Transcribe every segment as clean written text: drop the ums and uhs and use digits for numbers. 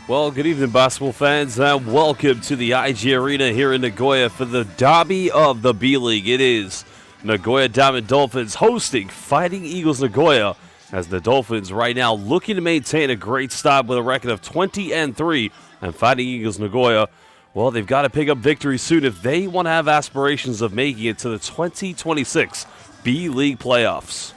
Well, good evening, basketball fans, and welcome to the IG Arena here in Nagoya for the derby of the B-League. It is Nagoya Diamond Dolphins hosting Fighting Eagles Nagoya, as the Dolphins right now looking to maintain a great start with a record of 20-3, and Fighting Eagles Nagoya, well, they've got to pick up victory soon if they want to have aspirations of making it to the 2026 B-League playoffs.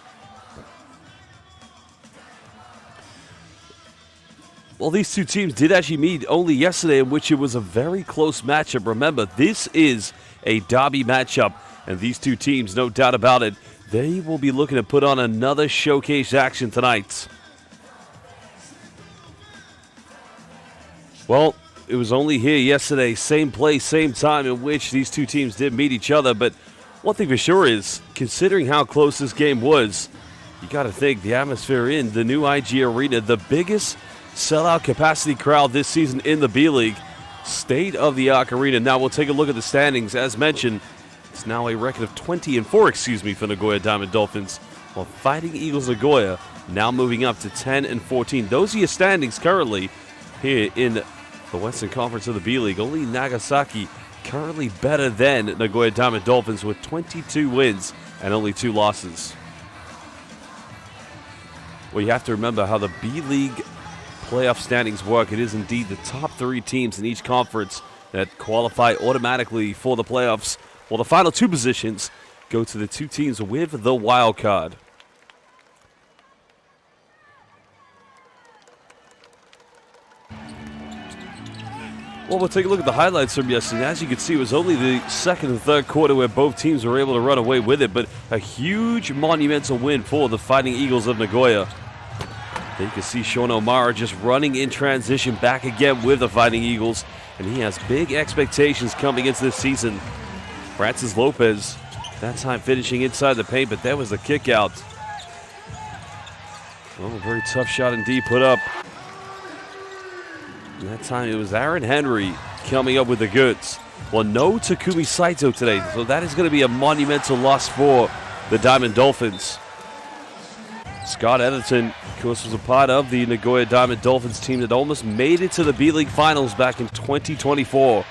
Well, these two teams did actually meet only yesterday, in which it was a very close matchup. Remember, this is a derby matchup, and these two teams, no doubt about it, they will be looking to put on another showcase action tonight. Well, it was only here yesterday, same place, same time, in which these two teams did meet each other. But one thing for sure is, considering how close this game was, you got to think the atmosphere in the new IG Arena, the biggest sellout capacity crowd this season in the B-League, state-of-the-art arena. Now we'll take a look at the standings. As mentioned, it's now a record of 20-4, for Nagoya Diamond Dolphins, while Fighting Eagles Nagoya now moving up to 10-14. Those are your standings currently here in the Western Conference of the B-League. Only Nagasaki currently better than Nagoya Diamond Dolphins with 22 wins and only 2 losses. Well, you have to remember how the B-League playoff standings work. It is indeed the top 3 teams in each conference that qualify automatically for the playoffs, while the final 2 positions go to the 2 teams with the wild card. Well, we'll take a look at the highlights from yesterday. As you can see, it was only the second and third quarter where both teams were able to run away with it, but a huge monumental win for the Fighting Eagles of Nagoya. You can see Sean O'Mara just running in transition back again with the Fighting Eagles, and he has big expectations coming into this season. Francis Lopez, that time finishing inside the paint, but there was the kick out. Oh, a very tough shot indeed put up. And that time it was Aaron Henry coming up with the goods. Well, no Takumi Saito today, so that is going to be a monumental loss for the Diamond Dolphins. Scott Etherton, of course, was a part of the Nagoya Diamond Dolphins team that almost made it to the B-League Finals back in 2024.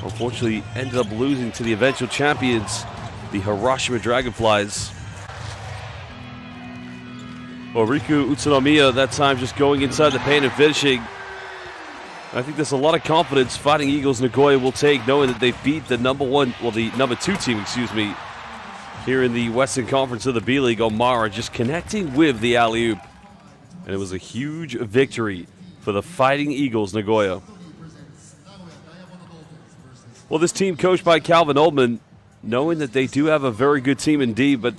Unfortunately, ended up losing to the eventual champions, the Hiroshima Dragonflies. Well, Riku Utsunomiya, that time just going inside the paint and finishing. I think there's a lot of confidence Fighting Eagles Nagoya will take, knowing that they've beat the number 2 team, here in the Western Conference of the B-League. O'Mara just connecting with the alley-oop. And it was a huge victory for the Fighting Eagles Nagoya. Well, this team coached by Calvin Oldman, knowing that they do have a very good team indeed, but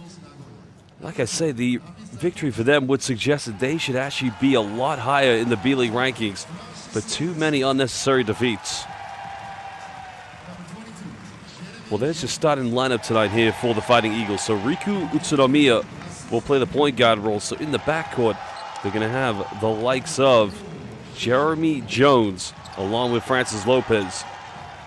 like I say, the victory for them would suggest that they should actually be a lot higher in the B-League rankings, but too many unnecessary defeats. Well, there's your starting lineup tonight here for the Fighting Eagles. So Riku Utsunomiya will play the point guard role. So in the backcourt, they're going to have the likes of Jeremy Jones along with Francis Lopez.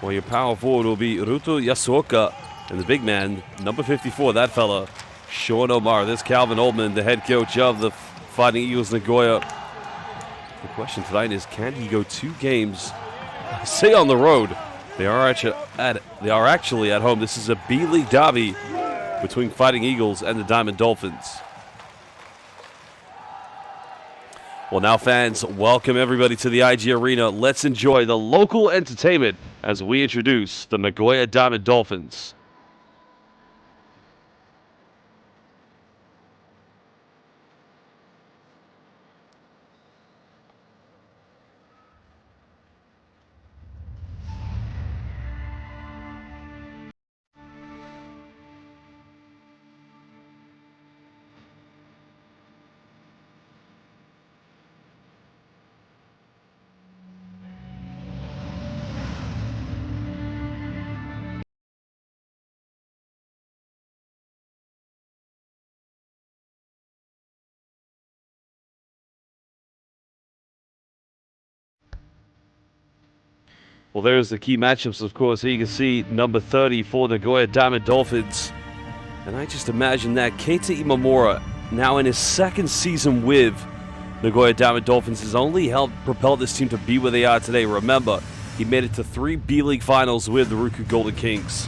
While your power forward will be Ruto Yasuoka, and the big man, number 54, that fella, Sean O'Mara. There's Calvin Oldman, the head coach of the Fighting Eagles Nagoya. The question tonight is, can he go 2 games, say on the road? They are actually at home. This is a B-League derby between Fighting Eagles and the Diamond Dolphins. Well, now, fans, welcome everybody to the IG Arena. Let's enjoy the local entertainment as we introduce the Nagoya Diamond Dolphins. Well, there's the key matchups, of course. Here you can see number 30 for the Nagoya Diamond Dolphins. And I just imagine that Keita Imamura, now in his 2nd season with Nagoya Diamond Dolphins has only helped propel this team to be where they are today. Remember, he made it to 3 B-League finals with the Ryukyu Golden Kings.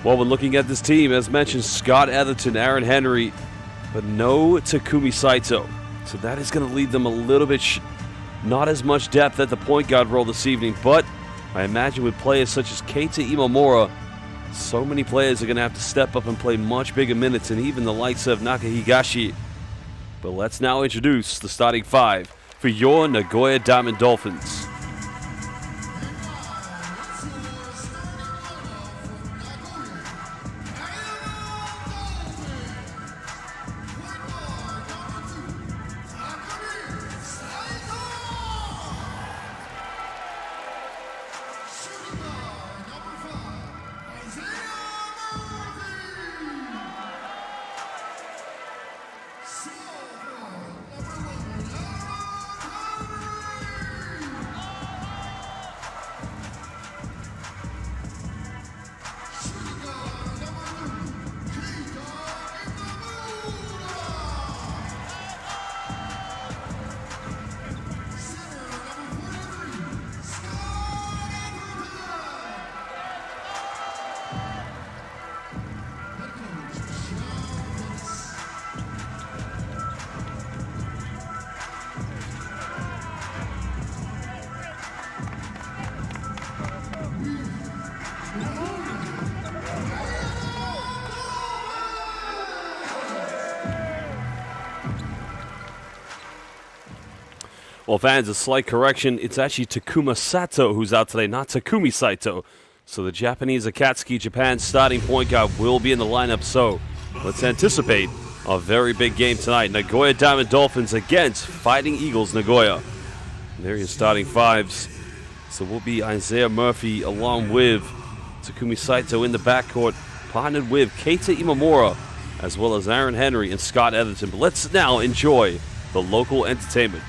Well, when looking at this team, as mentioned, Scott Etherton, Aaron Henry, but no Takumi Saito. So that is going to leave them a little bit not as much depth at the point guard role this evening. But I imagine with players such as Keita Imamura, so many players are going to have to step up and play much bigger minutes, and even the likes of Nakahigashi. But let's now introduce the starting 5 for your Nagoya Diamond Dolphins. Well, fans, a slight correction. It's actually Takuma Sato who's out today, not Takumi Saito. So the Japanese Akatsuki Japan starting point guard will be in the lineup. So let's anticipate a very big game tonight. Nagoya Diamond Dolphins against Fighting Eagles Nagoya. And there are your starting 5s. So we'll be Isaiah Murphy along with Takumi Saito in the backcourt, partnered with Keita Imamura, as well as Aaron Henry and Scott Etherton. But let's now enjoy the local entertainment.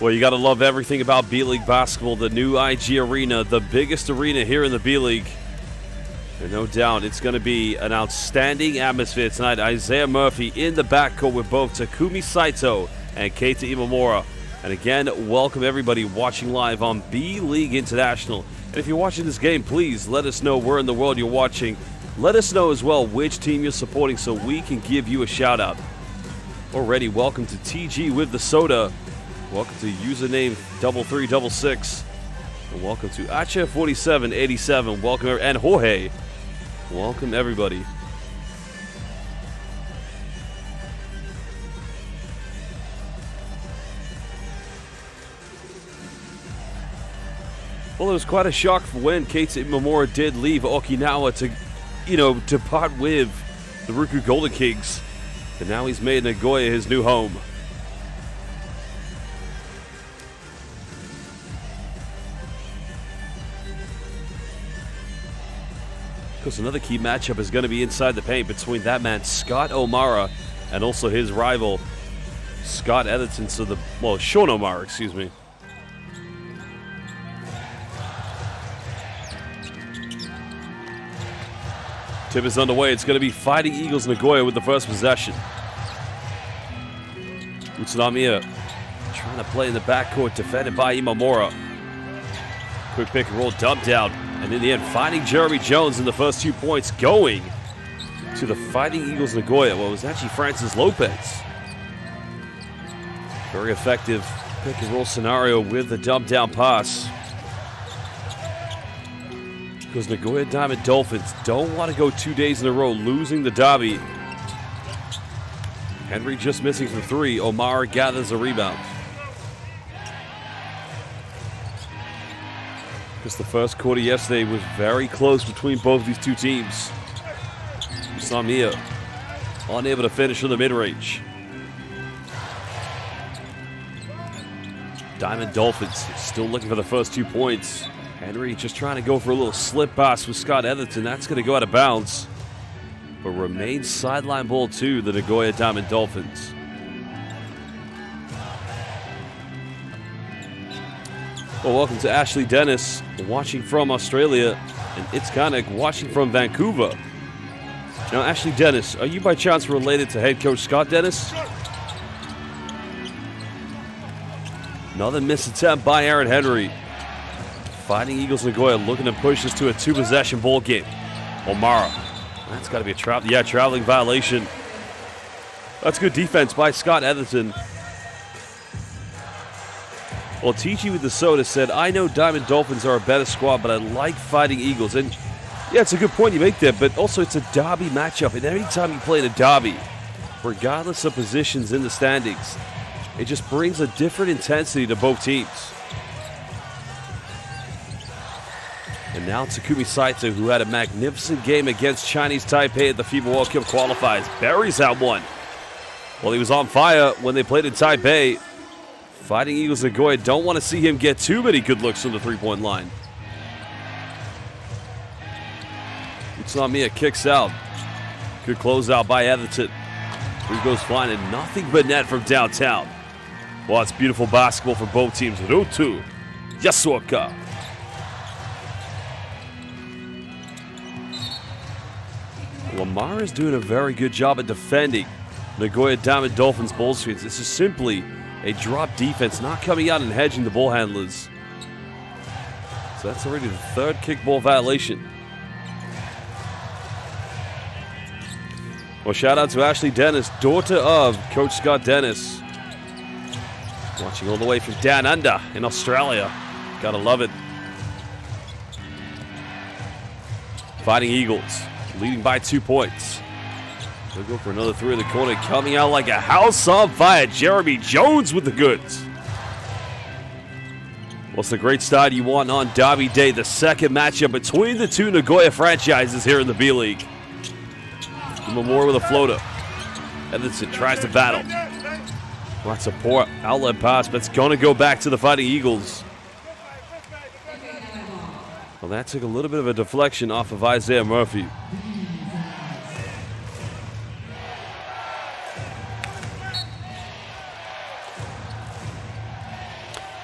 Well, you got to love everything about B-League basketball. The new IG Arena, the biggest arena here in the B-League. And no doubt it's going to be an outstanding atmosphere tonight. Isaiah Murphy in the backcourt with both Takumi Saito and Keita Imamura. And again, welcome everybody watching live on B-League International. And if you're watching this game, please let us know where in the world you're watching. Let us know as well which team you're supporting so we can give you a shout out. Already, welcome to TG with the Soda. Welcome to username 3366. And welcome to Acha4787. Welcome, and Jorge. Welcome, everybody. Well, it was quite a shock when Keita Imamura did leave Okinawa to, depart with the Ryukyu Golden Kings. And now he's made Nagoya his new home. Of course, another key matchup is going to be inside the paint between that man, Scott O'Mara, and also his rival, Scott Etherton. So Sean O'Mara, excuse me. Tip is underway. It's going to be Fighting Eagles Nagoya with the first possession. Utsunamiya trying to play in the backcourt, defended by Imamura. Quick pick and roll dump down. And in the end, finding Jeremy Jones in the first 2 points, going to the Fighting Eagles Nagoya. Well, it was actually Francis Lopez. Very effective pick and roll scenario with the dump down pass. Because Nagoya Diamond Dolphins don't want to go 2 days in a row losing the derby. Henry just missing from 3. O'Mara gathers a rebound. Because the first quarter yesterday was very close between both these two teams. Samia unable to finish in the mid-range. Diamond Dolphins still looking for the first 2 points. Henry just trying to go for a little slip pass with Scott Etherton. That's going to go out of bounds. But remains sideline ball to the Nagoya Diamond Dolphins. Well, welcome to Ashley Dennis, watching from Australia, and Itzkanek watching from Vancouver. Now, Ashley Dennis, are you by chance related to head coach Scott Dennis? Another missed attempt by Aaron Henry. Fighting Eagles Nagoya looking to push this to a 2-possession ball game. O'Mara. That's got to be a traveling violation. That's good defense by Scott Etherton. Well, TG with the soda said, I know Diamond Dolphins are a better squad, but I like Fighting Eagles. And yeah, it's a good point you make there, but also it's a derby matchup. And every time you play in a derby, regardless of positions in the standings, it just brings a different intensity to both teams. And now Takumi Saito, who had a magnificent game against Chinese Taipei at the FIBA World Cup qualifiers, buries that one. Well, he was on fire when they played in Taipei. Fighting Eagles Nagoya don't want to see him get too many good looks from the three-point line. Utsunomiya kicks out. Good closeout by Etherton. Who goes flying and nothing but net from downtown. Well, it's beautiful basketball for both teams. Rutu Yasuoka. Lamar is doing a very good job at defending Nagoya Diamond Dolphins ball screens. This is simply a drop defense, not coming out and hedging the ball handlers. So that's already the third kickball violation. Well, shout out to Ashley Dennis, daughter of Coach Scott Dennis. Watching all the way from down under in Australia. Gotta love it. Fighting Eagles, leading by 2 points. They'll go for another 3 in the corner, coming out like a house on fire. Jeremy Jones with the goods. What's the great start you want on Derby Day? The second matchup between the two Nagoya franchises here in the B-League. Imamura with a floater. Edison tries to battle. Well, that's a poor outlet pass, but it's going to go back to the Fighting Eagles. Well, that took a little bit of a deflection off of Isaiah Murphy.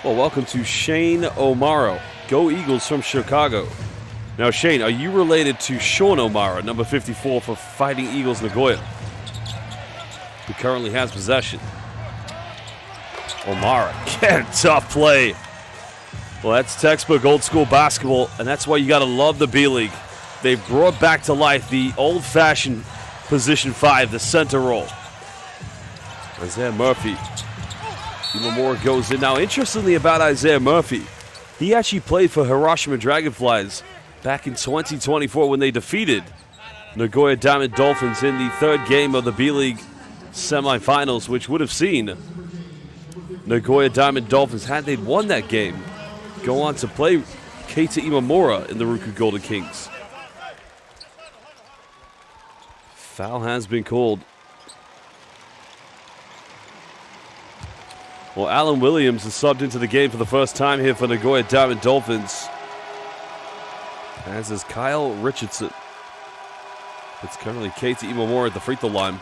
Well, welcome to Shane O'Mara. Go Eagles from Chicago. Now, Shane, are you related to Sean O'Mara, number 54 for Fighting Eagles Nagoya, who currently has possession? O'Mara, again, tough play. Well, that's textbook old school basketball, and that's why you got to love the B-League. They brought back to life the old-fashioned position 5, the center role. Isaiah Murphy. Imamura goes in. Now, interestingly about Isaiah Murphy, he actually played for Hiroshima Dragonflies back in 2024 when they defeated Nagoya Diamond Dolphins in the third game of the B-League semifinals, which would have seen Nagoya Diamond Dolphins, had they won that game, go on to play Keita Imamura in the Ruku Golden Kings. Foul has been called. Well, Alan Williams is subbed into the game for the first time here for Nagoya Diamond Dolphins, as is Kyle Richardson. It's currently Keita Imamura at the free throw line.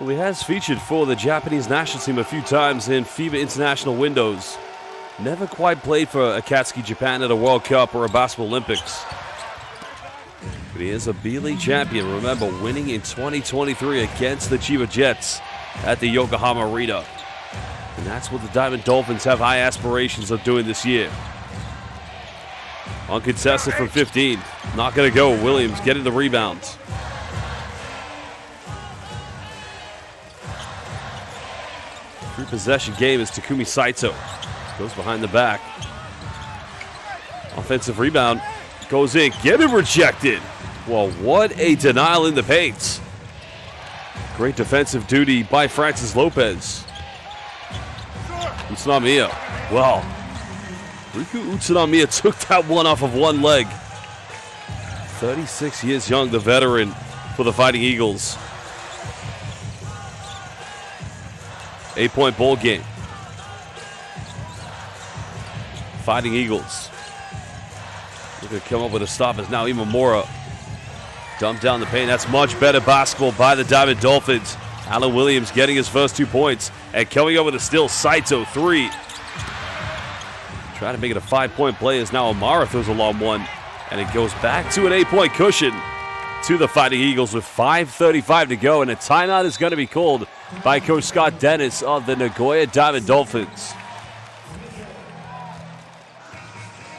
Well, he has featured for the Japanese national team a few times in FIBA international windows. Never quite played for Akatsuki Japan at a World Cup or a Basketball Olympics. But he is a B-League champion. Remember, winning in 2023 against the Chiba Jets at the Yokohama Arena. And that's what the Diamond Dolphins have high aspirations of doing this year. Uncontested from 15. Not going to go. Williams getting the rebounds. Free possession game is Takumi Saito. Goes behind the back. Offensive rebound. Goes in. Get it rejected. Well, what a denial in the paint. Great defensive duty by Francis Lopez. Utsunamiya. Well, Riku Utsunamiya took that one off of one leg. 36 years young, the veteran for the Fighting Eagles. 8-point ball game. Fighting Eagles. Looking to come up with a stop as now Imamura dumped down the paint. That's much better basketball by the Diamond Dolphins. Alan Williams getting his first 2 points. And coming up with a steal, Saito, 3. Trying to make it a 5-point play as now Amara throws a long one. And it goes back to an 8-point cushion to the Fighting Eagles with 5:35 to go. And a timeout is going to be called by Coach Scott Dennis of the Nagoya Diamond Dolphins.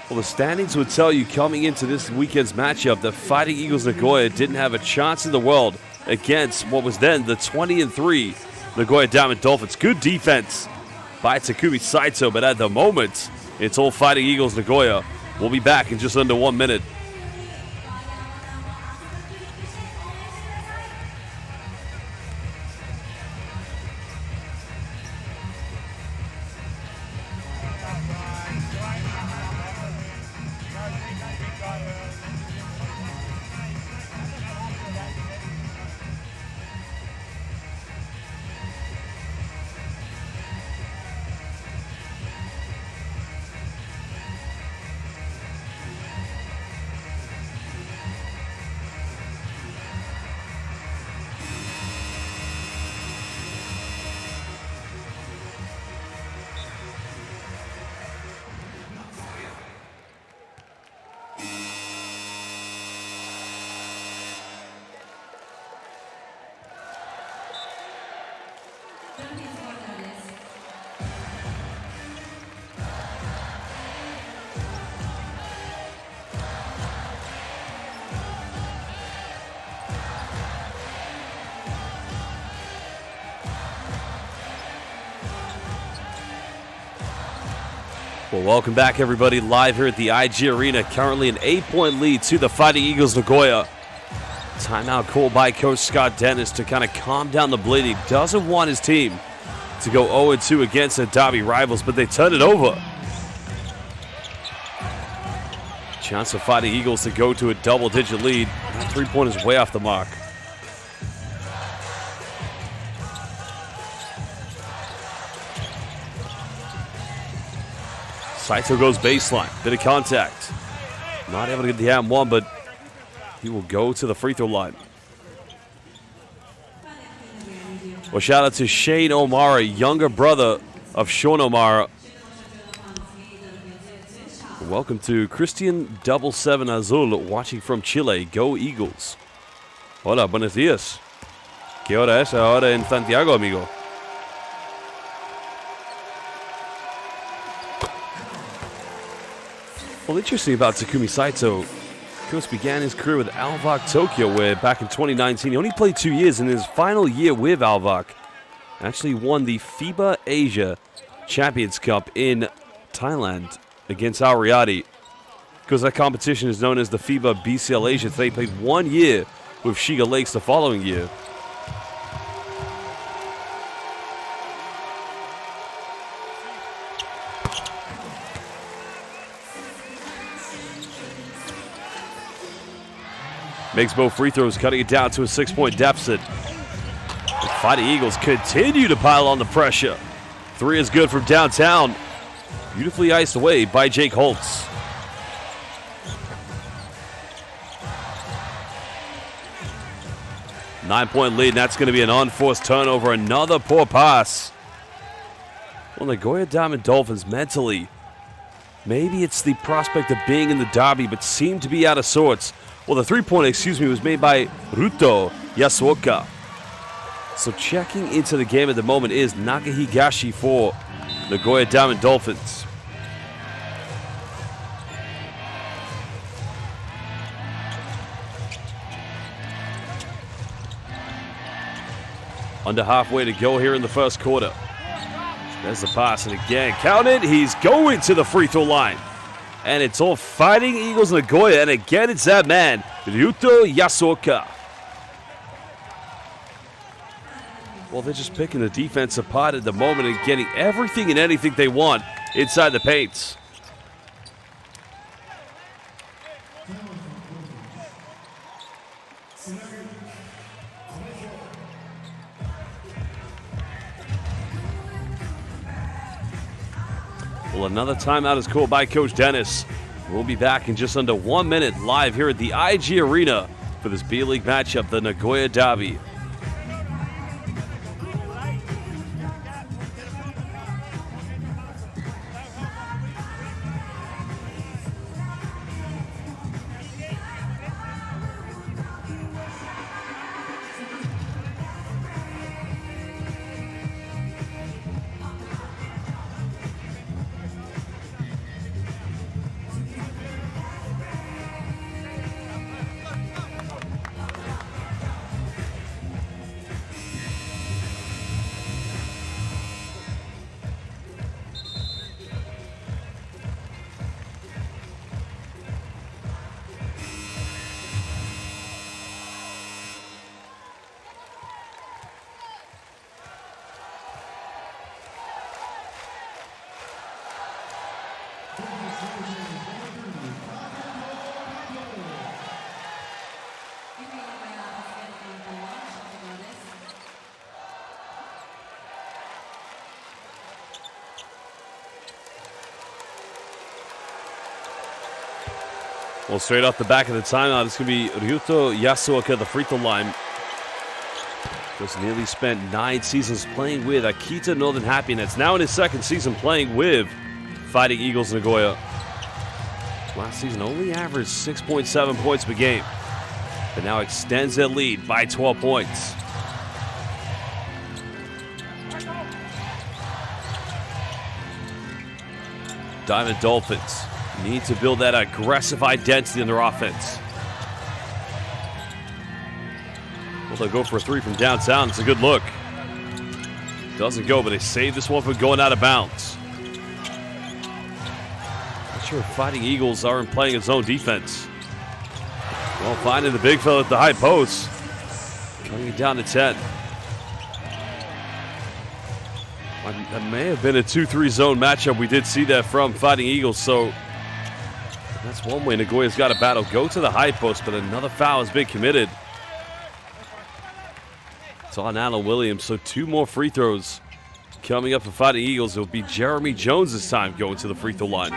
Well, the standings would tell you coming into this weekend's matchup that Fighting Eagles Nagoya didn't have a chance in the world against what was then the 20-3 Nagoya Diamond Dolphins. Good defense by Takumi Saito, but at the moment, it's all Fighting Eagles Nagoya. We'll be back in just under 1 minute. Well, welcome back, everybody, live here at the IG Arena. Currently an 8-point lead to the Fighting Eagles Nagoya. Timeout called by Coach Scott Dennis to kind of calm down the bleeding. Doesn't want his team to go 0-2 against the derby rivals, but they turn it over. Chance for Fighting Eagles to go to a double-digit lead. That three-pointer is way off the mark. Saito goes baseline. Bit of contact. Not able to get the and one, but he will go to the free throw line. Well, shout out to Shane O'Mara, younger brother of Sean O'Mara. Welcome to Christian 77 Azul watching from Chile. Go Eagles. Hola, buenos días. ¿Qué hora es ahora en Santiago, amigo? Well, interesting about Takumi Saito, of course, began his career with Alvak Tokyo, where back in 2019, he only played 2 years. In his final year with Alvak, actually won the FIBA Asia Champions Cup in Thailand against Al Riyadi. Because that competition is known as the FIBA BCL Asia. They played 1 year with Shiga Lakes the following year. Makes both free throws, cutting it down to a 6-point deficit. The Fighting Eagles continue to pile on the pressure. 3 is good from downtown. Beautifully iced away by Jake Holtz. Nine-point lead, and that's going to be an unforced turnover. Another poor pass. Well, Nagoya Diamond Dolphins mentally Maybe it's the prospect of being in the derby, but seemed to be out of sorts. Well, the three-pointer, was made by Ruto Yasuoka. So checking into the game at the moment is Nakahigashi for Nagoya Diamond Dolphins. Under halfway to go here in the first quarter. There's the pass, and again, counted. He's going to the free throw line. And it's all Fighting Eagles Nagoya, and again, it's that man, Ryuto Yasuoka. Well, they're just picking the defense apart at the moment and getting everything and anything they want inside the paints. Well, another timeout is called by Coach Dennis. We'll be back in just under 1 minute live here at the IG Arena for this B-League matchup, the Nagoya Derby. Well, straight off the back of the timeout, it's going to be Ryuto Yasuoka, the free throw line. Just nearly spent 9 seasons playing with Akita Northern Happiness. Now in his second season playing with Fighting Eagles Nagoya. Last season only averaged 6.7 points per game, but now extends their lead by 12 points. Diamond Dolphins need to build that aggressive identity in their offense. Well, they'll go for a three from downtown. It's a good look. Doesn't go, but they save this one from going out of bounds. Not sure if Fighting Eagles aren't playing its own defense. Well, finding the big fella at the high post. Cutting it down to 10. That may have been a 2-3 zone matchup. We did see that from Fighting Eagles, so that's one way Nagoya's got to battle. Go to the high post, but another foul has been committed. It's on Alan Williams, so 2 more free throws coming up for Fighting Eagles. It'll be Jeremy Jones this time going to the free throw line.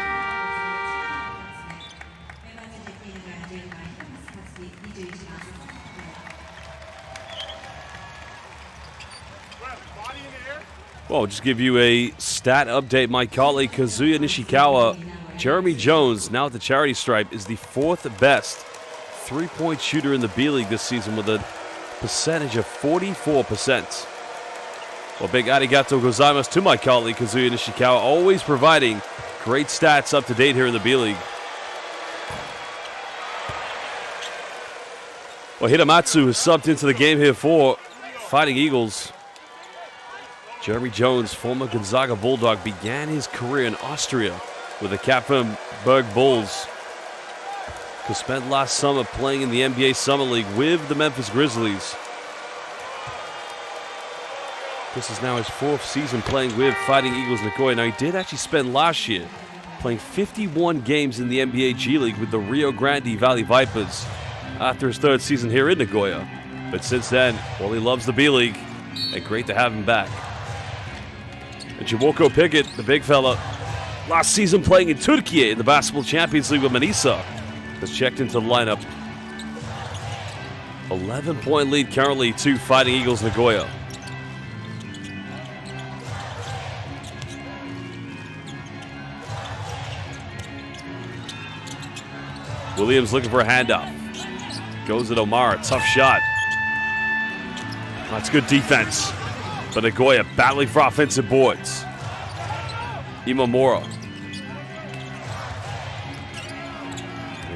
Well, I'll just give you a stat update. My colleague Kazuya Nishikawa, Jeremy Jones, now at the charity stripe, is the 4th best three-point shooter in the B-League this season with a percentage of 44%. Well, big arigato gozaimasu to my colleague Kazuya Nishikawa, always providing great stats up to date here in the B-League. Well, Hiramatsu has subbed into the game here for Fighting Eagles. Jeremy Jones, former Gonzaga Bulldog, began his career in Austria with the Kapfenberg Bulls. Who spent last summer playing in the NBA Summer League with the Memphis Grizzlies. This is now his 4th season playing with Fighting Eagles Nagoya. Now, he did actually spend last year playing 51 games in the NBA G League with the Rio Grande Valley Vipers after his 3rd season here in Nagoya. But since then, well, he loves the B-League, and great to have him back. And Jawoko Pickett, the big fella, last season playing in Turkey in the Basketball Champions League with Manisa, has checked into the lineup. 11-point lead currently to Fighting Eagles Nagoya. Williams looking for a handoff. Goes at O'Mara. Tough shot. That's good defense. But Nagoya battling for offensive boards. Imamura.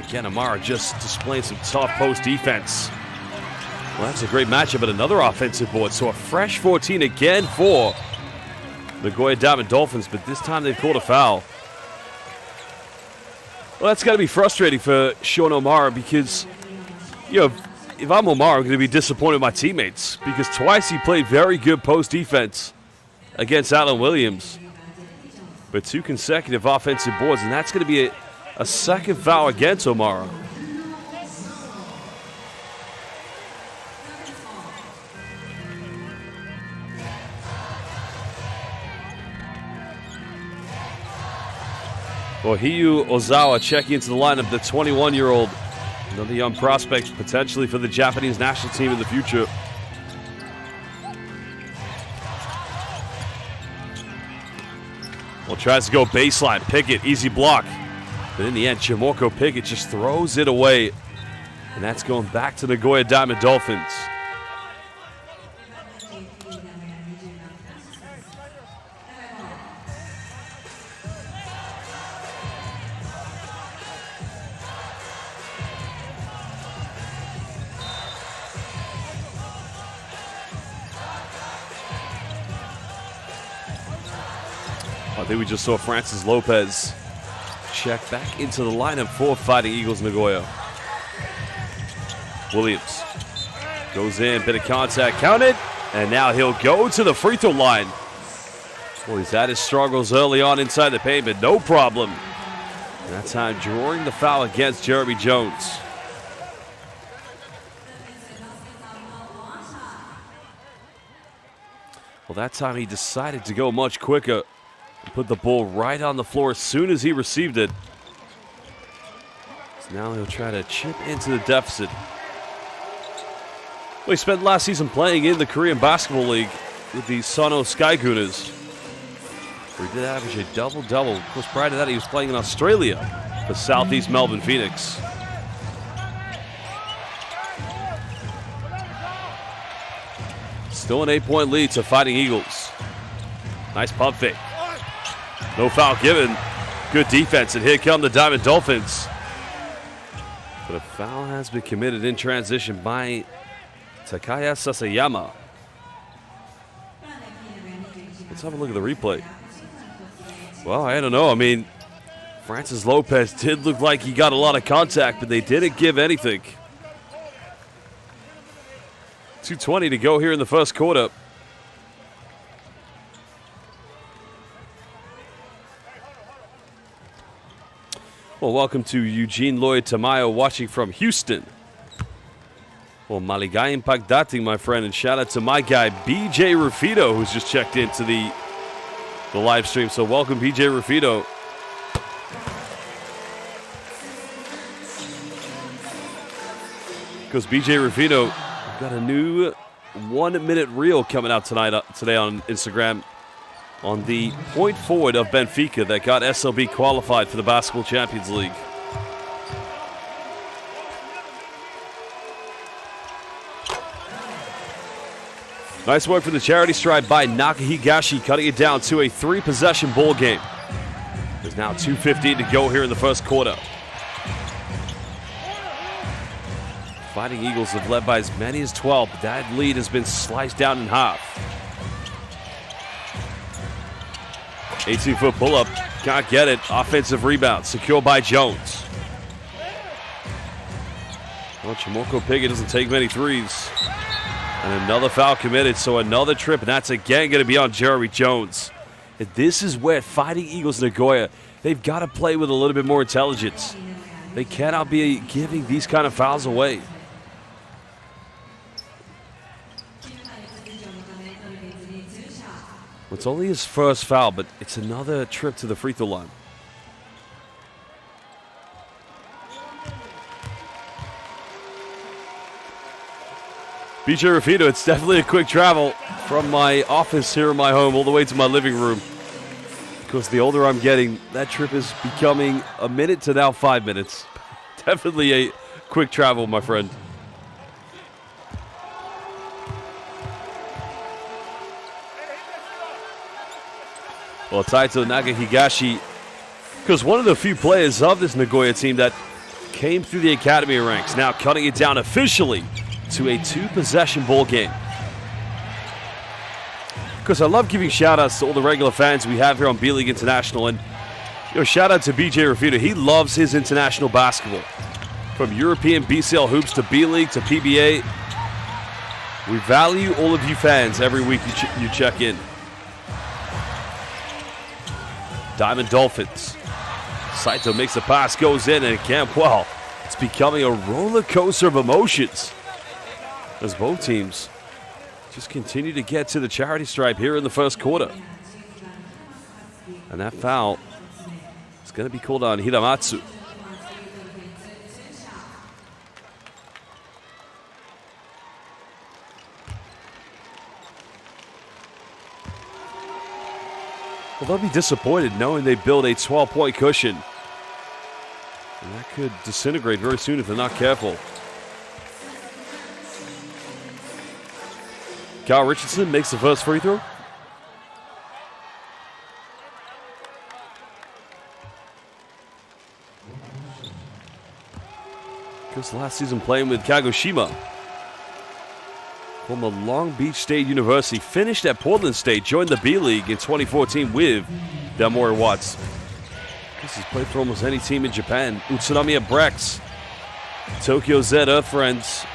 Again, O'Mara just displaying some tough post defense. Well, that's a great matchup, but another offensive board. So a fresh 14 again for Nagoya Diamond Dolphins, but this time they've called a foul. Well, that's got to be frustrating for Sean O'Mara because, you know, if I'm O'Mara, I'm going to be disappointed with my teammates because twice he played very good post defense against Alan Williams. But 2 consecutive offensive boards, and that's going to be a second foul against O'Mara. Ohiyu Ozawa checking into the lineup, the 21-year-old. Another young prospect potentially for the Japanese national team in the future. Well, tries to go baseline. Pickett, easy block. But in the end, Chimoko Pickett just throws it away. And that's going back to the Nagoya Diamond Dolphins. I think we just saw Francis Lopez check back into the lineup for Fighting Eagles Nagoya. Williams goes in, bit of contact, counted, and now he'll go to the free throw line. Well, he's had his struggles early on inside the paint, but no problem. And that time drawing the foul against Jeremy Jones. Well, that time he decided to go much quicker. Put the ball right on the floor as soon as he received it. So now he'll try to chip into the deficit. Well, he spent last season playing in the Korean Basketball League with the Sono Skygooners, where he did average a double-double. Of course, prior to that, he was playing in Australia for Southeast Melbourne Phoenix. Still an 8-point lead to Fighting Eagles. Nice pump fake. No foul given. Good defense, and here come the Diamond Dolphins. But a foul has been committed in transition by Takaya Sasayama. Let's have a look at the replay. Well, I don't know. I mean, Francis Lopez did look like he got a lot of contact, but they didn't give anything. 2:20 to go here in the first quarter. Well, welcome to Eugene Lloyd Tamayo watching from Houston. Well, maligayang pagdating, my friend, and shout out to my guy, BJ Rufito, who's just checked into the live stream. So welcome, BJ Rufito. Because BJ Rufito got a new 1-minute reel coming out today on Instagram on the point forward of Benfica that got SLB qualified for the Basketball Champions League. Nice work for the charity stride by Nakahigashi, cutting it down to a 3-possession ball game. There's now 2:15 to go here in the first quarter. Fighting Eagles have led by as many as 12, but that lead has been sliced down in half. 18-foot pull-up, can't get it. Offensive rebound, secured by Jones. Well, Chimoko Pickett doesn't take many threes. And another foul committed, so another trip, and that's again going to be on Jeremy Jones. And this is where Fighting Eagles Nagoya, they've got to play with a little bit more intelligence. They cannot be giving these kind of fouls away. It's only his first foul, but it's another trip to the free throw line. BJ Rufito, it's definitely a quick travel from my office here in my home all the way to my living room. Because the older I'm getting, that trip is becoming a minute to now 5 minutes. Definitely a quick travel, my friend. Well, Taito Nagahigashi, because one of the few players of this Nagoya team that came through the academy ranks, now cutting it down officially to a 2-possession ball game. Because I love giving shout-outs to all the regular fans we have here on B.LEAGUE International. And shout out to BJ Rafita. He loves his international basketball. From European BCL hoops to B.LEAGUE to PBA. We value all of you fans every week you check in. Diamond Dolphins. Saito makes the pass, goes in, and again, well, it's becoming a roller coaster of emotions as both teams just continue to get to the charity stripe here in the first quarter. And that foul is going to be called on Hiramatsu. Well, they'll be disappointed knowing they build a 12-point cushion. And that could disintegrate very soon if they're not careful. Kyle Richardson makes the first free throw. Because last season playing with Kagoshima. Former Long Beach State University, finished at Portland State, joined the B-League in 2014 with Delmore Watts. Guess he's played for almost any team in Japan. Utsunami Brex, Tokyo Z Earth Friends.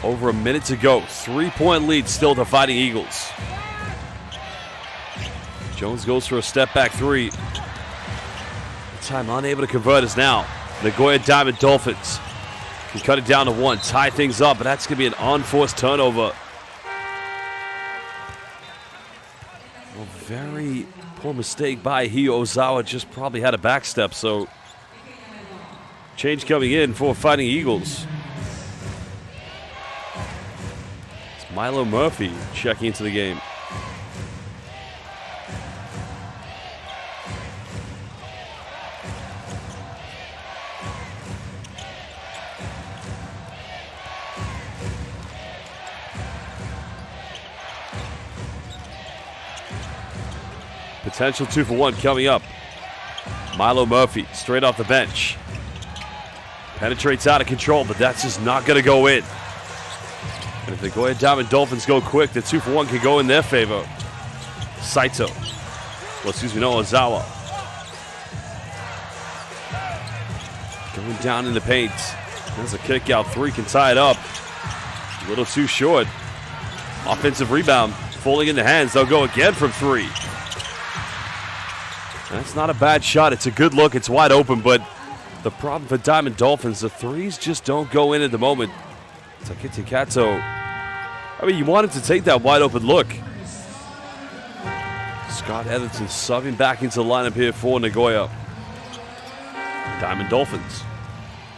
Over a minute to go. 3-point lead still to Fighting Eagles. Jones goes for a step back three. The time unable to convert is now Nagoya Diamond Dolphins. Can cut it down to one, tie things up, but that's going to be an unforced turnover. A very poor mistake by Hio Ozawa. Just probably had a back step, so change coming in for Fighting Eagles. Milo Murphy checking into the game. Potential 2-for-1 coming up. Milo Murphy straight off the bench. Penetrates out of control, but that's just not going to go in. And if the Nagoya Diamond Dolphins go quick, the 2-for-1 can go in their favor. Saito. Well, excuse me, no, Ozawa. Going down in the paint. There's a kick out. Three can tie it up. A little too short. Offensive rebound. Falling in the hands. They'll go again from three. That's not a bad shot. It's a good look. It's wide open, but the problem for Diamond Dolphins, the threes just don't go in at the moment. Takechi Kato. I mean, you wanted to take that wide open look. Scott Etherton subbing back into the lineup here for Nagoya. Diamond Dolphins.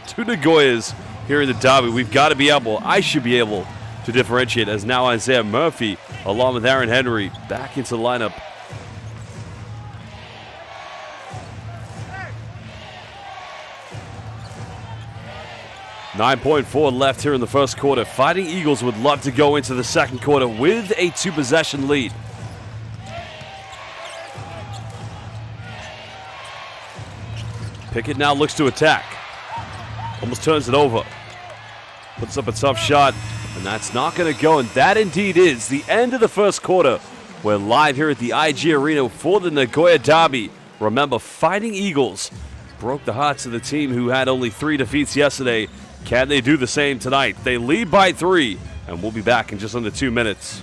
2 Nagoyas here in the derby. We've got to be able, I should be able to differentiate, as now Isaiah Murphy, along with Aaron Henry, back into the lineup. .4 left here in the first quarter. Fighting Eagles would love to go into the second quarter with a 2-possession lead. Pickett now looks to attack. Almost turns it over. Puts up a tough shot, and that's not going to go. And that indeed is the end of the first quarter. We're live here at the IG Arena for the Nagoya Derby. Remember, Fighting Eagles broke the hearts of the team who had only 3 defeats yesterday. Can they do the same tonight? They lead by 3, and we'll be back in just under 2 minutes.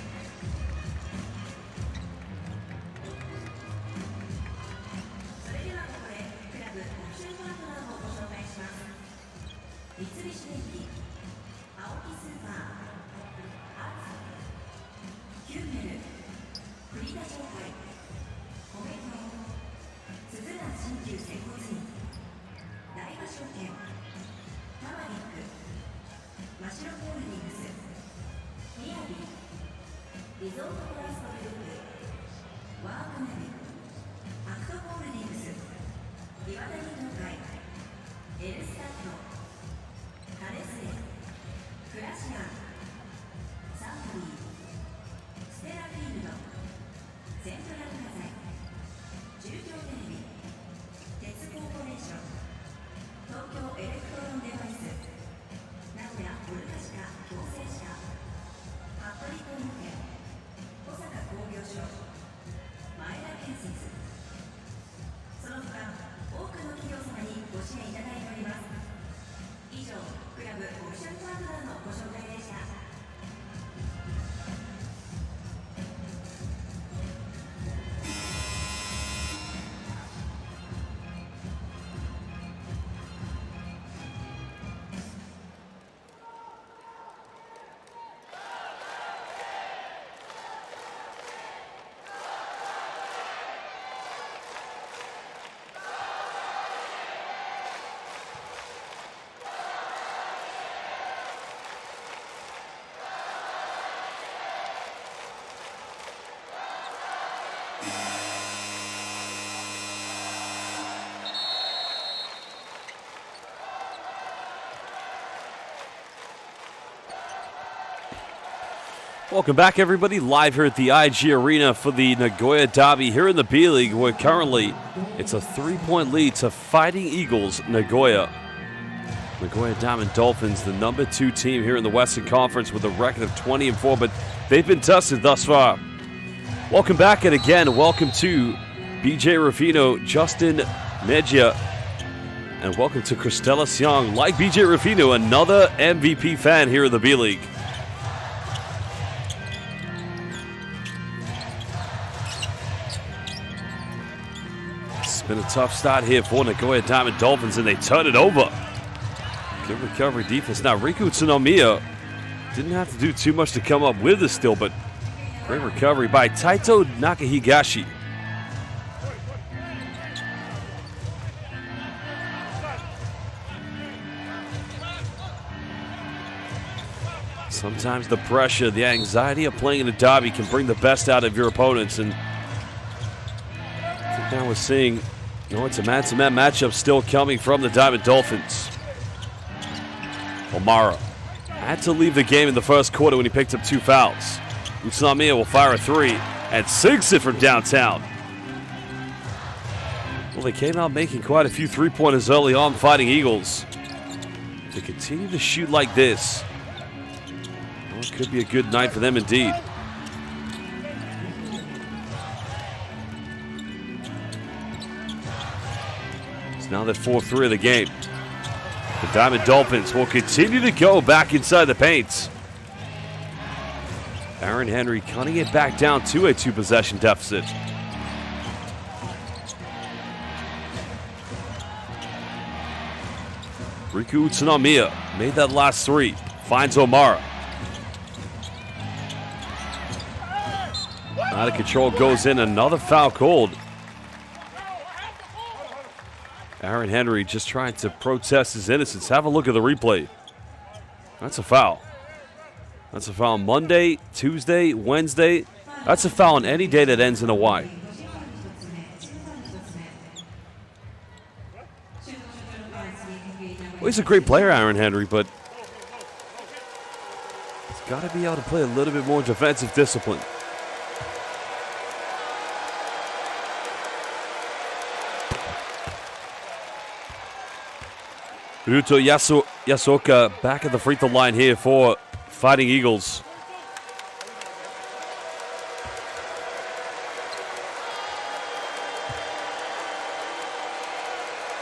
Welcome back, everybody. Live here at the IG Arena for the Nagoya Derby here in the B-League, where currently it's a 3-point lead to Fighting Eagles Nagoya. Nagoya Diamond Dolphins, the number 2 team here in the Western Conference with a record of 20-4, but they've been tested thus far. Welcome back, and again, welcome to BJ Rufino, Justin Medja, and welcome to Cristela Siong. Like BJ Rufino, another MVP fan here in the B-League. It's been a tough start here for Nagoya Diamond Dolphins, and they turn it over. Good recovery defense. Now, Riku Tsunomiya didn't have to do too much to come up with the steal, but great recovery by Taito Nakahigashi. Sometimes the pressure, the anxiety of playing in a derby can bring the best out of your opponents, and I think now we're seeing, it's a man-to-man matchup still coming from the Diamond Dolphins. Omara had to leave the game in the first quarter when he picked up 2 fouls. Utsunomiya will fire a 3 and sinks it from downtown. Well, they came out making quite a few 3-pointers early on, Fighting Eagles. If they continue to shoot like this, well, it could be a good night for them indeed. It's now that 4-3 of the game. The Diamond Dolphins will continue to go back inside the paint. Aaron Henry cutting it back down to a 2-possession deficit. Riku Utsunomiya made that last 3. Finds Omara. Out of control, goes in. Another foul called. Aaron Henry just trying to protest his innocence. Have a look at the replay. That's a foul. That's a foul Monday, Tuesday, Wednesday. That's a foul on any day that ends in a Y. Well, he's a great player, Aaron Henry, but he's got to be able to play a little bit more defensive discipline. Ruto Yasoka back at the free throw line here for Fighting Eagles.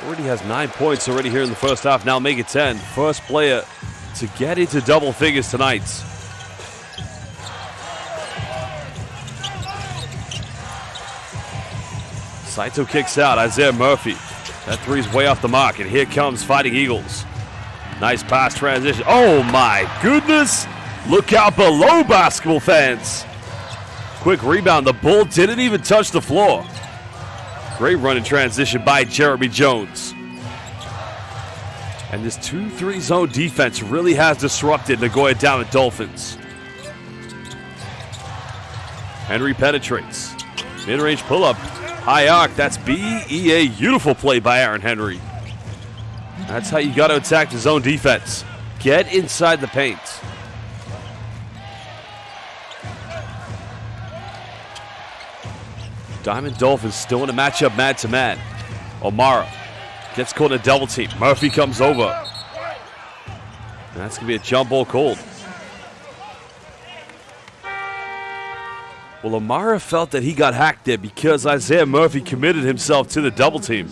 Already has 9 points already here in the first half. Now make it 10. First player to get into double figures tonight. Saito kicks out. Isaiah Murphy. That 3's way off the mark, and here comes Fighting Eagles. Nice pass transition. Oh my goodness! Look out below, basketball fans. Quick rebound. The ball didn't even touch the floor. Great run in transition by Jeremy Jones. And this 2-3 zone defense really has disrupted Nagoya Diamond Dolphins. Henry penetrates. Mid-range pull-up. High arc, that's BEA. Beautiful play by Aaron Henry. That's how you got to attack the zone defense. Get inside the paint. Diamond Dolphins still in a matchup man-to-man. O'Mara gets caught in a double team. Murphy comes over. And that's going to be a jump ball called. Well, O'Mara felt that he got hacked there because Isaiah Murphy committed himself to the double team.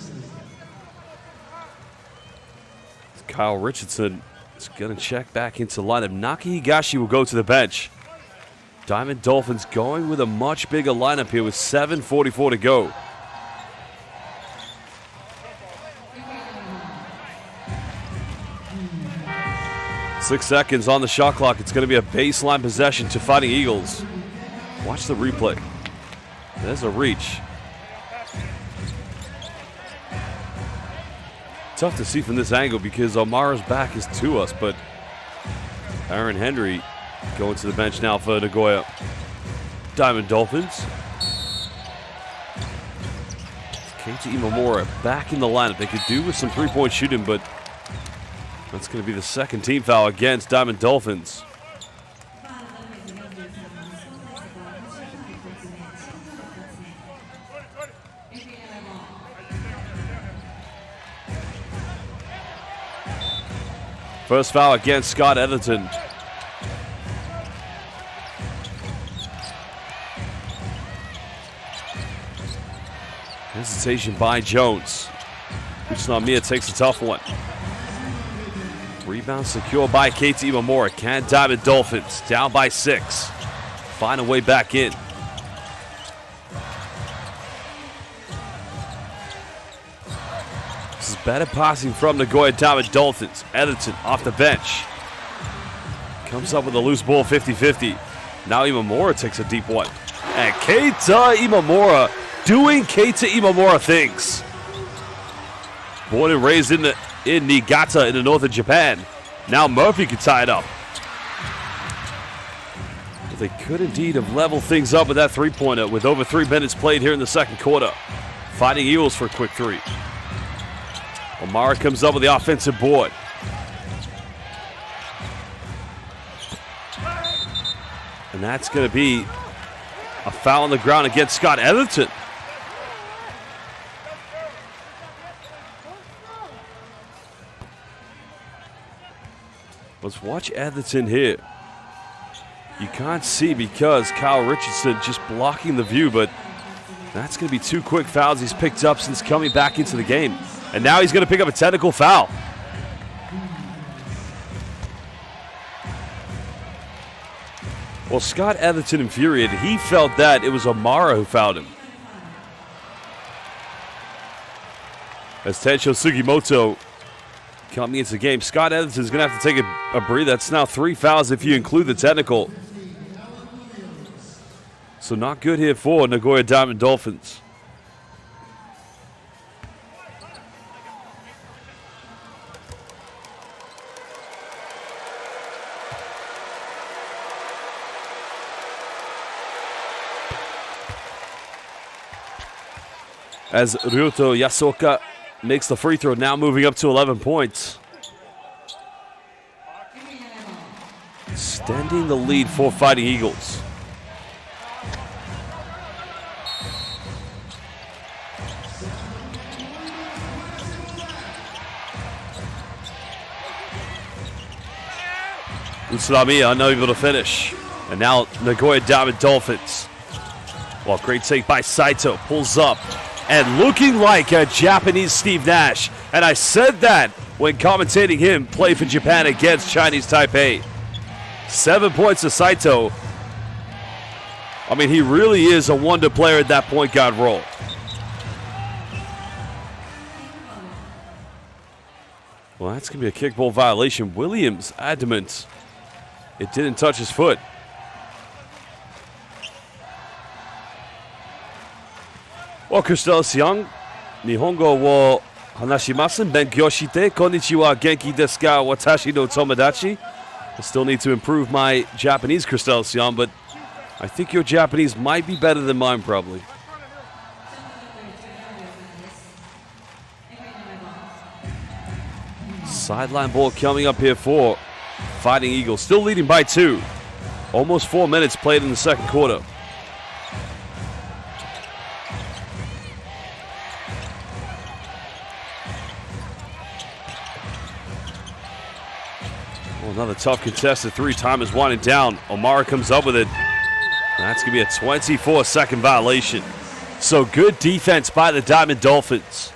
Kyle Richardson is going to check back into lineup. Naki Higashi will go to the bench. Diamond Dolphins going with a much bigger lineup here with 7:44 to go. Six seconds on the shot clock. It's going to be a baseline possession to Fighting Eagles. Watch the replay. There's a reach. Tough to see from this angle because O'Mara's back is to us, but Aaron Henry going to the bench now for Nagoya. Diamond Dolphins. Keita Imamura back in the lineup. They could do with some three-point shooting, but that's going to be the second team foul against Diamond Dolphins. First foul against Scott Etherton. Hesitation by Jones. Uchinamiya takes a tough one. Rebound secure by Keita Imamura. Can Diamond Dolphins down by 6 find a way back in? This is better passing from Nagoya Diamond Dolphins. Etherton off the bench. Comes up with a loose ball 50-50. Now Imamura takes a deep one. And Keita Imamura doing Keita Imamura things. Born and raised in Niigata in the north of Japan. Now Murphy can tie it up. But they could indeed have leveled things up with that three-pointer with over 3 minutes played here in the second quarter. Fighting Eagles for a quick three. O'Mara comes up with the offensive board. And that's going to be a foul on the ground against Scott Etherton. Let's watch Etherton here. You can't see because Kyle Richardson just blocking the view, but that's going to be 2 quick fouls he's picked up since coming back into the game. And now he's going to pick up a technical foul. Well, Scott Etherton infuriated. He felt that it was O'Mara who fouled him. As Tensho Sugimoto coming into the game, Scott Etherton is going to have to take a breather. That's now 3 fouls if you include the technical. So not good here for Nagoya Diamond Dolphins. As Ryuto Yasoka makes the free throw, now moving up to 11 points. Extending the lead for Fighting Eagles. Uchinamiya unable to finish. And now Nagoya Diamond Dolphins. Well, great take by Saito. Pulls up. And looking like a Japanese Steve Nash. And I said that when commentating him play for Japan against Chinese Taipei. 7 points to Saito. I mean, he really is a wonder player at that point guard role. Well, that's going to be a kickball violation. Williams adamant it didn't touch his foot. Well, Christelle Young, Nihongo wo hanashimasu, benkyou shite, konnichiwa, genki desu ka, watashi no tomodachi. I still need to improve my Japanese, Christelle Young, but I think your Japanese might be better than mine, probably. Sideline ball coming up here for Fighting Eagles. Still leading by 2. Almost 4 minutes played in the second quarter. Well, another tough contested 3. Time is winding down. O'Mara comes up with it. That's going to be a 24-second violation. So good defense by the Diamond Dolphins.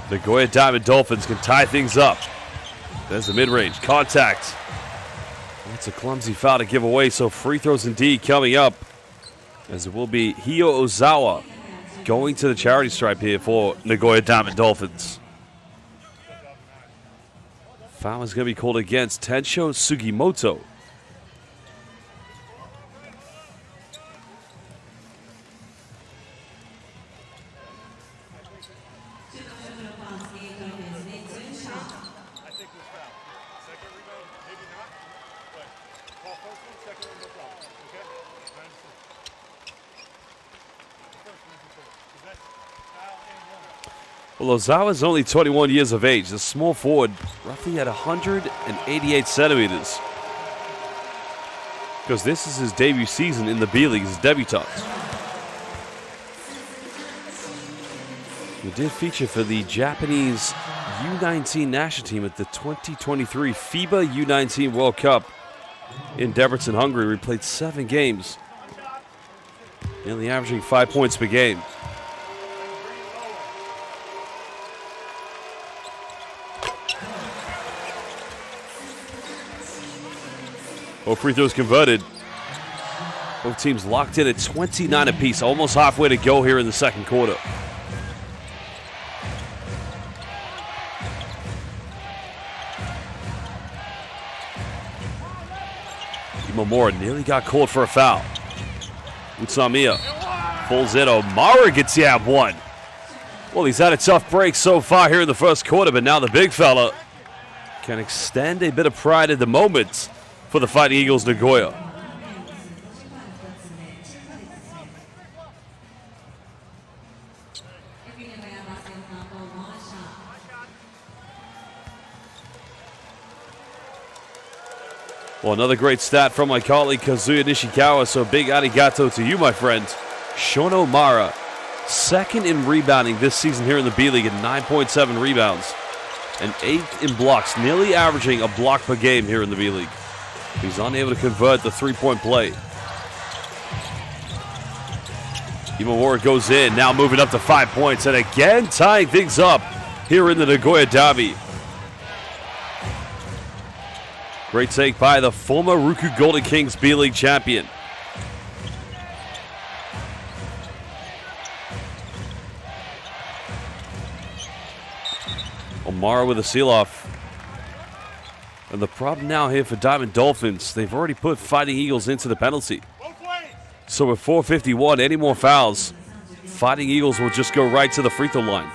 The Nagoya Diamond Dolphins can tie things up. There's the mid-range contact. That's a clumsy foul to give away, so free throws indeed coming up. As it will be Hio Ozawa going to the charity stripe here for Nagoya Diamond Dolphins. Foul is going to be called against Tensho Sugimoto. Well, Ozawa is only 21 years of age. The small forward, roughly at 188 centimeters. Because this is his debut season in the B-League, his debutant. He did feature for the Japanese U19 national team at the 2023 FIBA U19 World Cup in Debrecen, Hungary, where he played 7 games, nearly averaging 5 points per game. Both free throws converted. Both teams locked in at 29 apiece, almost halfway to go here in the second quarter. Imamura nearly got called for a foul. Utsunomiya pulls in. O'Mara gets the ab one. Well, he's had a tough break so far here in the first quarter, but now the big fella can extend a bit of pride at the moment for the Fighting Eagles Nagoya. Well, another great stat from my colleague Kazuya Nishikawa, so big arigato to you, my friend. Shon O'Mara, second in rebounding this season here in the B-League at 9.7 rebounds and 8th in blocks, nearly averaging a block per game here in the B-League. He's unable to convert the three-point play. Imamura goes in, now moving up to 5 points, and again tying things up here in the Nagoya Derby. Great take by the former Ruku Golden Kings B-League champion. O'Mara with a seal-off. And the problem now here for Diamond Dolphins, they've already put Fighting Eagles into the penalty. So with 4:51, any more fouls, Fighting Eagles will just go right to the free throw line.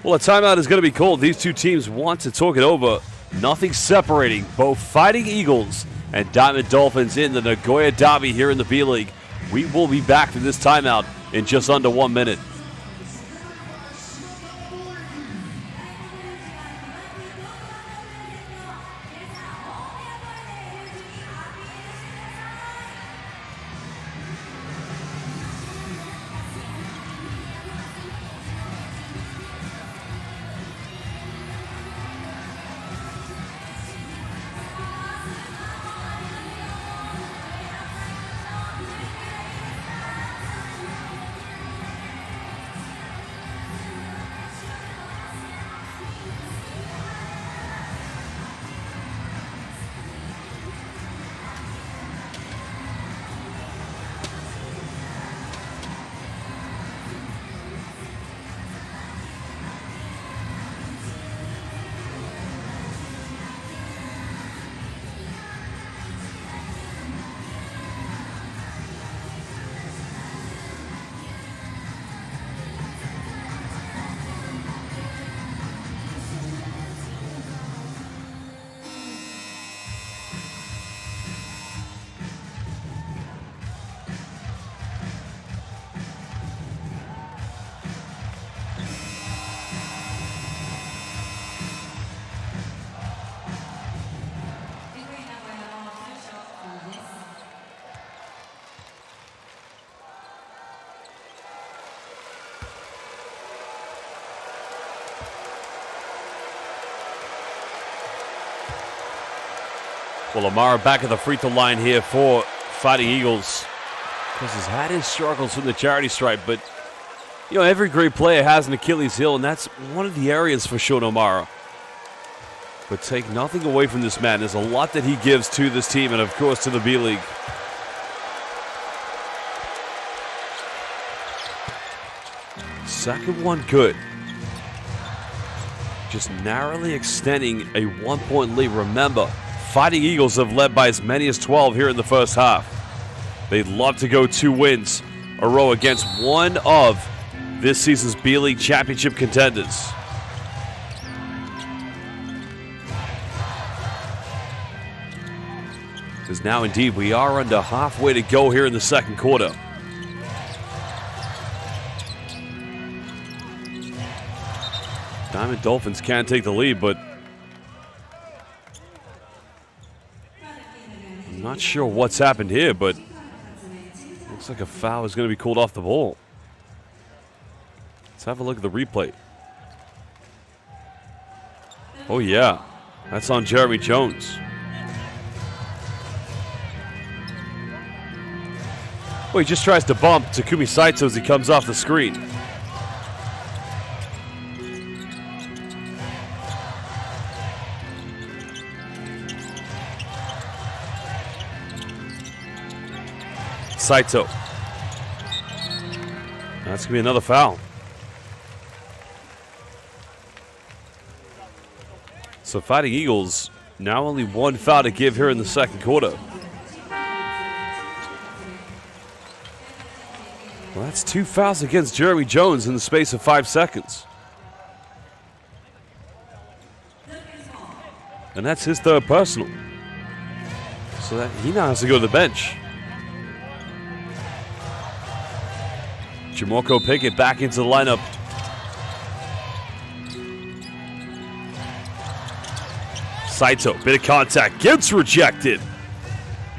Well, a timeout is going to be called. These two teams want to talk it over. Nothing separating both Fighting Eagles and Diamond Dolphins in the Nagoya Derby here in the B-League. We will be back from this timeout in just under 1 minute. Well, Amara back at the free throw line here for Fighting Eagles. Because he's had his struggles from the charity stripe, but you know, every great player has an Achilles heel, and that's one of the areas for Sean O'Mara. But take nothing away from this man. There's a lot that he gives to this team and, of course, to the B-League. Second one good. Just narrowly extending a 1-point lead. Remember, Fighting Eagles have led by as many as 12 here in the first half. They'd love to go 2 wins a row against one of this season's B-League championship contenders. Because now indeed we are under halfway to go here in the second quarter. Diamond Dolphins can take the lead, but I'm not sure what's happened here, but looks like a foul is going to be called off the ball. Let's have a look at the replay. Oh yeah, that's on Jeremy Jones. Well, he just tries to bump Takumi Saito as he comes off the screen. Saito. That's going to be another foul. So Fighting Eagles now only one foul to give here in the second quarter. Well, that's 2 fouls against Jeremy Jones in the space of 5 seconds. And that's his 3rd personal. So that he now has to go to the bench. Jamorko Pickett back into the lineup. Saito, bit of contact, gets rejected.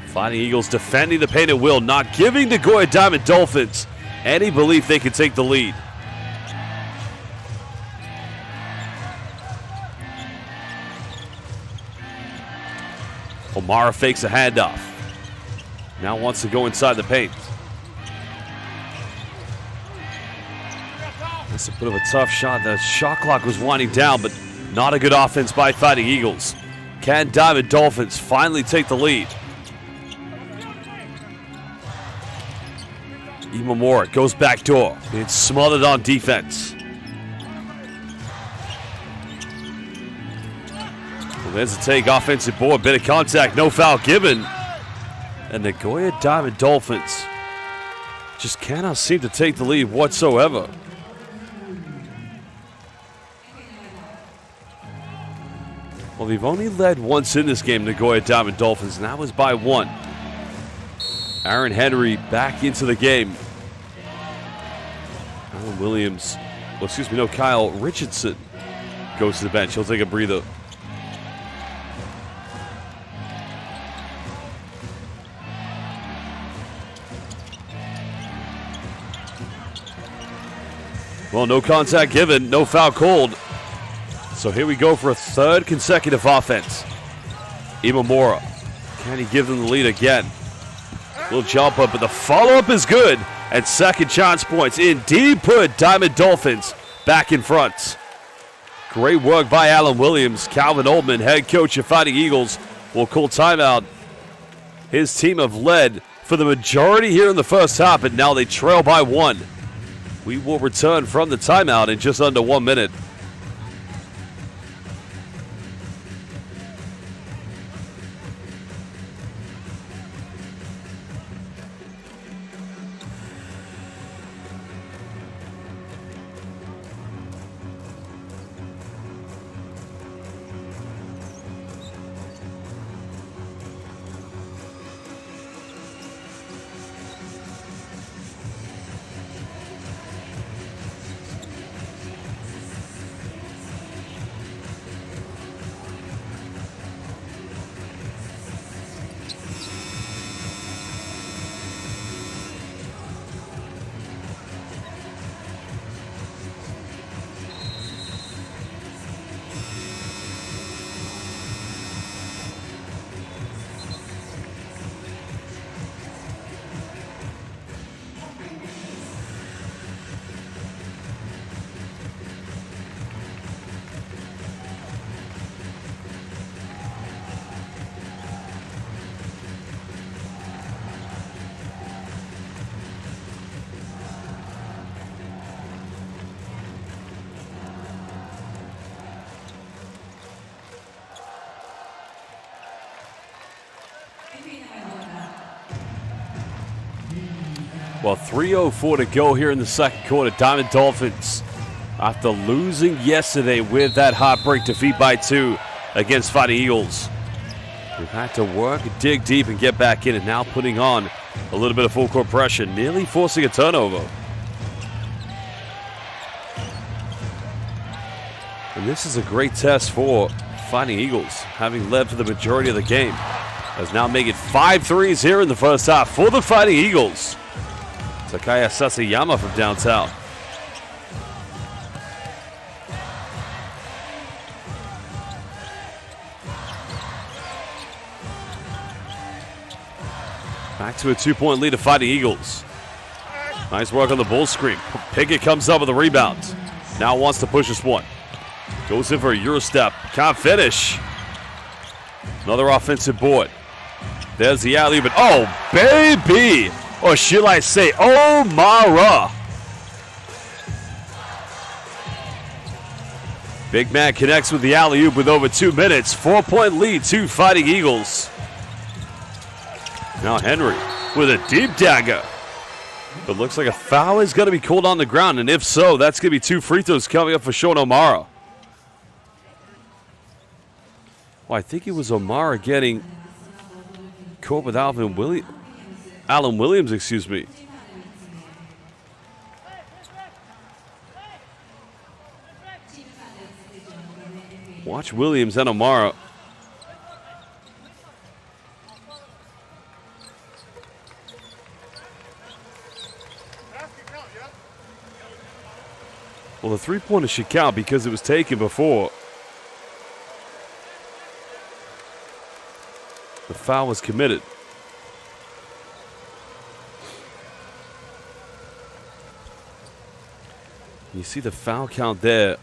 Fighting Eagles defending the paint at will, not giving Nagoya Diamond Dolphins any belief they can take the lead. O'Mara fakes a handoff. Now wants to go inside the paint. That's a bit of a tough shot. The shot clock was winding down, but not a good offense by Fighting Eagles. Can Diamond Dolphins finally take the lead? Imamura goes back door. It's smothered on defense. Well, there's a take, offensive board, bit of contact, no foul given. And the Nagoya Diamond Dolphins just cannot seem to take the lead whatsoever. Well, they've only led once in this game, Nagoya Diamond Dolphins, and that was by 1. Aaron Henry back into the game. Kyle Richardson goes to the bench. He'll take a breather. Well, no contact given, no foul called. So here we go for a 3rd consecutive offense. Imamura, can he give them the lead again? Little jump up, but the follow-up is good. And second chance points indeed put Diamond Dolphins back in front. Great work by Alan Williams. Calvin Oldman, head coach of Fighting Eagles, will call timeout. His team have led for the majority here in the first half, but now they trail by 1. We will return from the timeout in just under 1 minute. Well, 3:04 to go here in the second quarter. Diamond Dolphins, after losing yesterday with that heartbreak defeat by 2 against Fighting Eagles, they've had to work, dig deep, and get back in, and now putting on a little bit of full court pressure, nearly forcing a turnover. And this is a great test for Fighting Eagles, having led for the majority of the game. As now make it 5 threes here in the first half for the Fighting Eagles. Takaya Sasayama from downtown. Back to a 2-point lead of Fighting Eagles. Nice work on the ball screen. Pickett comes up with a rebound. Now wants to push this one. Goes in for a Euro step. Can't finish. Another offensive board. There's the alley, but oh, baby! Or should I say, O'Mara. Big man connects with the alley-oop with over 2 minutes. 4-point lead to Fighting Eagles. Now Henry with a deep dagger. But looks like a foul is going to be called on the ground, and if so, that's going to be 2 free throws coming up for Sean O'Mara. Well, I think it was O'Mara getting caught with Alan Williams, excuse me. Watch Williams and O'Mara. Well, the three-pointer should count because it was taken before the foul was committed. You see the foul count there.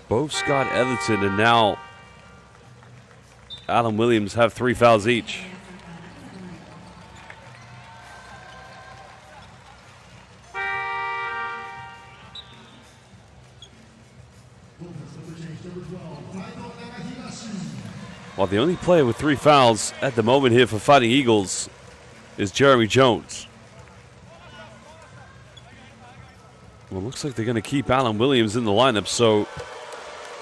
Both Scott Etherton and now Alan Williams have 3 fouls each. While the only player with 3 fouls at the moment here for Fighting Eagles is Jeremy Jones. Well, it looks like they're going to keep Alan Williams in the lineup, so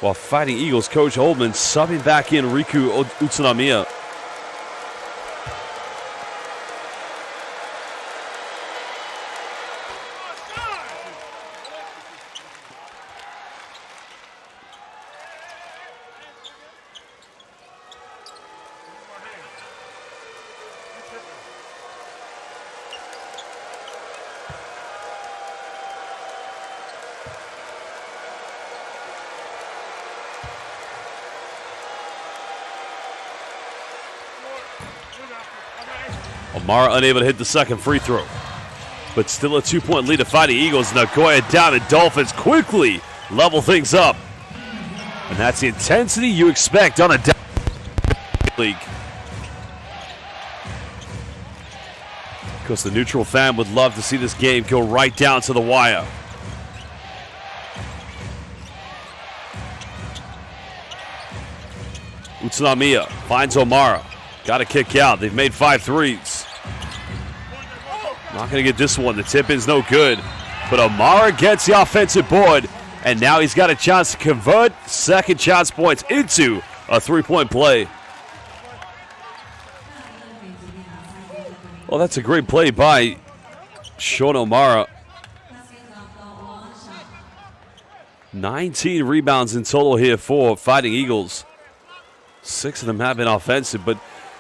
while Fighting Eagles coach Oldman subbing back in Riku Utsunamiya. O'Mara unable to hit the second free throw. But still a 2-point lead to Fighting Eagles. Nagoya down, and Dolphins quickly level things up. And that's the intensity you expect on a league. Of course, the neutral fan would love to see this game go right down to the wire. Utsunamiya finds O'Mara. Got to kick out. They've made 5 threes. Not going to get this one. The tip-in's no good. But O'Mara gets the offensive board, and now he's got a chance to convert second chance points into a 3-point play. Well, that's a great play by Sean O'Mara. 19 rebounds in total here for Fighting Eagles. 6 of them have been offensive, but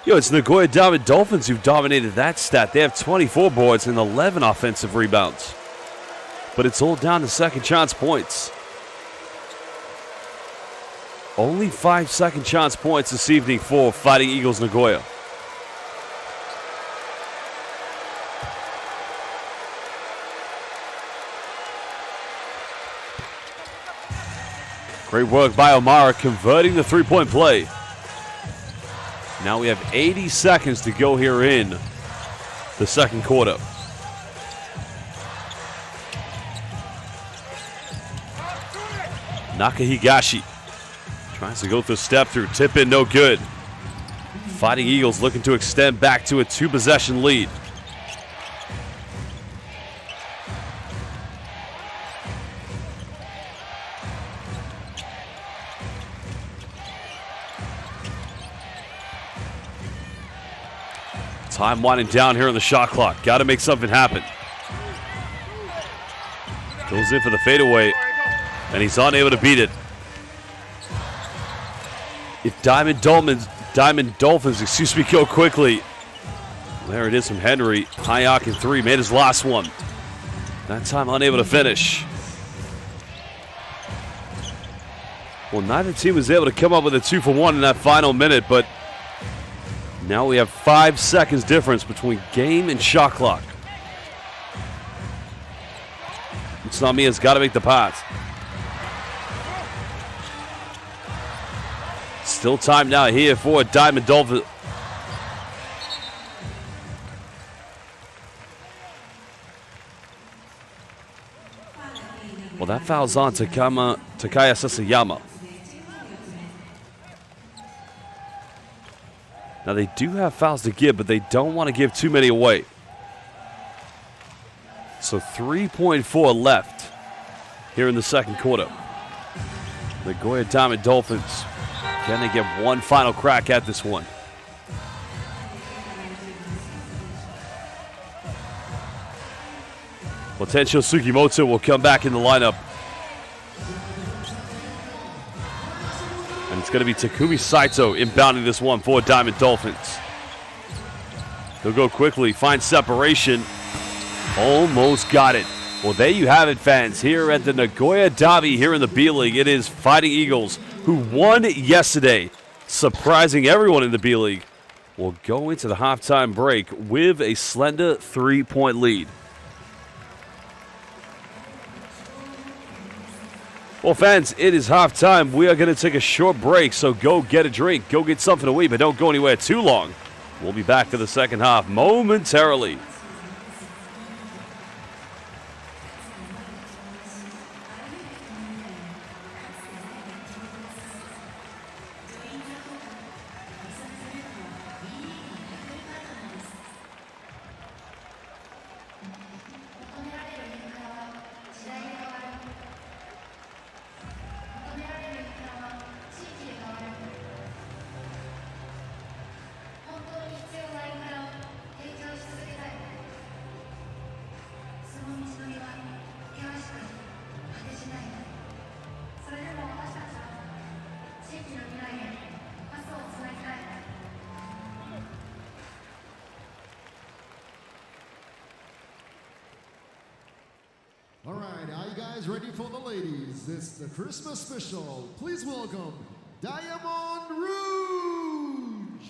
it's Nagoya Diamond Dolphins who've dominated that stat. They have 24 boards and 11 offensive rebounds. But it's all down to second chance points. Only 5 second chance points this evening for Fighting Eagles Nagoya. Great work by O'Mara converting the 3-point play. Now we have 80 seconds to go here in the second quarter. Nakahigashi tries to go through step through, tip in, no good. Fighting Eagles looking to extend back to a 2-possession lead. Time winding down here on the shot clock. Got to make something happen. Goes in for the fadeaway, and he's unable to beat it. If Diamond Dolphins, go quickly. There it is from Henry. High arc in 3, made his last one. That time unable to finish. Well, neither team was able to come up with a 2-for-1 in that final minute, but now we have 5 seconds difference between game and shot clock. Utsunomiya's got to make the pass. Still time now here for Diamond Dolphins. Well, that foul's on Takaya Sasayama. Now, they do have fouls to give, but they don't want to give too many away. So 3.4 left here in the second quarter. Nagoya Diamond Dolphins, can they get one final crack at this one? Well, Tensho Sugimoto will come back in the lineup. And it's going to be Takumi Saito inbounding this one for Diamond Dolphins. He'll go quickly, find separation. Almost got it. Well, there you have it, fans. Here at the Nagoya Derby here in the B-League, it is Fighting Eagles, who won yesterday, surprising everyone in the B-League, will go into the halftime break with a slender 3-point lead. Well, fans, it is halftime. We are going to take a short break, so go get a drink, go get something to eat, but don't go anywhere too long. We'll be back for the second half momentarily. All right, are you guys ready for the ladies? It's the Christmas special. Please welcome Diamond Rouge.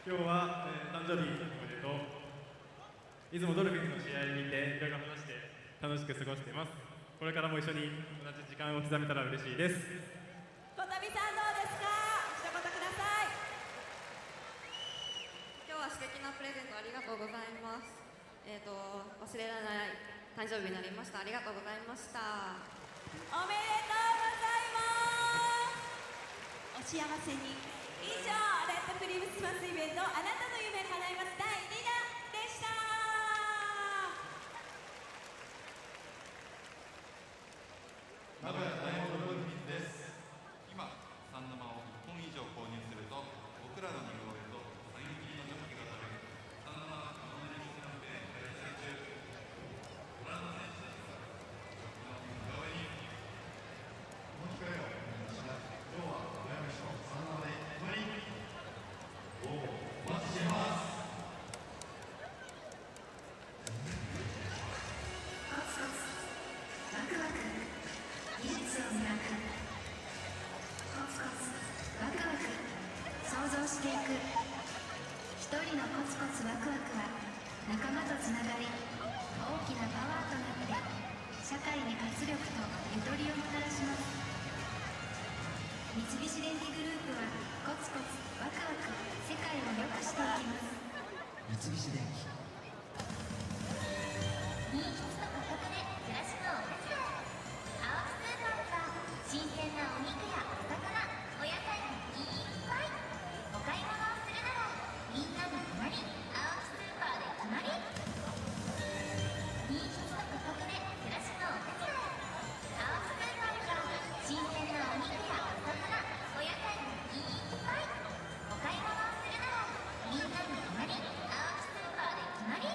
今日は、誕生日おめでとう。いつもドルフィンズの試合にていろいろ話して楽しく過ごしています。これからも一緒に同じ時間を刻めたら嬉しいです。小旅さんどうですか？一言ください。今日は素敵なプレゼントありがとうございます。忘れられない誕生日になりました。ありがとうございました。おめでとうございます。お幸せに。以上、レッドクリスマスイベントあなたの夢叶います第2弾でした。名古屋ダイヤモンドドルフィンズです。今、3生を1本以上購入すると僕らの似顔絵とサイン入りのチョコが食べる3生のおめでとうキャンペーン開催中。ご覧の選手たちが僕の似顔絵にこの機会をお願いします。今日はおやめしょ3生で決まりお待ちしています。コツコツワクワク技術を磨く。コツコツワクワク想像していく。一人のコツコツワクワクは仲間とつながり大きなパワーとなって社会に活力とゆとりをもたらします。三菱電機グループはコツコツワクワク世界を良くしていきます。三菱電機。いい人と価格で暮らしのお手伝い。青木スーパーでは新鮮なお肉やお魚、お野菜がいっぱい。お買い物をするならみんなの隣、青木スーパーで決まり。いい人と価格で暮らしのお手伝い。青木スーパーでは新鮮なお肉やお魚、お野菜がいっぱい。お買い物をするならみんなの隣、青木スーパーで決まり。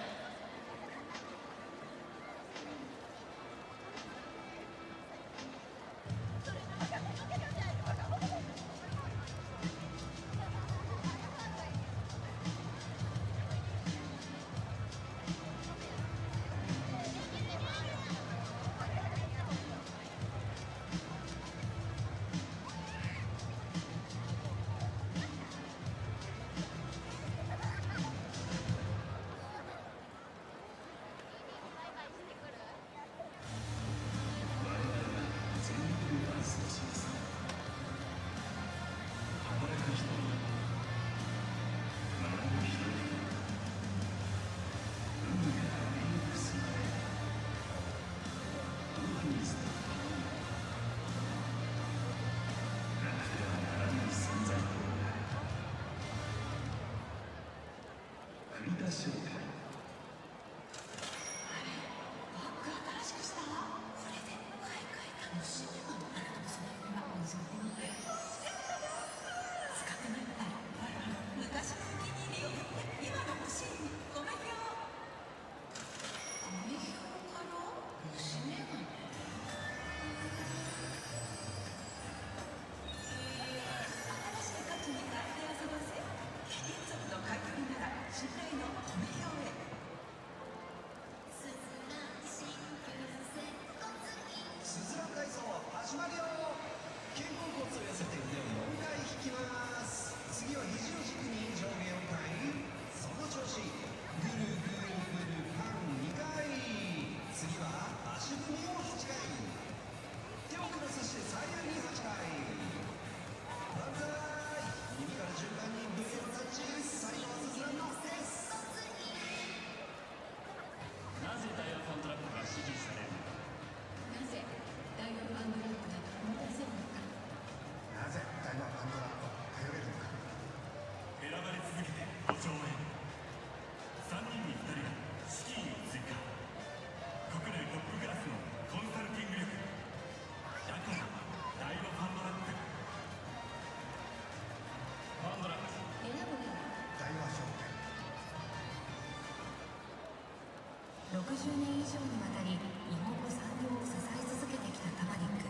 60年以上にわたり日本の産業を支え続けてきたタマニック。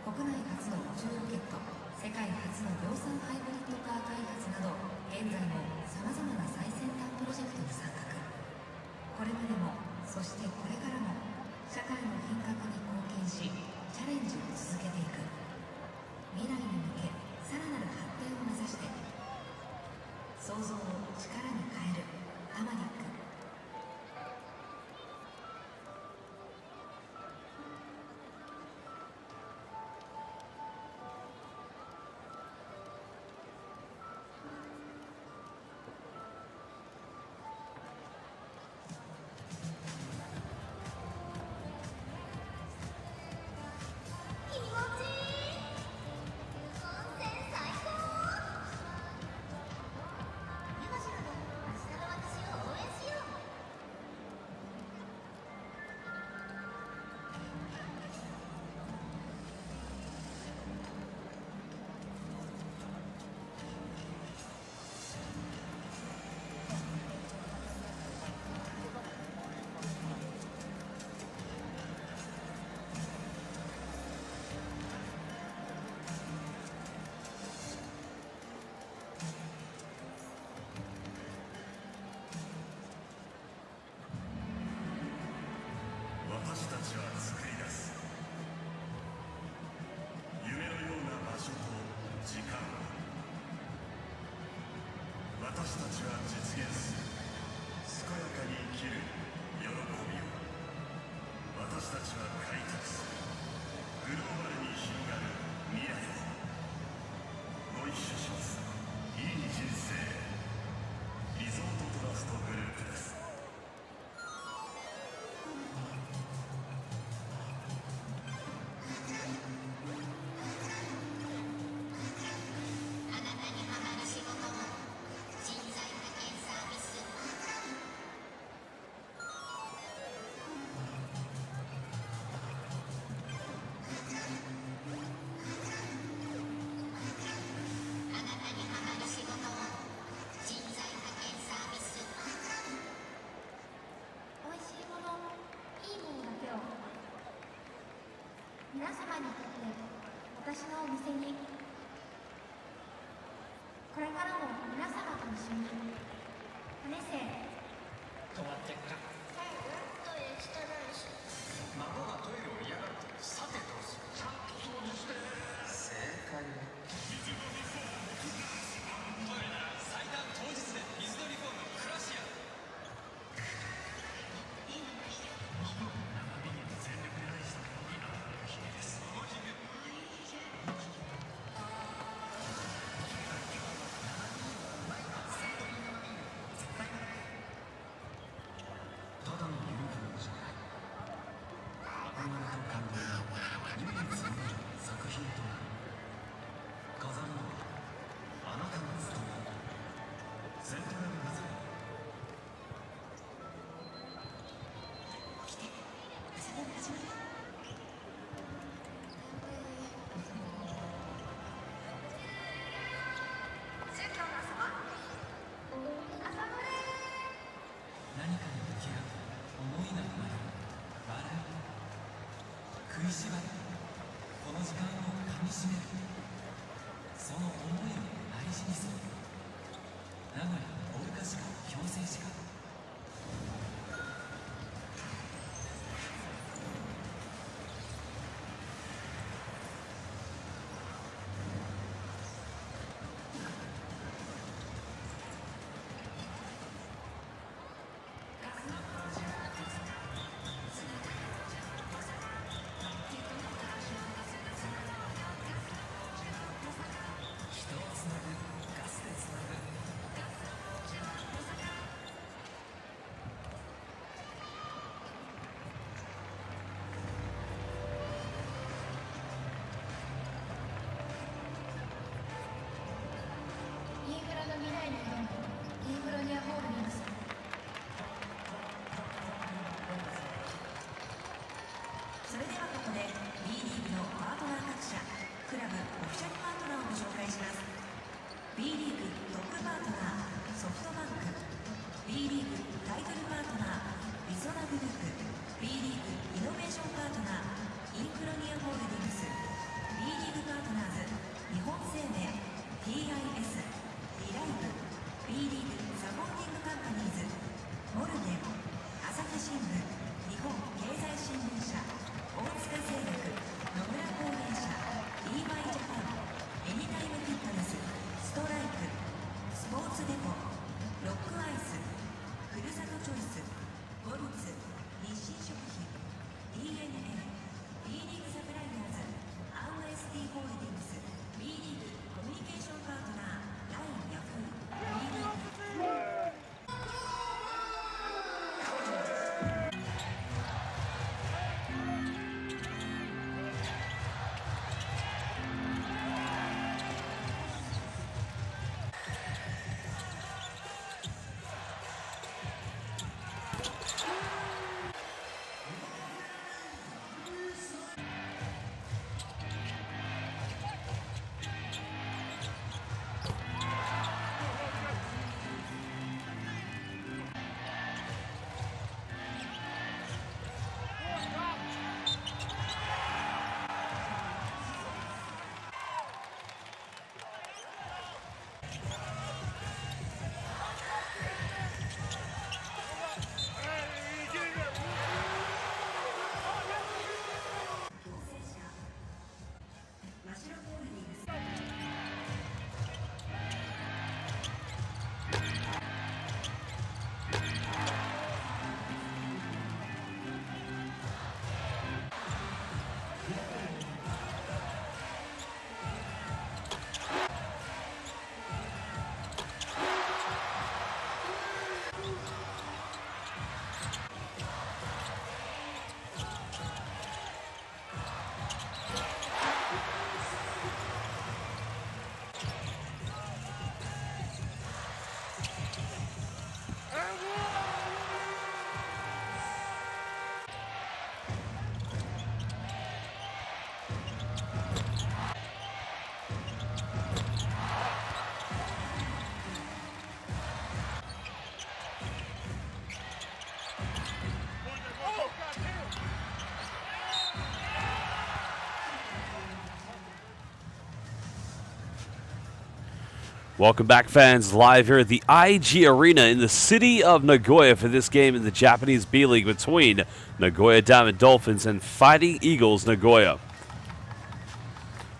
国内初の補充ロケット、世界初の量産ハイブリッドカー開発など現在もさまざまな最先端プロジェクトに参画。これまでもそしてこれからも社会の変革に貢献しチャレンジを続けていく。未来に向けさらなる発展を目指して想像を力に変えるハマニック。気持ちいい。温泉最高。今しらで明日の私を応援しよう。私たちは作り出す夢のような場所と時間を、私たちは実現する健やかに生きる喜びを、私たちは開拓するグローバルに広がる未来を。ご一緒します。いい人生。リゾートトラストグループです。あなたにハマる仕事も人材派遣サービス。あなたにハマる仕事も人材派遣サービス。美味しいもの、いいものだけを皆様にとって私のお店に、これからも皆様と一緒に羽生止まってっか。トイレ汚いし。孫がトイレを嫌がってる。さてどうする。ちゃんと掃除して。正解はトイレなら最短当日で水のリフォームクラシア。長引きと全力で愛したのにあなたの日々です。おひげただのユニフォームじゃない。憧れと感動が唯一無二の作品となる。飾るのはあなたの務め。セントラルガザリン。宗教の朝は朝どれ。何かに向き合う思いが生まれる。笑う。食いしばる。この時間をかみしめる。その思いを大事にする。名古屋大昔市か強制市か。人をつなぐガスでつなぐ。インフラの未来に挑むインフロニアホールディングス。それではここで B リーグのパートナー各社クラブオフィシャルパートナーをご紹介します。 B リーグトップパートナーソフトバンク、 B リーグタイトルパートナーリソナグループ、 B リーグイノベーションパートナーインフロニアホールディングス、 B リーグパートナーズ日本生命 TIS、 リライブ、 B リーグサポーティングカン Welcome back, fans, live here at the IG Arena in the city of Nagoya for this game in the Japanese B.LEAGUE between Nagoya Diamond Dolphins and Fighting Eagles Nagoya.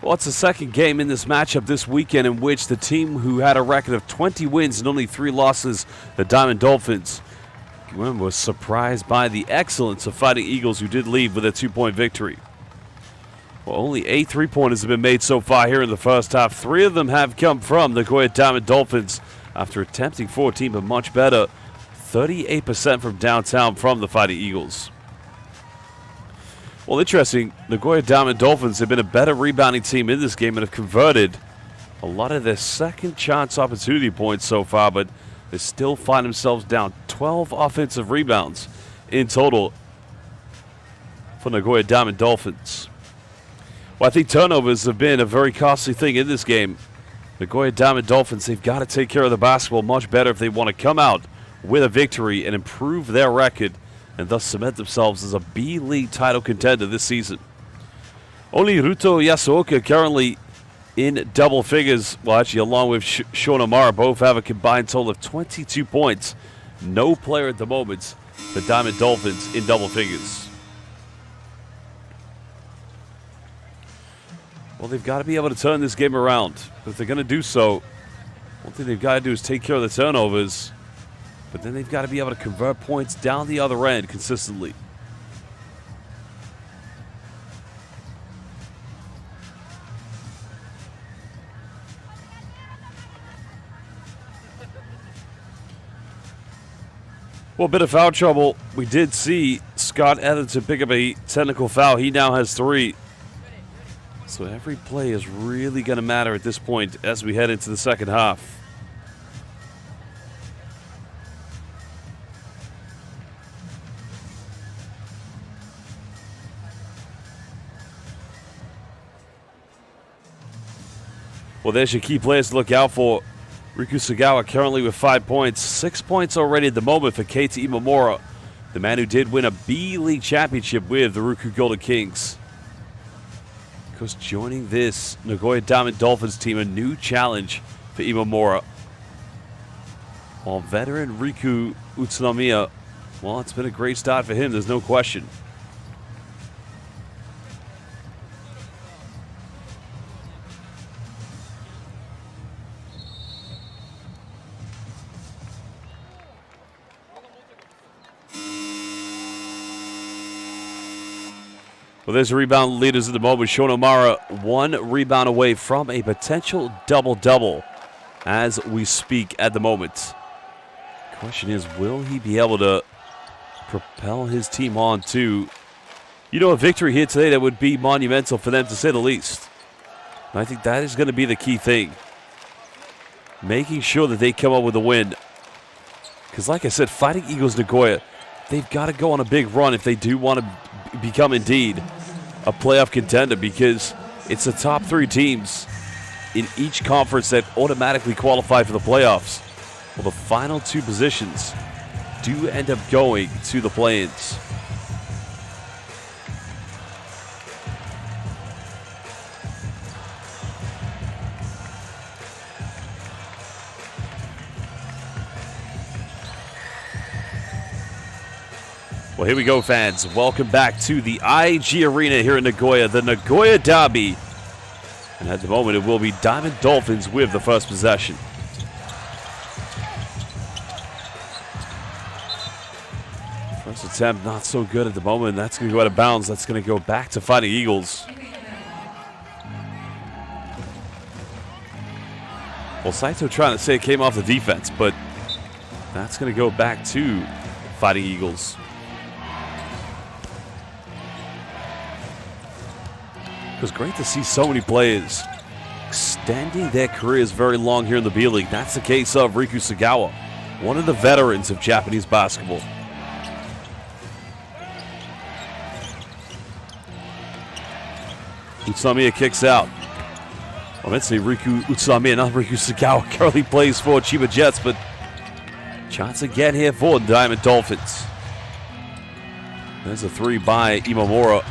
Well, it's the second game in this matchup this weekend in which the team who had a record of 20 wins and only 3 losses, the Diamond Dolphins, was surprised by the excellence of Fighting Eagles, who did lead with a 2-point victory. Well, only 8 3-pointers have been made so far here in the first half. 3 of them have come from the Nagoya Diamond Dolphins after attempting 14, but much better. 38% from downtown from the Fighting Eagles. Well, interesting, Nagoya Diamond Dolphins have been a better rebounding team in this game and have converted a lot of their second chance opportunity points so far, but they still find themselves down 12 offensive rebounds in total for Nagoya Diamond Dolphins. Well, I think turnovers have been a very costly thing in this game. Nagoya Diamond Dolphins, they've got to take care of the basketball much better if they want to come out with a victory and improve their record and thus cement themselves as a B.LEAGUE title contender this season. Only Ruto Yasuoka currently in double figures. Well, actually, along with Sean Amara, both have a combined total of 22 points. No player at the moment, the Diamond Dolphins, in double figures. Well, they've got to be able to turn this game around. But if they're going to do so, one thing they've got to do is take care of the turnovers. But then they've got to be able to convert points down the other end consistently. Well, a bit of foul trouble. We did see Scott Etherton pick up a technical foul. He now has 3. So every play is really going to matter at this point as we head into the second half. Well, there's your key players to look out for. Riku Sagawa currently with 5 points. 6 points already at the moment for Keita Imamura, the man who did win a B.LEAGUE championship with the Ruku Golden Kings. Because joining this Nagoya Diamond Dolphins team, a new challenge for Imamura. While veteran Riku Utsunomiya, well, it's been a great start for him, there's no question. Well, there's the rebound leaders at the moment. Sean Amara 1 rebound away from a potential double-double as we speak at the moment. Question is, will he be able to propel his team on to, a victory here today that would be monumental for them, to say the least. And I think that is going to be the key thing. Making sure that they come up with a win. Because like I said, Fighting Eagles Nagoya, they've got to go on a big run if they do want to become indeed a playoff contender, because it's the top 3 teams in each conference that automatically qualify for the playoffs. Well, the final 2 positions do end up going to the play-ins. Well, here we go, fans. Welcome back to the IG Arena here in Nagoya, the Nagoya Derby. And at the moment, it will be Diamond Dolphins with the first possession. First attempt, not so good at the moment. That's going to go out of bounds. That's going to go back to Fighting Eagles. Well, Saito trying to say it came off the defense, but that's going to go back to Fighting Eagles. It was great to see so many players extending their careers very long here in the B.LEAGUE. That's the case of Riku Sagawa, one of the veterans of Japanese basketball. Utsunomiya kicks out. I meant to say Riku Utsunomiya, not Riku Sagawa. Currently plays for Chiba Jets, but chance again here for the Diamond Dolphins. There's a 3 by Imamura.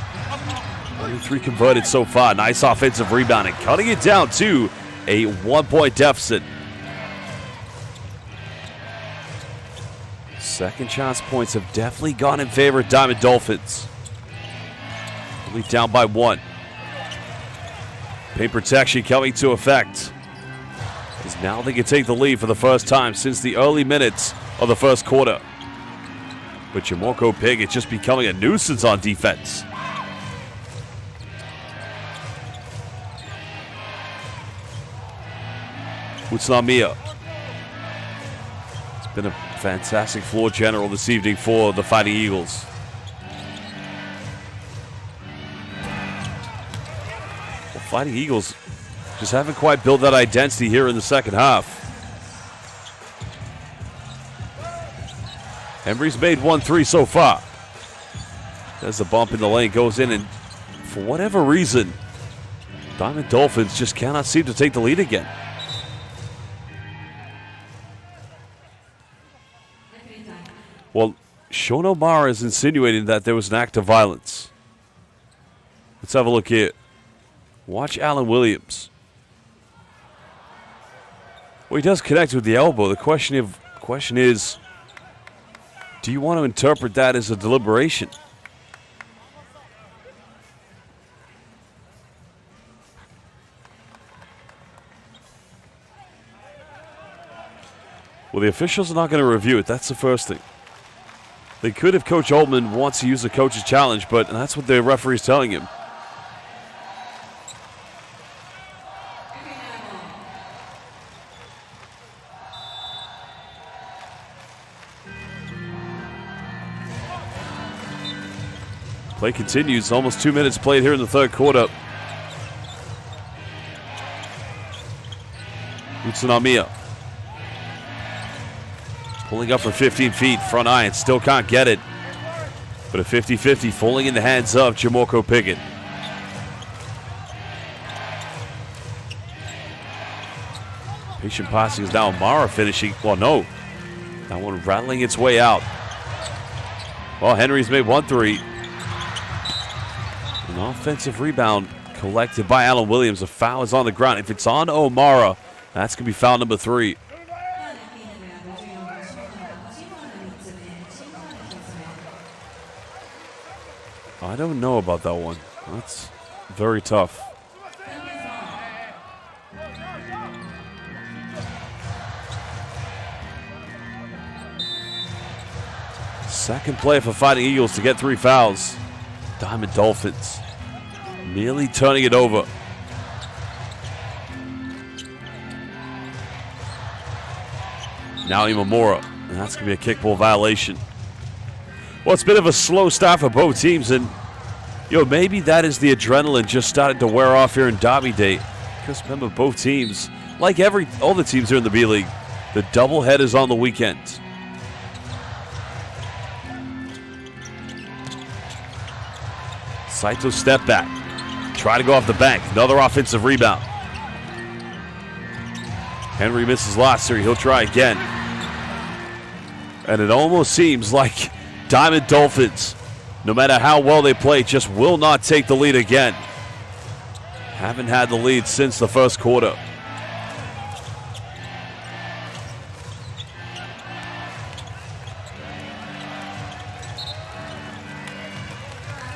Only 3 converted so far. Nice offensive rebounding. Cutting it down to a 1-point deficit Second chance points have definitely gone in favor of Diamond Dolphins. Only down by 1. Paint protection coming to effect. As now they can take the lead for the first time since the early minutes of the first quarter. But Jamorko Pickett just becoming a nuisance on defense. Utsunamiya. It's been a fantastic floor general this evening for the Fighting Eagles. Well, Fighting Eagles just haven't quite built that identity here in the second half. Henry's made 1-3 so far. There's a bump in the lane, goes in, and for whatever reason, Diamond Dolphins just cannot seem to take the lead again. Well, Sean O'Mara is insinuating that there was an act of violence. Let's have a look here. Watch Alan Williams. Well, he does connect with the elbow. The question is, do you want to interpret that as a deliberation? Well, the officials are not going to review it. That's the first thing. They could if Coach Oldman wants to use the coach's challenge, but that's what the referee's telling him. Play continues. Almost 2 minutes played here in the third quarter. Utsunamiya. Pulling up from 15 feet. Front iron. Still can't get it. But a 50-50 falling in the hands of Jamorko Pickett. Patient passing is now Mara finishing. Well, no. That one rattling its way out. Well, Henry's made 1-3. An offensive rebound collected by Alan Williams. A foul is on the ground. If it's on O'Mara, that's going to be foul number 3. I don't know about that one. That's very tough. Second play for Fighting Eagles to get 3 fouls. Diamond Dolphins merely turning it over. Now Imamura, and that's going to be a kickball violation. Well, it's been of a slow start for both teams, and maybe that is the adrenaline just started to wear off here in Derby Day. Because remember, both teams, like all the teams here in the B-League, the doublehead is on the weekend. Saito step back. Try to go off the bank. Another offensive rebound. Henry misses last year. He'll try again. And it almost seems like Diamond Dolphins, no matter how well they play, just will not take the lead again. Haven't had the lead since the first quarter.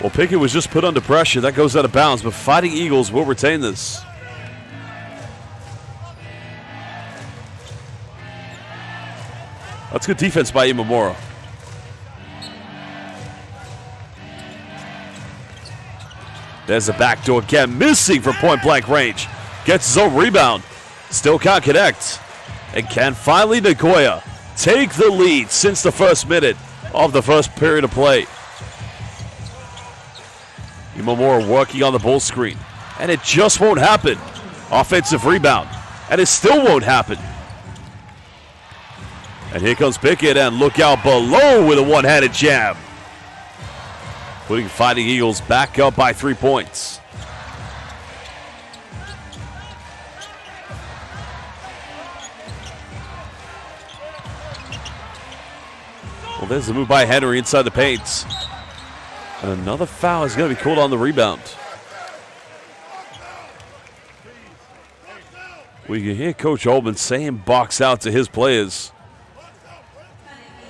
Well, Pickett was just put under pressure. That goes out of bounds, but Fighting Eagles will retain this. That's good defense by Imamura. There's a backdoor again, missing from point-blank range. Gets his own rebound. Still can't connect. And can finally Nagoya take the lead since the first minute of the first period of play. Imamura working on the ball screen. And it just won't happen. Offensive rebound. And it still won't happen. And here comes Pickett, and look out below with a one-handed jab. Putting Fighting Eagles back up by 3 points. Well, there's the move by Henry inside the paint. And another foul is going to be called on the rebound. We can hear Coach Oldman saying box out to his players.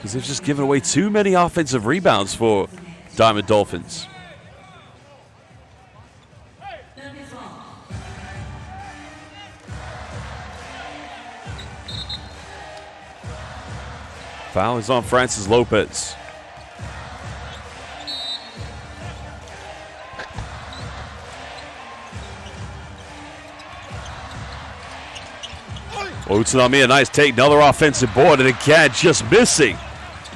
because they've just given away too many offensive rebounds for Diamond Dolphins. Foul is on Francis Lopez. Utsunami, a nice take, another offensive board, and again, just missing.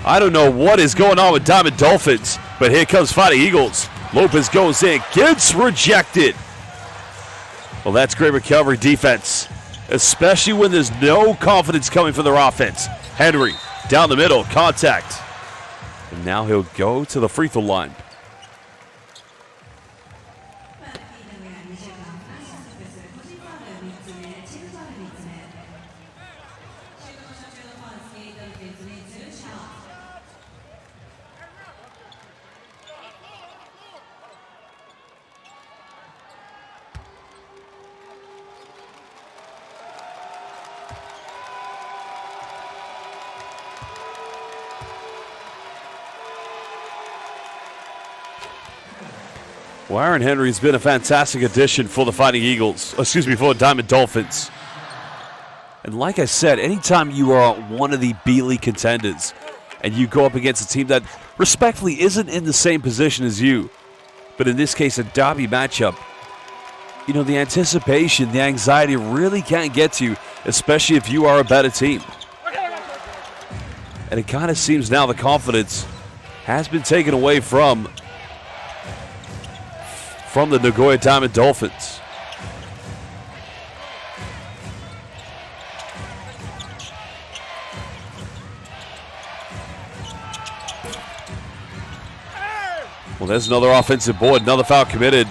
I don't know what is going on with Diamond Dolphins, but here comes Fighting Eagles. Lopez goes in, gets rejected. Well, that's great recovery defense, especially when there's no confidence coming from their offense. Henry, down the middle, contact. And now he'll go to the free throw line. Well, Aaron Henry's been a fantastic addition for the Fighting Eagles, for the Diamond Dolphins. And like I said, anytime you are one of the B.LEAGUE contenders and you go up against a team that respectfully isn't in the same position as you, but in this case a derby matchup, you know, the anticipation, the anxiety really can't get to you, especially if you are a better team. And it kind of seems now the confidence has been taken away from the Nagoya Diamond Dolphins. Well, there's another offensive board, another foul committed.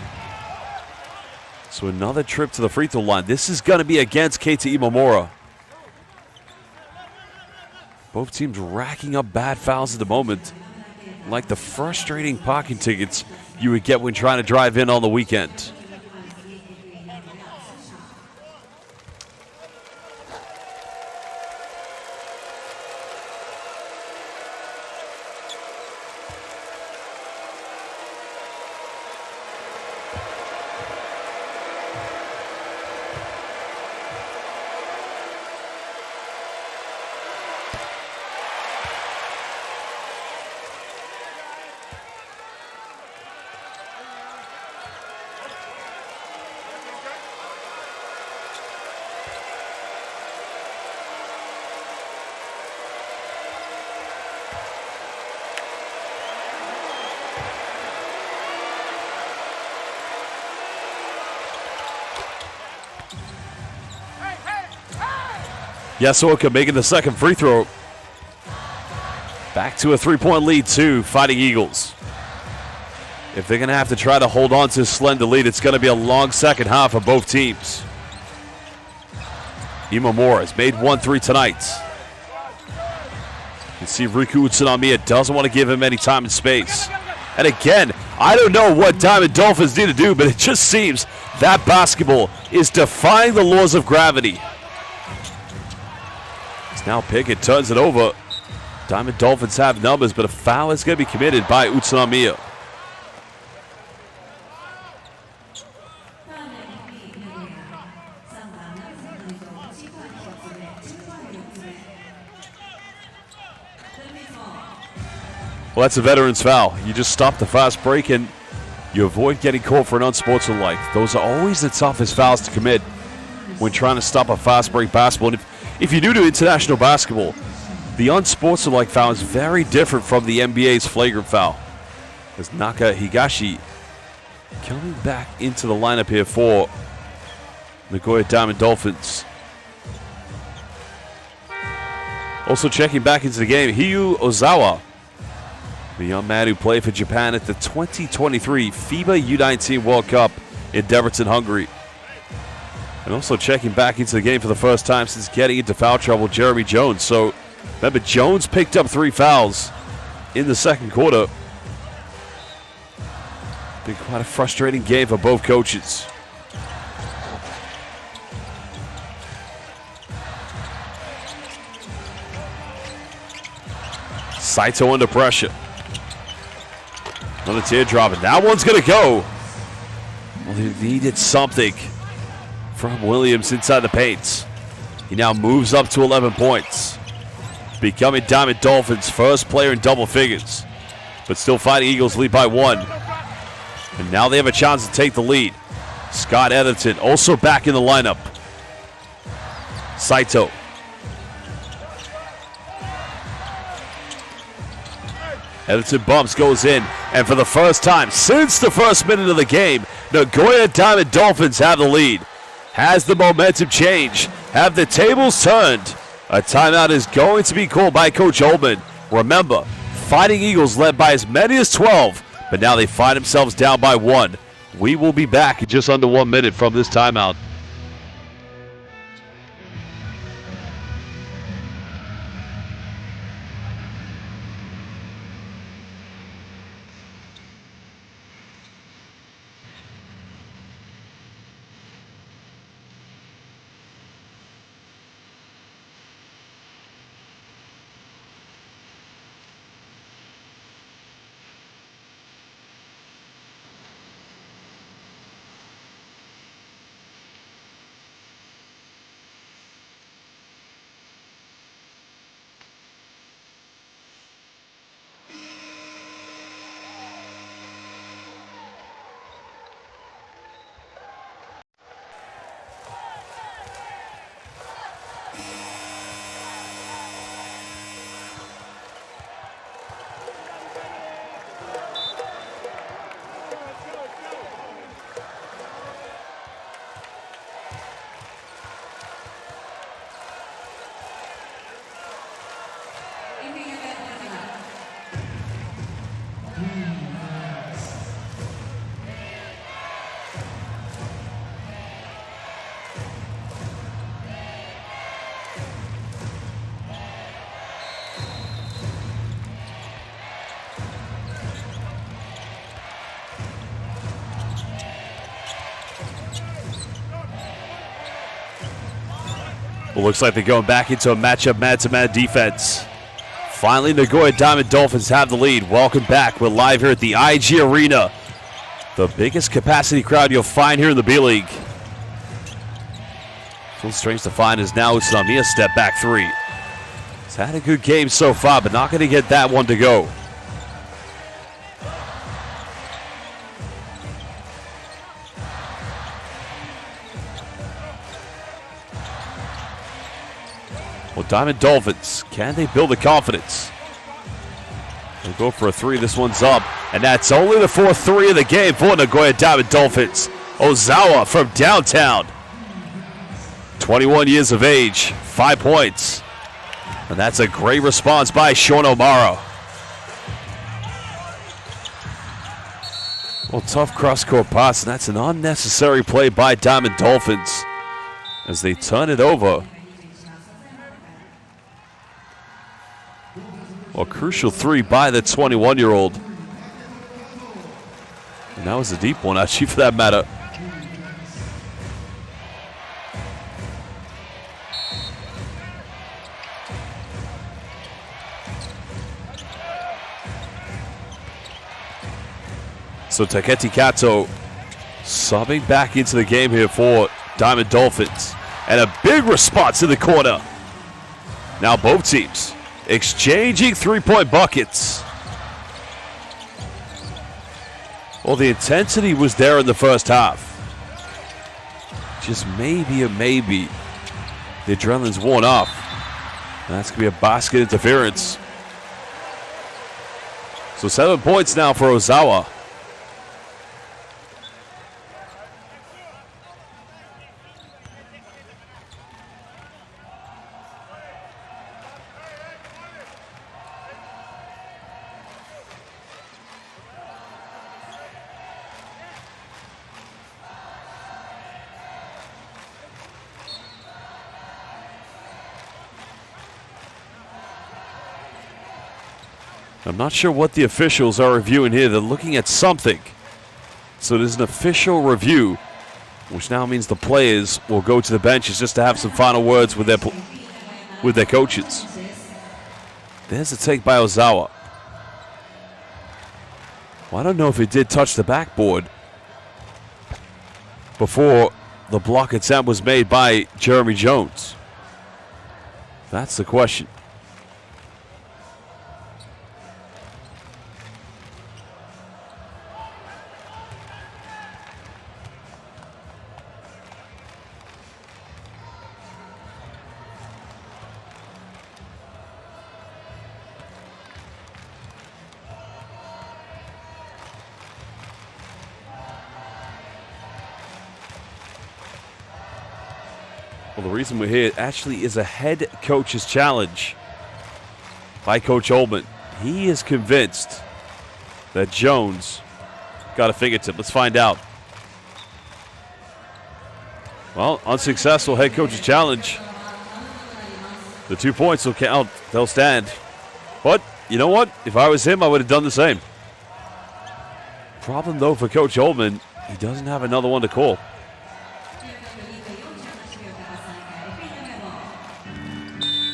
So another trip to the free throw line. This is going to be against Keita Imamura. Both teams racking up bad fouls at the moment, like the frustrating parking tickets you would get when trying to drive in on the weekend. Yasuoka making the second free throw. Back to a three-point lead to Fighting Eagles. If they're going to have to try to hold on to a slender lead, it's going to be a long second half for both teams. Imamura has made 1-3 tonight. You can see Riku Utsunamiya doesn't want to give him any time and space. And again, I don't know what Diamond Dolphins need to do, but it just seems that basketball is defying the laws of gravity. Now Pickett turns it over. Diamond Dolphins have numbers, but a foul is going to be committed by Utsunamiya. Well, that's a veteran's foul. You just stop the fast break and you avoid getting caught for an unsportsmanlike. Those are always the toughest fouls to commit when trying to stop a fast break basketball. And if you're new to international basketball, the unsportsmanlike foul is very different from the NBA's flagrant foul. As Naka Higashi coming back into the lineup here for Nagoya Diamond Dolphins. Also checking back into the game, Hiyu Ozawa, the young man who played for Japan at the 2023 FIBA U19 World Cup in Debrecen, Hungary. And also checking back into the game for the first time since getting into foul trouble, Jeremy Jones. So, remember, Jones picked up 3 fouls in the second quarter. Been quite a frustrating game for both coaches. Saito under pressure. Another teardrop, and that one's going to go. Well, they needed something from Williams inside the paint. He now moves up to 11 points, becoming Diamond Dolphins' first player in double figures, but still fighting Eagles lead by 1. And now they have a chance to take the lead. Scott Etherton also back in the lineup. Saito. Etherton bumps, goes in, and for the first time since the first minute of the game, Nagoya Diamond Dolphins have the lead. Has the momentum changed? Have the tables turned? A timeout is going to be called by Coach Ullman. Remember, Fighting Eagles led by as many as 12, but now they find themselves down by 1. We will be back in just under 1 minute from this timeout. Well, looks like they're going back into a matchup man-to-man defense. Finally, Nagoya Diamond Dolphins have the lead. Welcome back. We're live here at the IG Arena, the biggest capacity crowd you'll find here in the B-League. Feels strange to find is now Utsunomiya step back 3. He's had a good game so far, but not going to get that one to go. Well, Diamond Dolphins, can they build the confidence? They'll go for a 3. This one's up, and that's only the 4th 3 of the game for Nagoya Diamond Dolphins. Ozawa from downtown, 21 years of age, 5 points. And that's a great response by Sean O'Mara. Well, tough cross-court pass, and that's an unnecessary play by Diamond Dolphins as they turn it over. Well, crucial 3 by the 21-year-old. And that was a deep one, actually, for that matter. So Takeshi Kato subbing back into the game here for Diamond Dolphins. And a big response in the corner. Now both teams exchanging three-point buckets. Well, the intensity was there in the first half. Just maybe the adrenaline's worn off. And that's going to be a basket interference. So 7 points now for Ozawa. I'm not sure what the officials are reviewing here. They're looking at something. So there's an official review, which now means the players will go to the benches just to have some final words with their coaches. There's a take by Ozawa. Well, I don't know if it did touch the backboard before the block attempt was made by Jeremy Jones. That's the question. Well, the reason we're here actually is a head coach's challenge by Coach Ullman. He is convinced that Jones got a fingertip. Let's find out. Well, unsuccessful head coach's challenge. The 2 points will count. They'll stand. But you know what? If I was him, I would have done the same. Problem, though, for Coach Ullman, he doesn't have another one to call.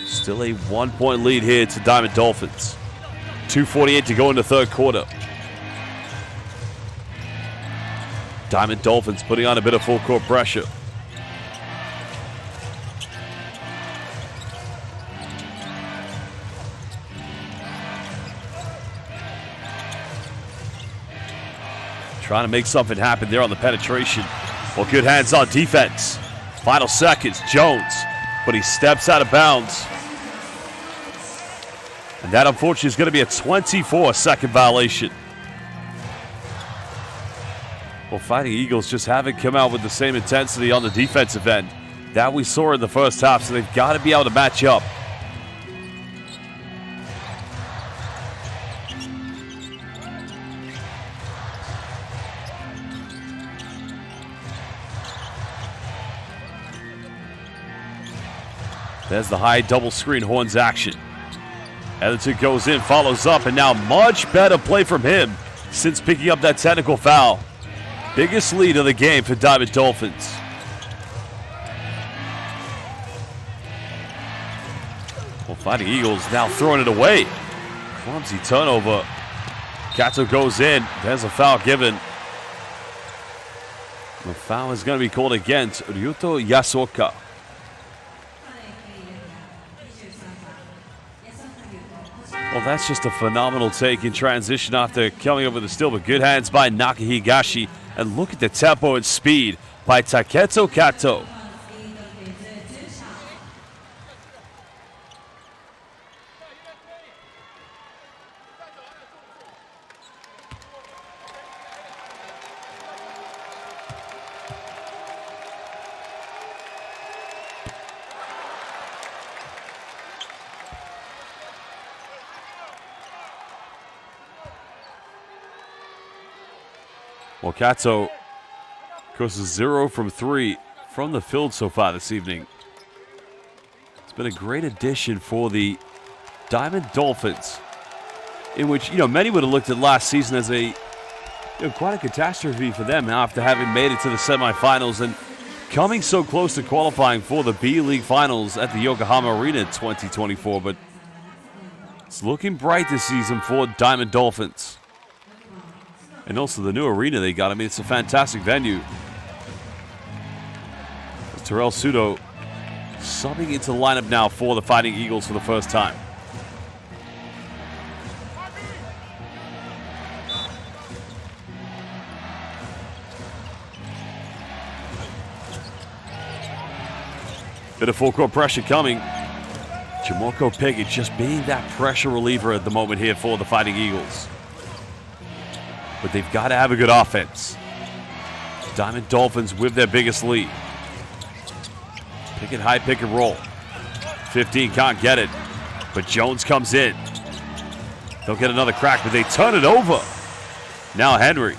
Still a 1 point lead here to Diamond Dolphins. 2:48 to go in the third quarter. Diamond Dolphins putting on a bit of full court pressure. Trying to make something happen there on the penetration. Well, good hands on defense. Final seconds, Jones, but he steps out of bounds. And that, unfortunately, is going to be a 24-second violation. Well, Fighting Eagles just haven't come out with the same intensity on the defensive end that we saw in the first half, so they've got to be able to match up. There's the high double screen horns action. Edgerton goes in, follows up, and now much better play from him since picking up that technical foul. Biggest lead of the game for Diamond Dolphins. Well, Fighting Eagles now throwing it away. Clumsy turnover. Kato goes in. There's a foul given. The foul is going to be called against Ryuto Yasuoka. Well, that's just a phenomenal take in transition after coming up with a steal, but good hands by Nakahigashi. And look at the tempo and speed by Taketo Kato. Well, Kato, of course, is 0 from 3 from the field so far this evening. It's been a great addition for the Diamond Dolphins, in which, many would have looked at last season as a quite a catastrophe for them after having made it to the semifinals and coming so close to qualifying for the B.LEAGUE finals at the Yokohama Arena in 2024. But it's looking bright this season for Diamond Dolphins. And also the new arena they got. I mean, it's a fantastic venue. Terrell Sudo subbing into the lineup now for the Fighting Eagles for the first time. Bit of full court pressure coming. Jamorko Pickett just being that pressure reliever at the moment here for the Fighting Eagles. But they've got to have a good offense. Diamond Dolphins with their biggest lead. Pick it high, pick and roll. 15 can't get it, but Jones comes in. They'll get another crack, but they turn it over. Now Henry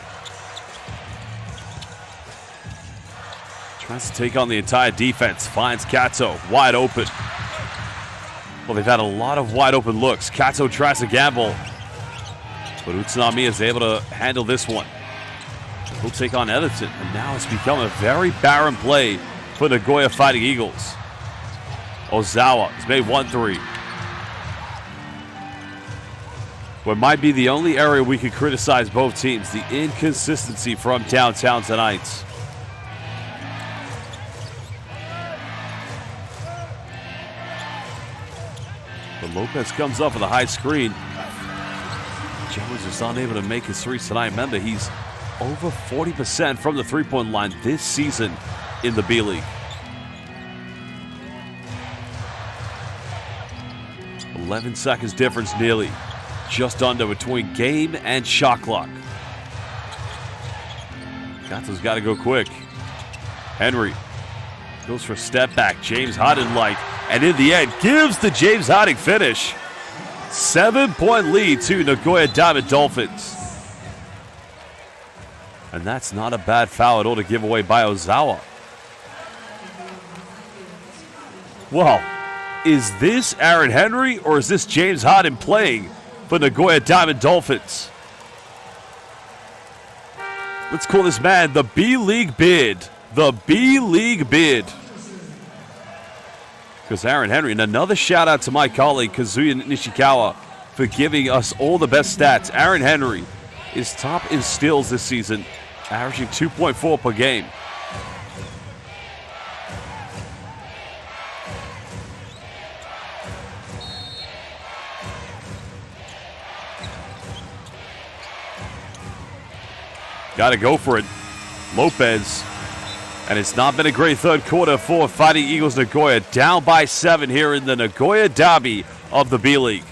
tries to take on the entire defense. Finds Kato wide open. Well, they've had a lot of wide open looks. Kato tries to gamble, but Utsunami is able to handle this one. He'll take on Edgerton, and now it's become a very barren play for the Nagoya Fighting Eagles. Ozawa has made 1 3. What might be the only area we could criticize both teams, the inconsistency from downtown tonight. But Lopez comes up with a high screen. Jones is unable to make his threes tonight. Remember, he's over 40% from the three-point line this season in the B-League. 11 seconds difference nearly. Just under between game and shot clock. Gato's got to go quick. Henry goes for a step back. James Harden-like. And in the end, gives the James Harden finish. 7-point lead to Nagoya Diamond Dolphins. And that's not a bad foul at all to give away by Ozawa. Well, is this Aaron Henry or is this James Harden playing for Nagoya Diamond Dolphins? Let's call this man the B-League Beard. The B-League Beard. Because Aaron Henry, and another shout out to my colleague Kazuya Nishikawa for giving us all the best stats. Aaron Henry is top in steals this season, averaging 2.4 per game. Got to go for it. Lopez. And it's not been a great third quarter for Fighting Eagles Nagoya. Down by 7 here in the Nagoya Derby of the B-League.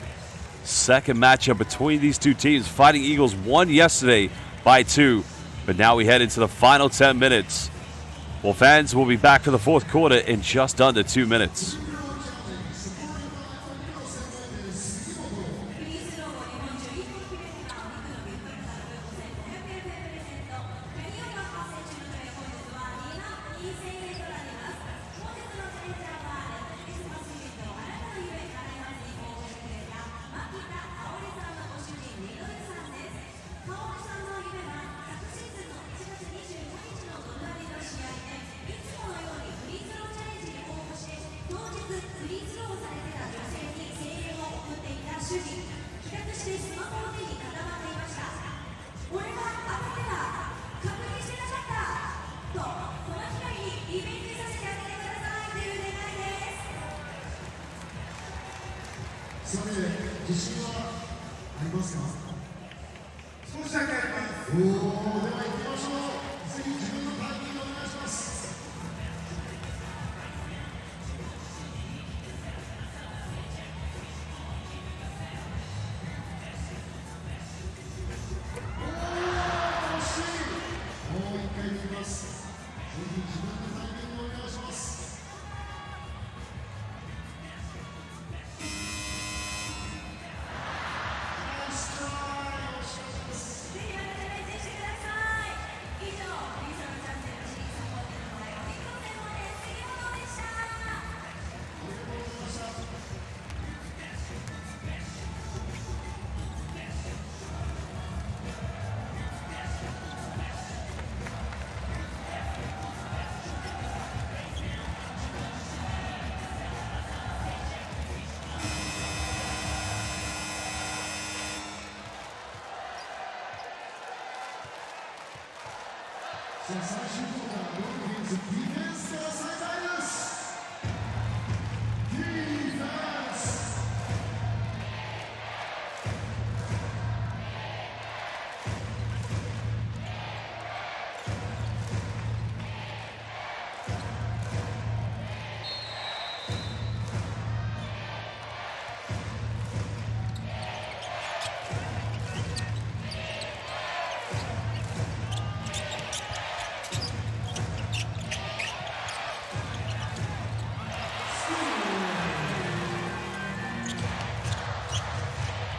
Second matchup between these two teams. Fighting Eagles won yesterday by 2. But now we head into the final 10 minutes. Well, fans, we'll be back for the fourth quarter in just under 2 minutes.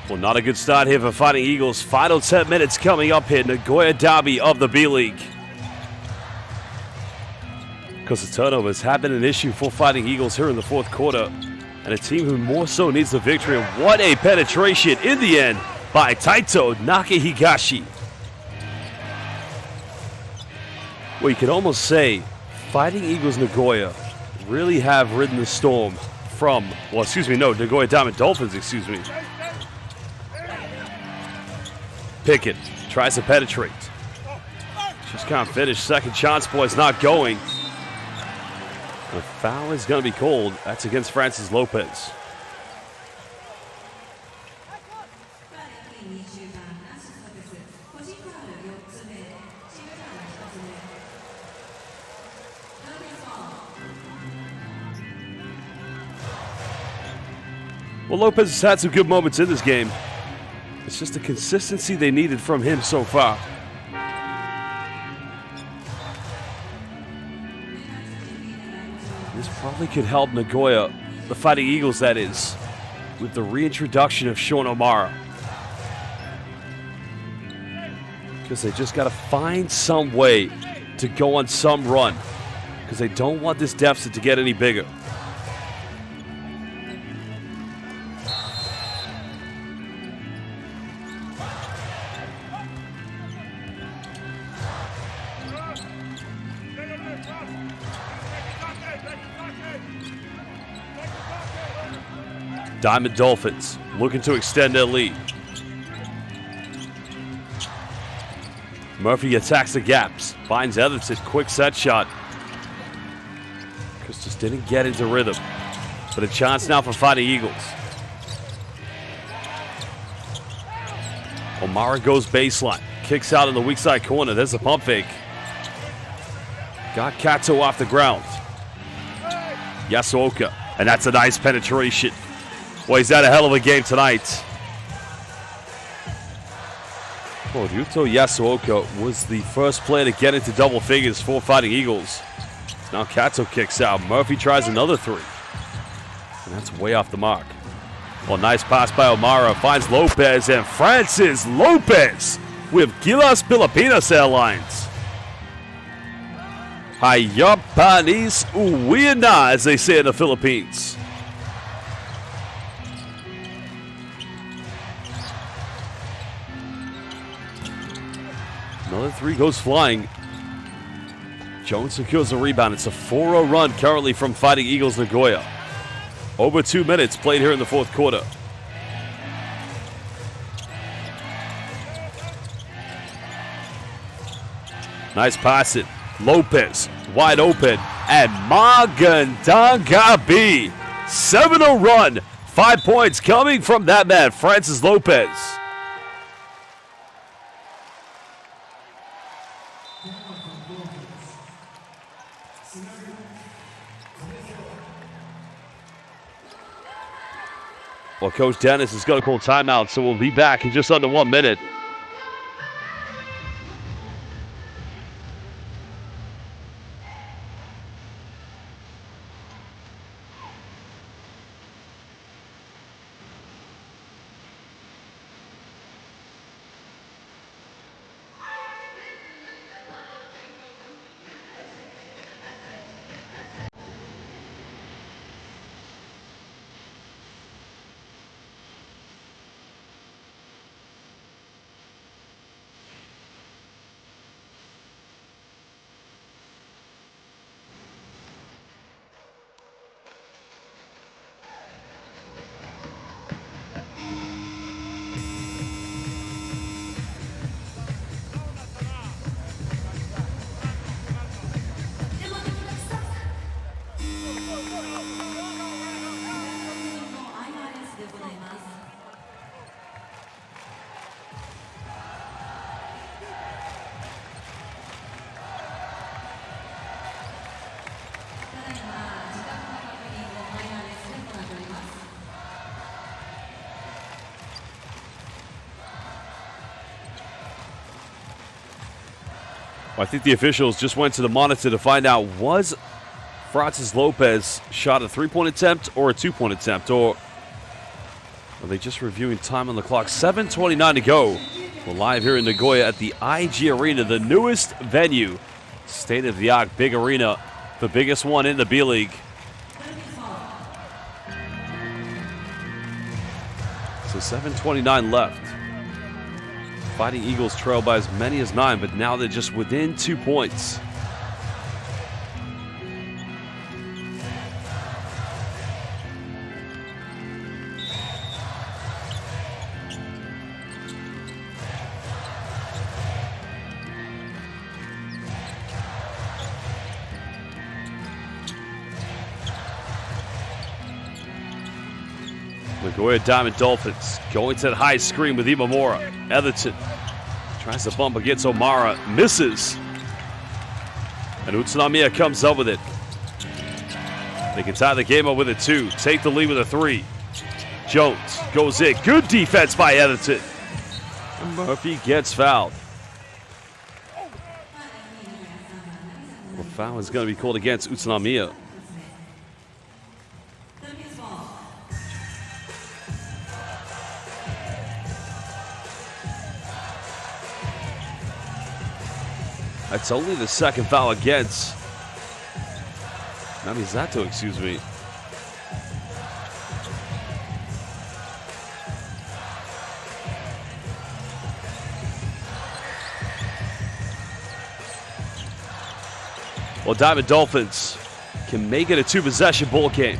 Well, not a good start here for Fighting Eagles. Final 10 minutes coming up here. Nagoya Derby of the B-League. Because the turnovers have been an issue for Fighting Eagles here in the fourth quarter. And a team who more so needs the victory. And what a penetration in the end by Taito Nakahigashi. Well, you can almost say Fighting Eagles Nagoya really have ridden the storm from, well, excuse me, no, Nagoya Diamond Dolphins, excuse me. Pickett tries to penetrate. Just can't finish. Second chance boy's not going. The foul is going to be called. That's against Francis Lopez. Well, Lopez has had some good moments in this game. It's just the consistency they needed from him so far. This probably could help Nagoya, the Fighting Eagles that is, with the reintroduction of Sean O'Mara. Because they just got to find some way to go on some run. Because they don't want this deficit to get any bigger. Diamond Dolphins looking to extend their lead. Murphy attacks the gaps, finds Everton, quick set shot. Chris just didn't get into rhythm. But a chance now for Fighting Eagles. O'Mara goes baseline, kicks out in the weak side corner. There's a pump fake. Got Kato off the ground. Yasuoka, and that's a nice penetration. Well, he's had a hell of a game tonight. Well, Ryuto Yasuoka was the first player to get into double figures for Fighting Eagles. Now Kato kicks out. Murphy tries another three. And that's way off the mark. Well, nice pass by O'Mara. Finds Lopez, and Francis Lopez with Gilas Pilipinas Airlines. Hayapanis Uwina, as they say in the Philippines. Another three goes flying. Jones secures the rebound. It's a 4-0 run currently from Fighting Eagles Nagoya. Over 2 minutes played here in the fourth quarter. Nice passing. Lopez wide open. And Magandangabi. 7-0 run. 5 points coming from that man, Francis Lopez. Well, Coach Dennis is going to call timeout, so we'll be back in just under 1 minute. I think the officials just went to the monitor to find out, was Francis Lopez shot a 3-point attempt or a 2-point attempt, or are they just reviewing time on the clock? 7:29 to go. We're live here in Nagoya at the IG Arena, the newest venue. State-of-the-art big arena, the biggest one in the B-League. So 7:29 left. Fighting Eagles trail by as many as 9, but now they're just within 2 points. Nagoya Diamond Dolphins going to the high screen with Imamura. Etherton tries to bump against O'Mara, misses. And Utsunomiya comes up with it. They can tie the game up with a 2, take the lead with a 3. Jones goes in. Good defense by Etherton. And Murphy gets fouled. The foul is going to be called against Utsunomiya. That's only the second foul against Namizato, excuse me. Well, Diamond Dolphins can make it a 2-possession ball game.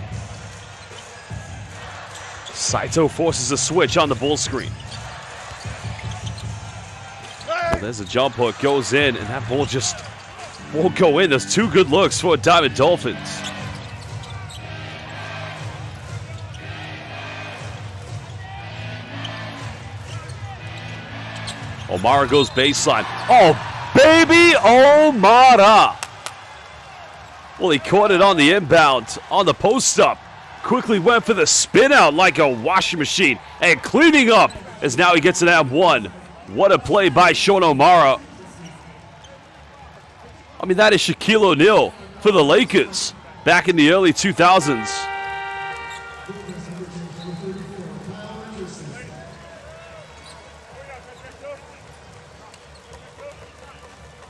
Saito forces a switch on the ball screen. Well, there's a jump hook, goes in, and that ball just won't go in. There's 2 good looks for Diamond Dolphins. O'Mara goes baseline. Oh, baby O'Mara! Well, he caught it on the inbound, on the post-up. Quickly went for the spin out like a washing machine. And cleaning up as now he gets an M1. What a play by Sean O'Mara. I mean, that is Shaquille O'Neal for the Lakers back in the early 2000s.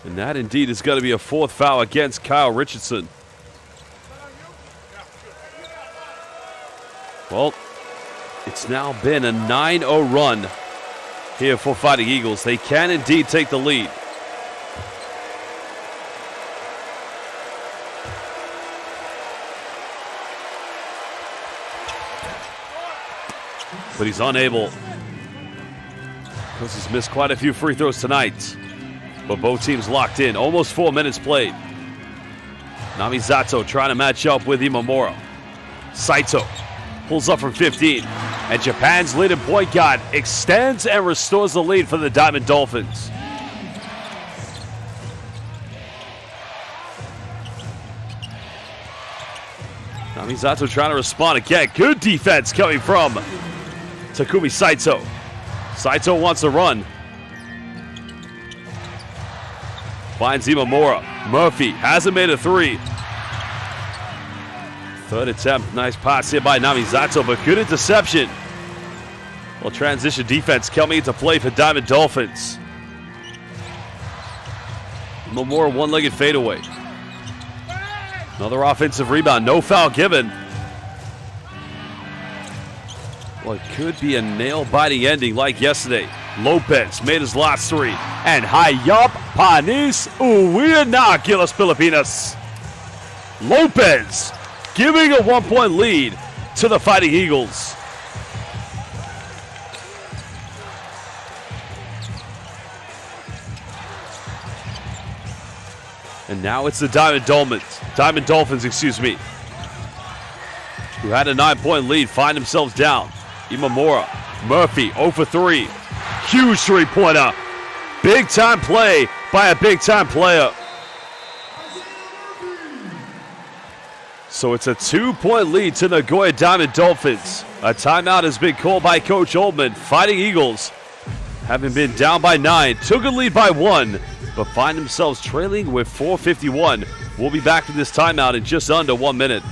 And that indeed is going to be a 4th foul against Kyle Richardson. Well, it's now been a 9-0 run here for Fighting Eagles. They can indeed take the lead. But he's unable because he's missed quite a few free throws tonight. But both teams locked in. Almost 4 minutes played. Namizato trying to match up with Imamura. Saito pulls up from 15. And Japan's leading point guard extends and restores the lead for the Diamond Dolphins. Namizato trying to respond again. Good defense coming from Takumi Saito. Saito wants to run. Finds Imamura. Murphy hasn't made a 3. 3rd attempt. Nice pass here by Namizato, but good interception. Well, transition defense coming into play for Diamond Dolphins. Imamura one-legged fadeaway. Another offensive rebound. No foul given. Well, it could be a nail-biting ending like yesterday. Lopez made his last 3. And hayop panis uwi na kilos Pilipinas. Lopez giving a 1-point lead to the Fighting Eagles. And now it's the Diamond Dolphins, who had a 9-point lead, find themselves down. Imamura, Murphy, 0 for 3. Huge 3-pointer. Big-time play by a big-time player. So it's a 2-point lead to Nagoya Diamond Dolphins. A timeout has been called by Coach Oldman. Fighting Eagles, having been down by 9, took a lead by 1, but find themselves trailing with 4:51. We'll be back from this timeout in just under 1 minute.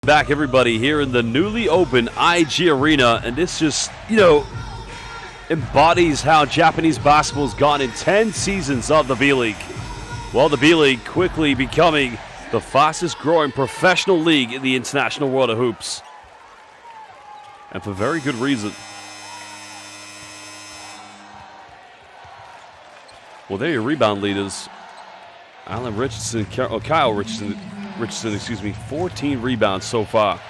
Back, everybody, here in the newly opened IG Arena, and this just, embodies how Japanese basketball's gone in 10 seasons of the B.LEAGUE. Well, the B.LEAGUE quickly becoming the fastest growing professional league in the international world of hoops. And for very good reason. Well, they're your rebound leaders. Kyle Richardson, 14 rebounds so far.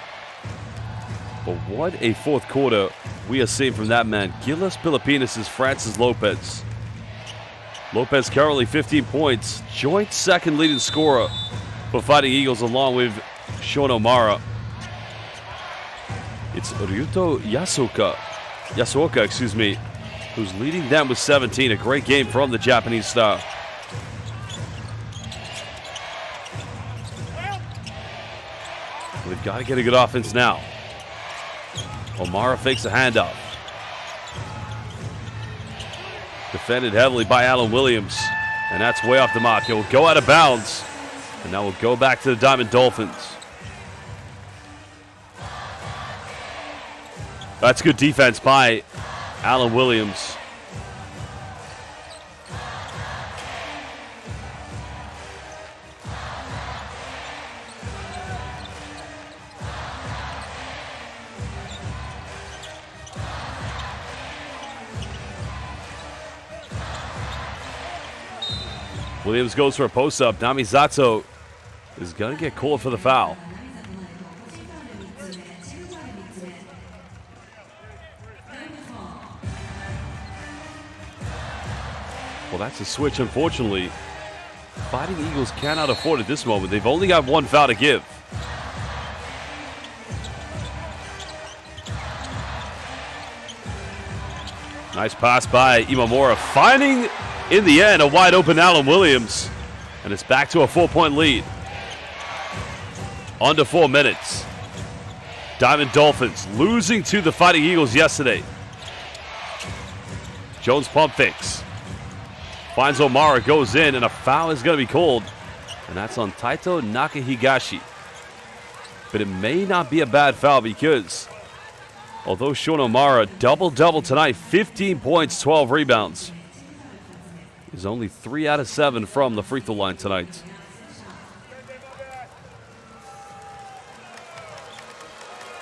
But what a fourth quarter we are seeing from that man. Gilas Filipinas' Francis Lopez. Lopez currently 15 points, joint second leading scorer for Fighting Eagles along with Sean O'Mara. It's Ryuto Yasuoka, who's leading them with 17. A great game from the Japanese star. We've got to get a good offense now. O'Mara fakes a handoff. Defended heavily by Alan Williams. And that's way off the mark. It will go out of bounds. And now we'll go back to the Diamond Dolphins. That's good defense by Alan Williams. Williams goes for a post-up. Namizato is going to get called for the foul. Well, that's a switch, unfortunately. Fighting Eagles cannot afford at this moment. They've only got one foul to give. Nice pass by Imamura, finding in the end a wide open Alan Williams. And it's back to a 4-point lead. Under 4 minutes. Diamond Dolphins losing to the Fighting Eagles yesterday. Jones pump fakes. Finds O'Mara, goes in, and a foul is going to be called. And that's on Taito Nakahigashi. But it may not be a bad foul because although Sean O'Mara double-double tonight, 15 points, 12 rebounds, is only 3 out of 7 from the free throw line tonight.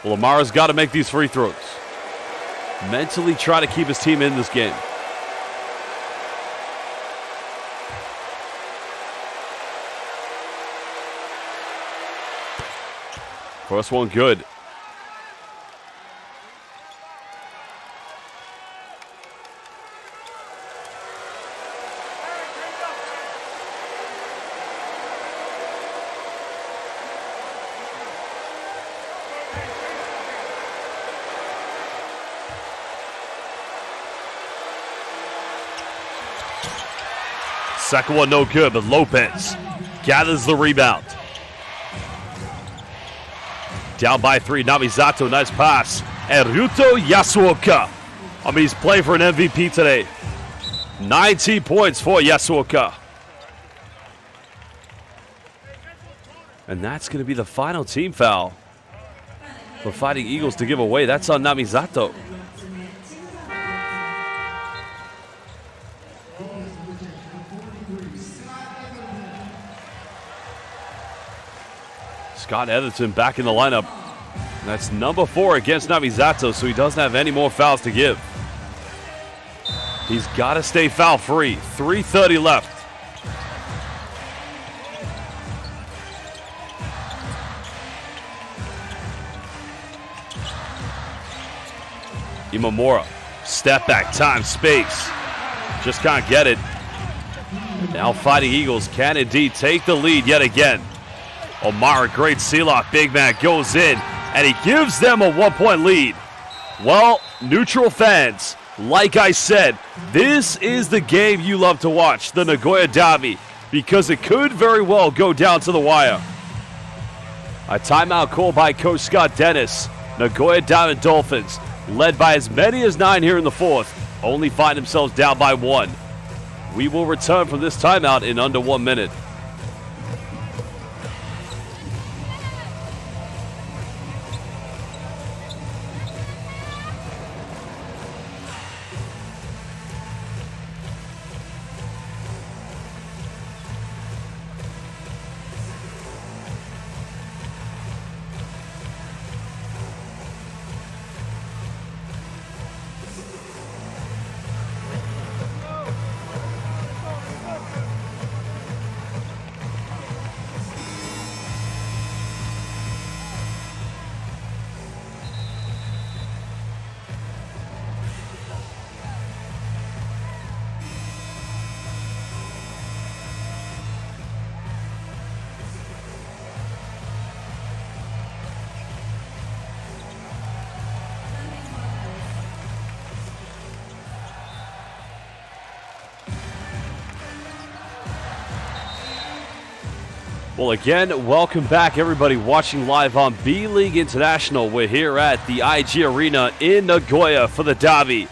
Well, O'Mara's got to make these free throws. Mentally try to keep his team in this game. First one good. Second one no good, but Lopez gathers the rebound. Down by 3, Namizato, nice pass. And Ryuto Yasuoka. I mean, he's playing for an MVP today. 19 points for Yasuoka. And that's going to be the final team foul for Fighting Eagles to give away. That's on Namizato. Scott Etherton back in the lineup. And that's number 4 against Namizato, so he doesn't have any more fouls to give. He's got to stay foul free. 3:30 left. Imamura, step back, time, space. Just can't get it. Now Fighting Eagles can indeed take the lead yet again. O'Mara, great seal-off. Big man goes in, and he gives them a 1-point lead. Well, neutral fans, like I said, this is the game you love to watch, the Nagoya Derby, because it could very well go down to the wire. A timeout call by Coach Scott Dennis. Nagoya Diamond Dolphins, led by as many as 9 here in the fourth, only find themselves down by 1. We will return from this timeout in under 1 minute. Well, again, welcome back, everybody watching live on B.LEAGUE International. We're here at the IG Arena in Nagoya for the derby.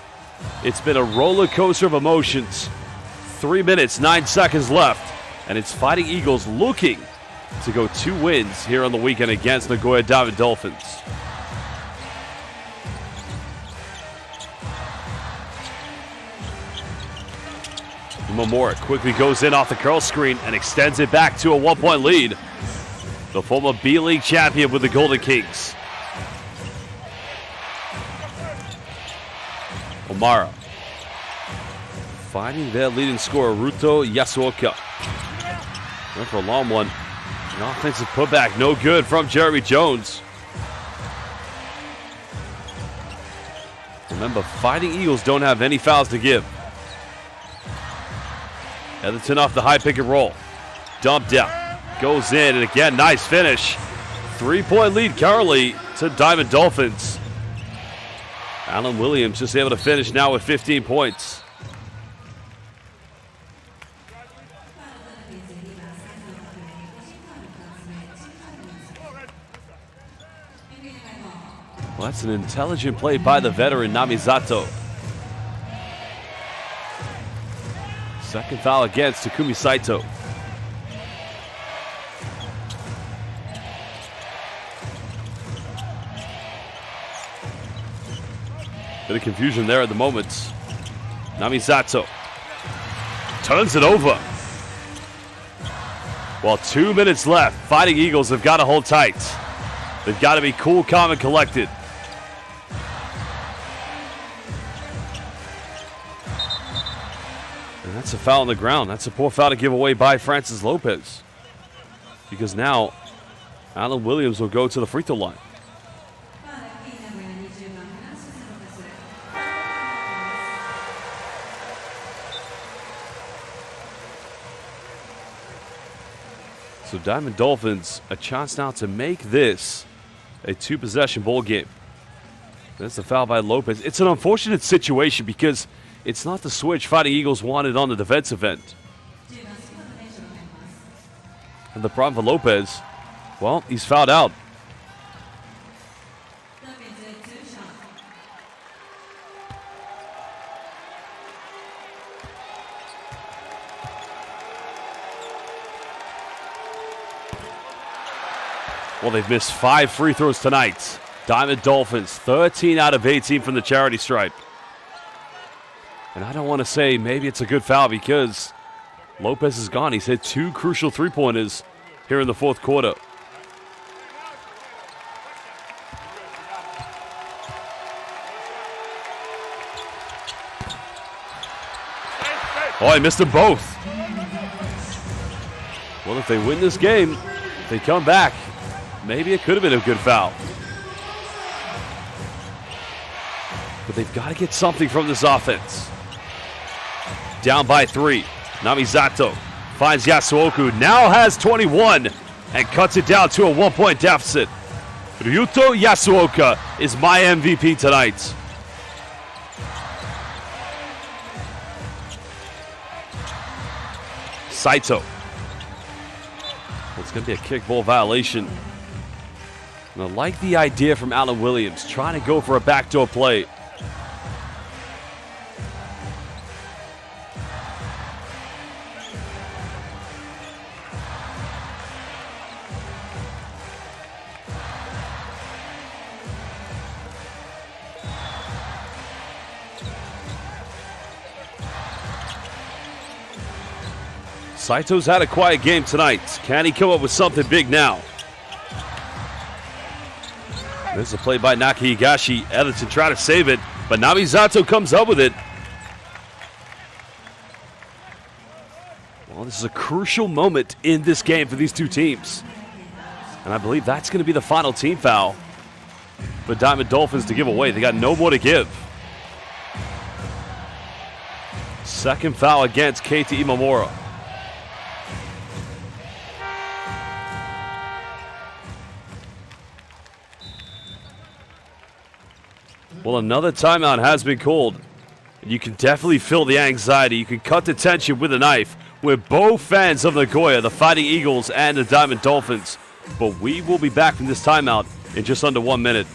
It's been a roller coaster of emotions. 3 minutes, 9 seconds left, and it's Fighting Eagles looking to go 2 wins here on the weekend against Nagoya Diamond Dolphins. Imamura quickly goes in off the curl screen and extends it back to a 1-point lead. The former B.LEAGUE champion with the Golden Kings. Omara finding their leading scorer, Ruto Yasuoka. Went for a long one. An offensive putback, no good from Jeremy Jones. Remember, Fighting Eagles don't have any fouls to give. Etherton off the high pick and roll. Dumped out. Goes in, and again, nice finish. 3-point lead currently to Diamond Dolphins. Alan Williams just able to finish now with 15 points. Well, that's an intelligent play by the veteran Namizato. Second foul against Takumi Saito. Bit of confusion there at the moment. Namizato turns it over. Well, 2 minutes left. Fighting Eagles have got to hold tight. They've got to be cool, calm, and collected. And that's a foul on the ground. That's a poor foul to give away by Francis Lopez. Because now, Alan Williams will go to the free throw line. So Diamond Dolphins, a chance now to make this a 2-possession ball game. That's a foul by Lopez. It's an unfortunate situation because it's not the switch Fighting Eagles wanted on the defensive end. And the problem for Lopez, well, he's fouled out. Well, they've missed 5 free throws tonight. Diamond Dolphins, 13 out of 18 from the charity stripe. And I don't want to say maybe it's a good foul because Lopez is gone. He's hit 2 crucial three-pointers here in the fourth quarter. Oh, he missed them both. Well, if they win this game, if they come back, maybe it could have been a good foul. But they've got to get something from this offense. Down by 3. Namizato finds Yasuoka, now has 21 and cuts it down to a 1-point deficit. Ryuto Yasuoka is my MVP tonight. Saito. It's going to be a kickball violation. And I like the idea from Alan Williams, trying to go for a backdoor play. Saito's had a quiet game tonight. Can he come up with something big now? There's a play by Nakahigashi. Edison trying to save it, but Namizato comes up with it. Well, this is a crucial moment in this game for these two teams. And I believe that's going to be the final team foul for Diamond Dolphins to give away. They got no more to give. Second foul against Keita Imamura. Well, another timeout has been called. You can definitely feel the anxiety. You can cut the tension with a knife. We're both fans of Nagoya, the Fighting Eagles and the Diamond Dolphins. But we will be back from this timeout in just under 1 minute.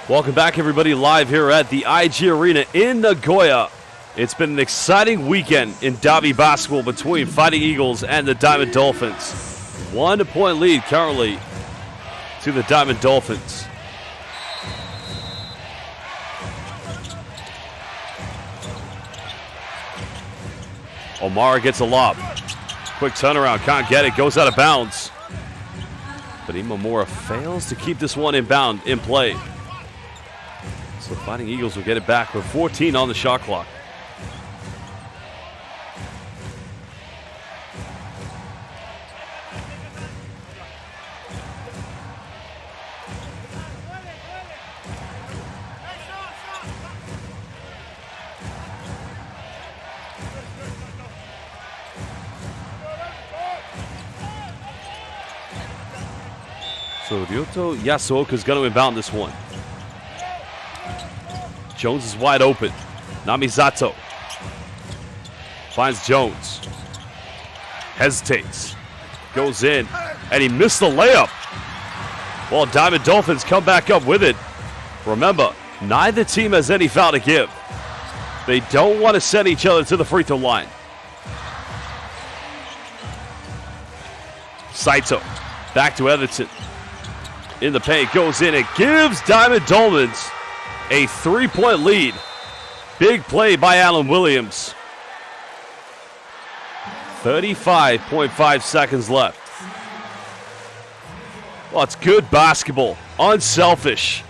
Welcome back, everybody, live here at the IG Arena in Nagoya. It's been an exciting weekend in Dabi basketball between Fighting Eagles and the Diamond Dolphins. 1 point lead currently to the Diamond Dolphins. Omara gets a lob. Quick turnaround, can't get it, goes out of bounds. But Imamura fails to keep this one in play. So Fighting Eagles will get it back with 14 on the shot clock. So Ryoto Yasuoka is going to inbound this one. Jones is wide open. Namizato finds Jones. Hesitates. Goes in. And he missed the layup. Well, Diamond Dolphins come back up with it. Remember, neither team has any foul to give. They don't want to send each other to the free throw line. Saito back to Everton. In the paint, goes in. It gives Diamond Dolphins a 3-point lead. Big play by Alan Williams. 35.5 seconds left. Well, it's good basketball. Unselfish.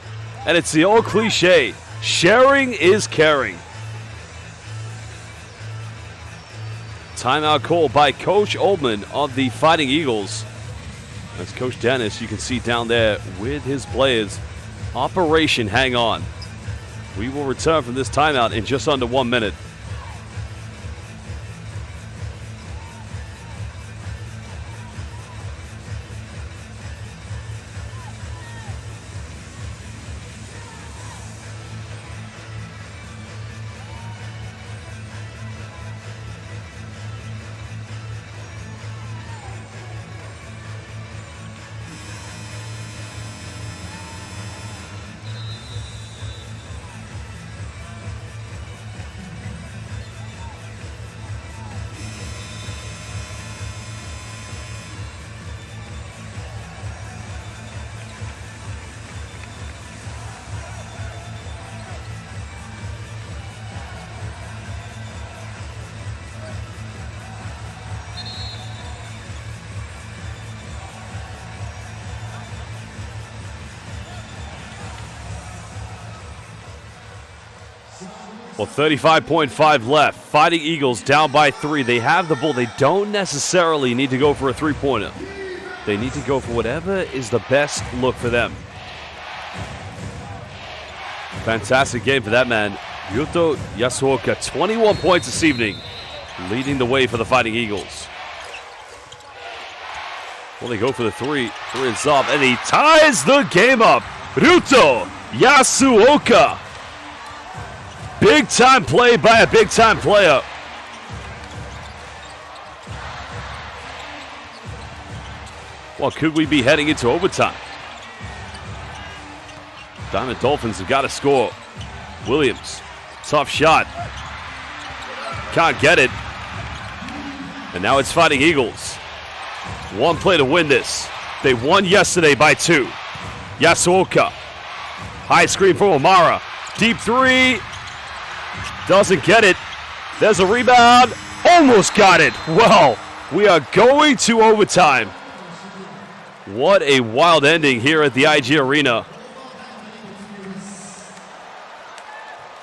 And it's the old cliche. Sharing is caring. Timeout call by Coach Oldman of the Fighting Eagles. That's Coach Dennis, you can see down there with his players. Operation Hang On. We will return from this timeout in just under 1 minute. Well, 35.5 left. Fighting Eagles down by 3. They have the ball. They don't necessarily need to go for a three-pointer. They need to go for whatever is the best look for them. Fantastic game for that man. Ryoto Yasuoka, 21 points this evening, leading the way for the Fighting Eagles. Well, they go for the three. Three is up, and he ties the game up. Ryoto Yasuoka. Big time play by a big time player. Well, could we be heading into overtime? Diamond Dolphins have got to score. Williams, tough shot. Can't get it. And now it's Fighting Eagles. One play to win this. They won yesterday by 2. Yasuoka. High screen from Omara. Deep 3. Doesn't get it. There's a rebound. Almost got it. Well, we are going to overtime. What a wild ending here at the IG Arena.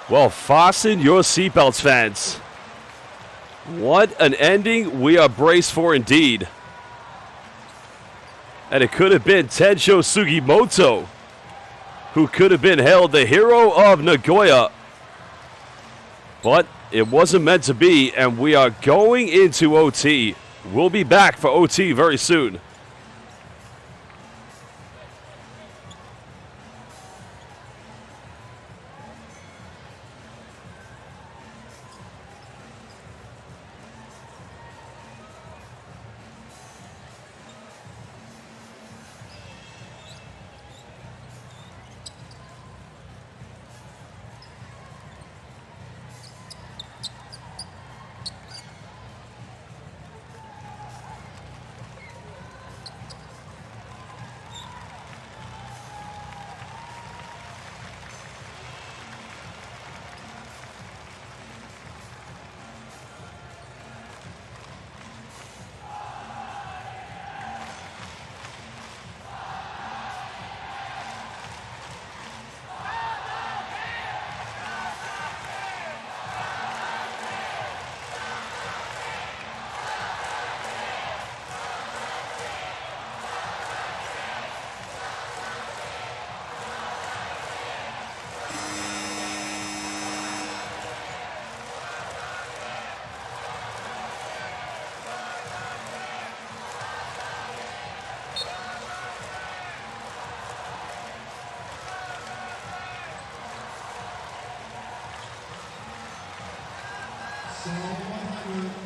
Well, fasten your seatbelts, fans. What an ending we are braced for indeed. And it could have been Tensho Sugimoto, who could have been hailed the hero of Nagoya. But it wasn't meant to be, and we are going into OT. We'll be back for OT very soon.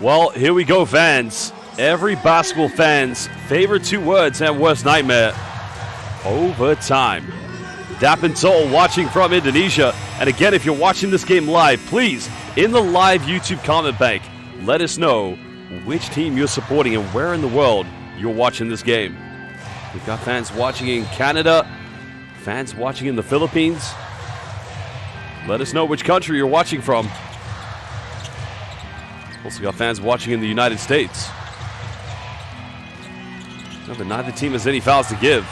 Well, here we go, fans. Every basketball fan's favorite 2 words and worst nightmare: overtime. Dapintol watching from Indonesia. And again, if you're watching this game live, please, in the live YouTube comment bank, let us know which team you're supporting and where in the world you're watching this game. We've got fans watching in Canada, fans watching in the Philippines. Let us know which country you're watching from. Also got fans watching in the United States. No, but neither team has any fouls to give.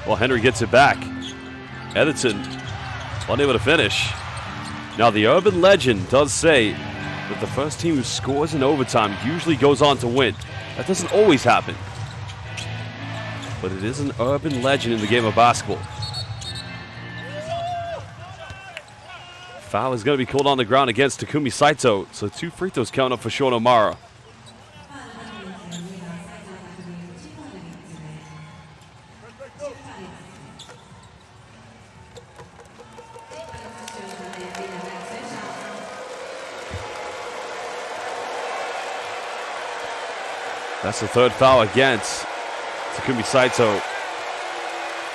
Well, Henry gets it back. Edison unable to finish. Now, the urban legend does say that the first team who scores in overtime usually goes on to win. That doesn't always happen. But it is an urban legend in the game of basketball. Foul is going to be called on the ground against Takumi Saito. So 2 free throws count up for Sean O'Mara. That's the 3rd foul against Takumi Saito.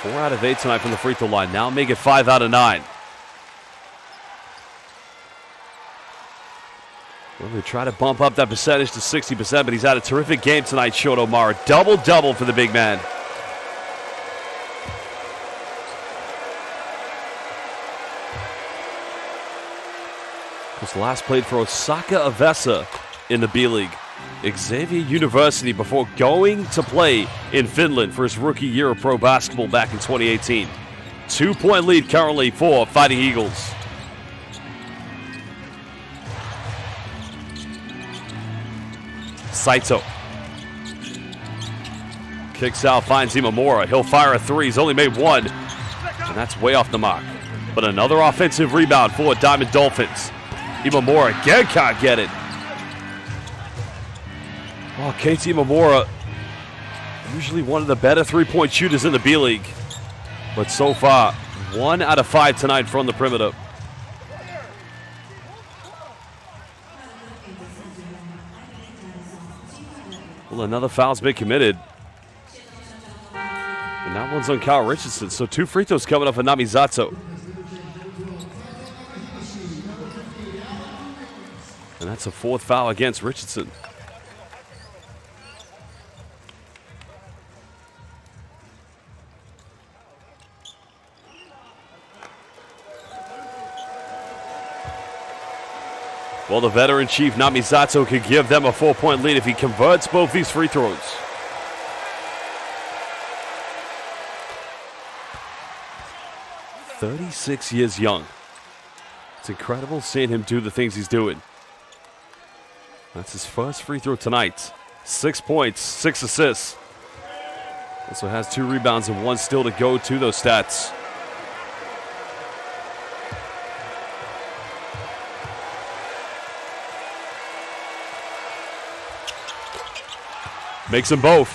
4 out of 8 tonight from the free throw line. Now make it 5 out of 9. Well, they try to bump up that percentage to 60%, but he's had a terrific game tonight, Sean O'Mara. Double-double for the big man. Was last played for Osaka Avessa in the B-League. Xavier University before going to play in Finland for his rookie year of pro basketball back in 2018. 2-point lead currently for Fighting Eagles. Saito kicks out, finds Imamura. He'll fire a 3. He's only made 1, and that's way off the mark. But another offensive rebound for Diamond Dolphins. Imamura again can't get it. Oh, KT Imamura, usually one of the better 3-point shooters in the B-League. But so far, 1 out of 5 tonight from the perimeter. Well, another foul's been committed. And that one's on Kyle Richardson. So 2 free throws coming up for Namizato. And that's a 4th foul against Richardson. Well, the veteran chief, Namizato, could give them a 4-point lead if he converts both these free throws. "36 years young." It's incredible seeing him do the things he's doing. That's his first free throw tonight. 6 points, 6 assists. Also has 2 rebounds and 1 still to go to those stats. Makes them both.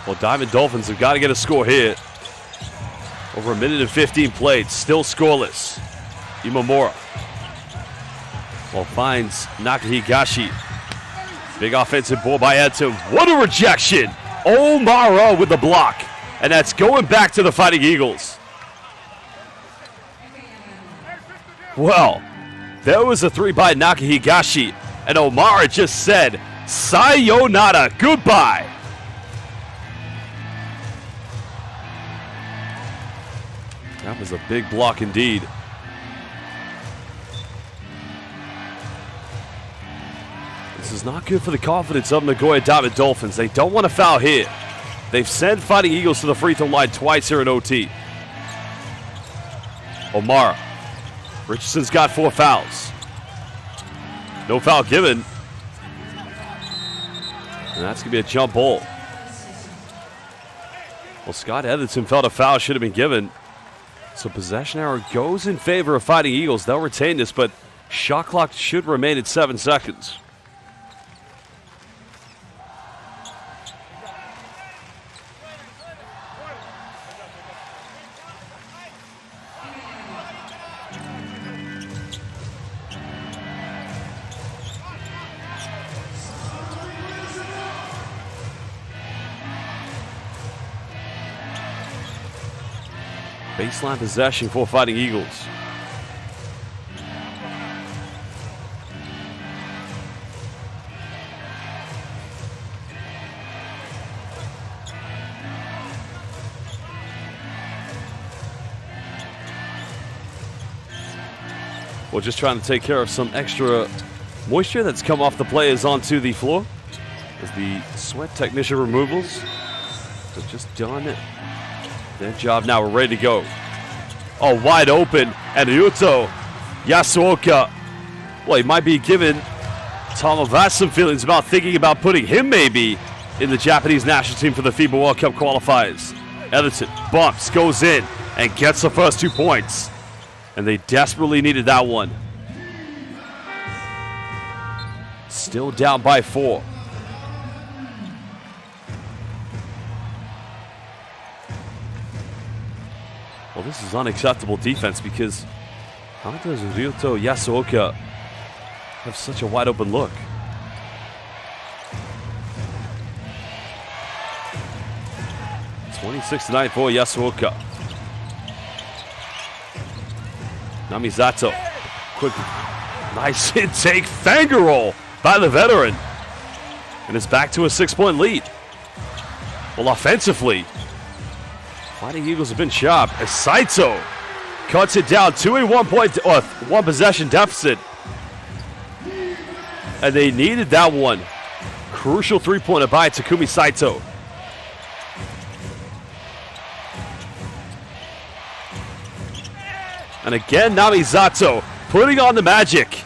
Well, Diamond Dolphins have got to get a score here. Over 1 minute and 15 played, still scoreless. Imamura. Well, finds Nakahigashi. Big offensive ball by Edson. What a rejection! Omara with the block. And that's going back to the Fighting Eagles. Well, there was a 3 by Nakahigashi, and Omara just said, sayonara, goodbye. That was a big block indeed. This is not good for the confidence of Nagoya Diamond Dolphins. They don't want to foul here. They've sent Fighting Eagles to the free throw line twice here in OT. Omara. Richardson's got 4 fouls. No foul given. And that's going to be a jump ball. Well, Scott Etherton felt a foul should have been given. So possession arrow goes in favor of Fighting Eagles. They'll retain this, but shot clock should remain at 7 seconds. Baseline possession for Fighting Eagles. We're just trying to take care of some extra moisture that's come off the players onto the floor as the sweat technician removals have just done their job. Now we're ready to go. Oh, wide open, and Ryuto Yasuoka. Well, he might be giving Tamavas some feelings about thinking about putting him maybe in the Japanese national team for the FIBA World Cup qualifiers. Etherton bumps, goes in, and gets the first 2 points. And they desperately needed that one. Still down by 4. Well, this is unacceptable defense because how does Ryuto Yasuoka have such a wide open look? (26-9) for Yasuoka. Namizato, quick, nice intake, finger roll by the veteran. And it's back to a 6-point lead. Well, offensively, Fighting Eagles have been sharp as Saito cuts it down to a 1 possession deficit. And they needed that one. Crucial 3-pointer by Takumi Saito. And again, Namizato putting on the magic.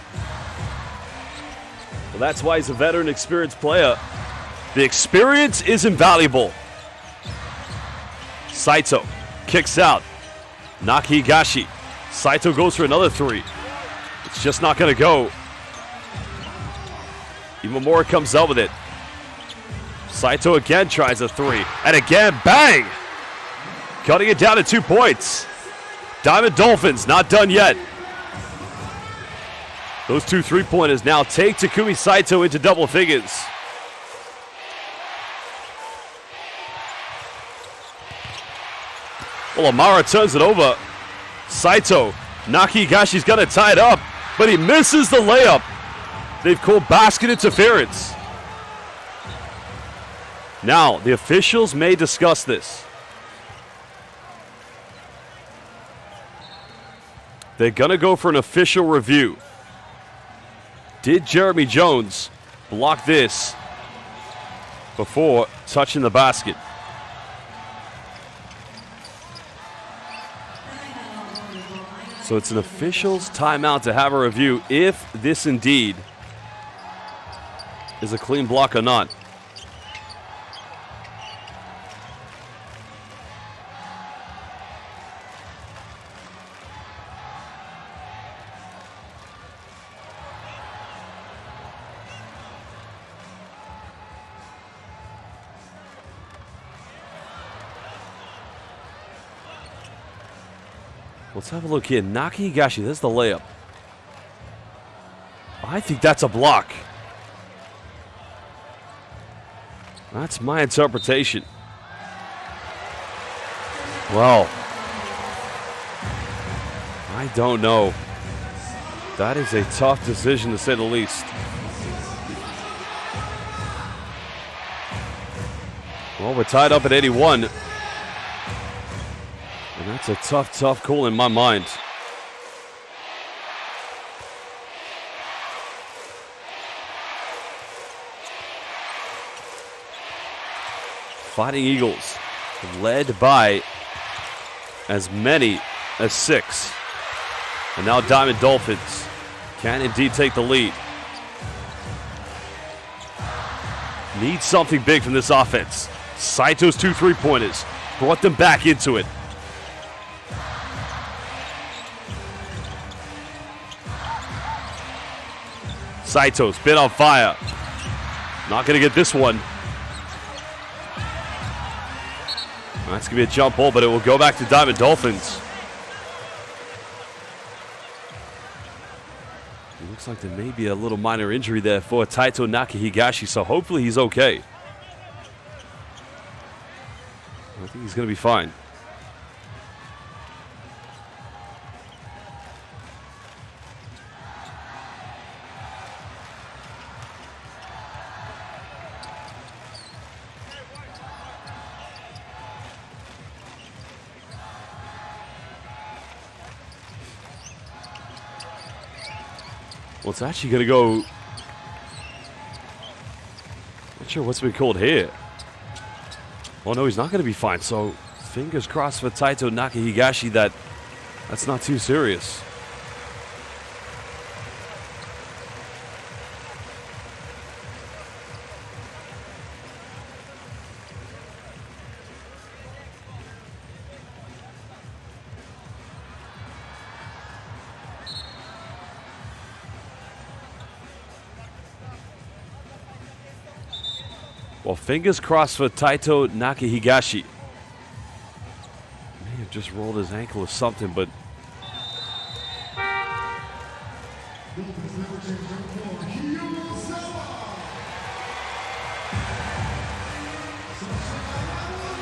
Well, that's why he's a veteran, experienced player. The experience is invaluable. Saito kicks out. Nakahigashi. Saito goes for another 3. It's just not going to go. Imamura comes out with it. Saito again tries a 3. And again, bang! cutting it down to 2 points. Diamond Dolphins not done yet. Those 2 3-pointers now take Takumi Saito into double figures. Well, Amara turns it over. Saito, Naki Higashi's gonna tie it up, but he misses the layup. They've called basket interference. Now, the officials may discuss this. They're gonna go for an official review. Did Jeremy Jones block this before touching the basket? So it's an official's timeout to have a review if this indeed is a clean block or not. Let's have a look here. Naki Higashi, there's the layup. I think that's a block. That's my interpretation. Well, I don't know. That is a tough decision to say the least. Well, we're tied up at 81. And that's a tough call in my mind. Fighting Eagles, led by as many as 6. And now Diamond Dolphins can indeed take the lead. Need something big from this offense. Saito's 2 3-pointers brought them back into it. Saito's been on fire. Not going to get this one. That's going to be a jump ball, but it will go back to Diamond Dolphins. It looks like there may be a little minor injury there for Taito Naki Higashi, so hopefully he's okay. I think he's going to be fine. Well, it's actually going to go. Not sure what's been called here. Oh, no, he's not going to be fine. So, fingers crossed for Taito Naki Higashi that's not too serious. Well, fingers crossed for Taito Naki Higashi. May have just rolled his ankle or something, but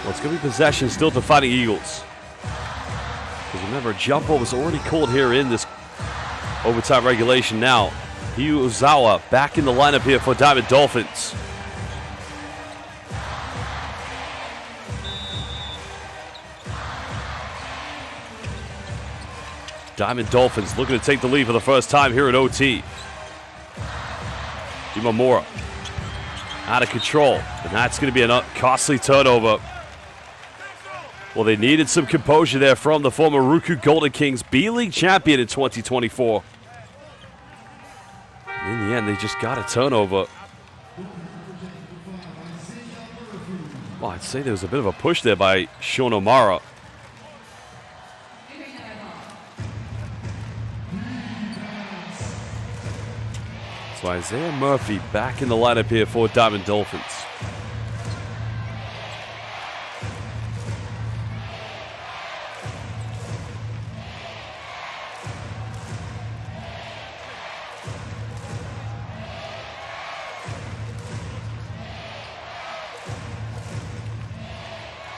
well, it's going to be possession still to Fighting Eagles. Because remember, jump ball was already called here in this overtime regulation. Now, Hiyu Ozawa back in the lineup here for Diamond Dolphins. Diamond Dolphins looking to take the lead for the first time here at OT. Imamura out of control, and that's going to be a costly turnover. Well, they needed some composure there from the former Ruku Golden Kings B.League champion in 2024. In the end, they just got a turnover. Well, I'd say there was a bit of a push there by Sean O'Mara. So Isaiah Murphy back in the lineup here for Diamond Dolphins.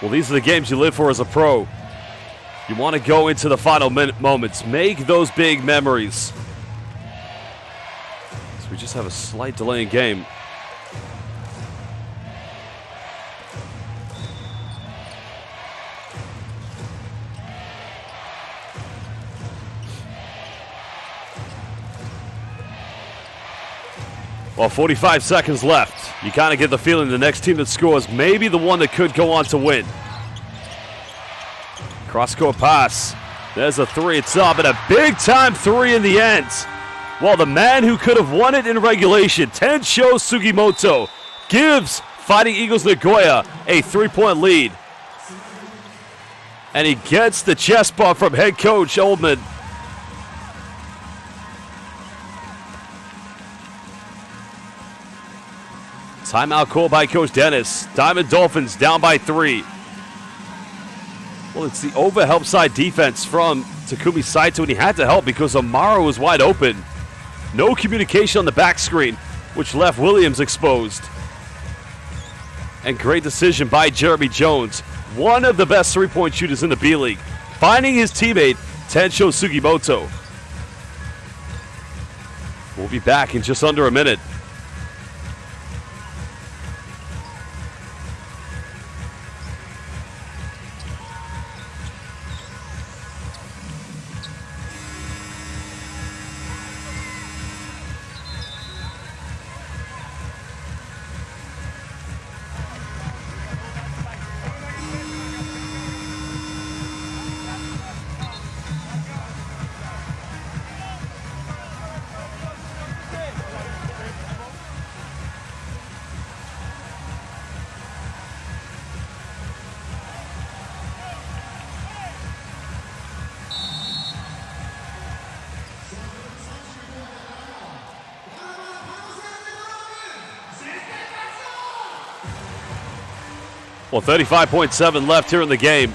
Well, these are the games you live for as a pro. You want to go into the final moments. Make those big memories. So we just have a slight delay in game. Well, 45 seconds left. You kind of get the feeling the next team that scores may be the one that could go on to win. Cross-court pass. There's a three. It's up, and a big-time three in the end. Well, the man who could have won it in regulation, Tensho Sugimoto, gives Fighting Eagles Nagoya a three-point lead. And he gets the chest bump from head coach Oldman. Timeout called by Coach Dennis. Diamond Dolphins down by 3. Well, it's the over help side defense from Takumi Saito, and he had to help because Amaro was wide open. No communication on the back screen, which left Williams exposed. And great decision by Jeremy Jones, one of the best three-point shooters in the B-League, finding his teammate, Tensho Sugimoto. We'll be back in just under a minute. Well, 35.7 left here in the game.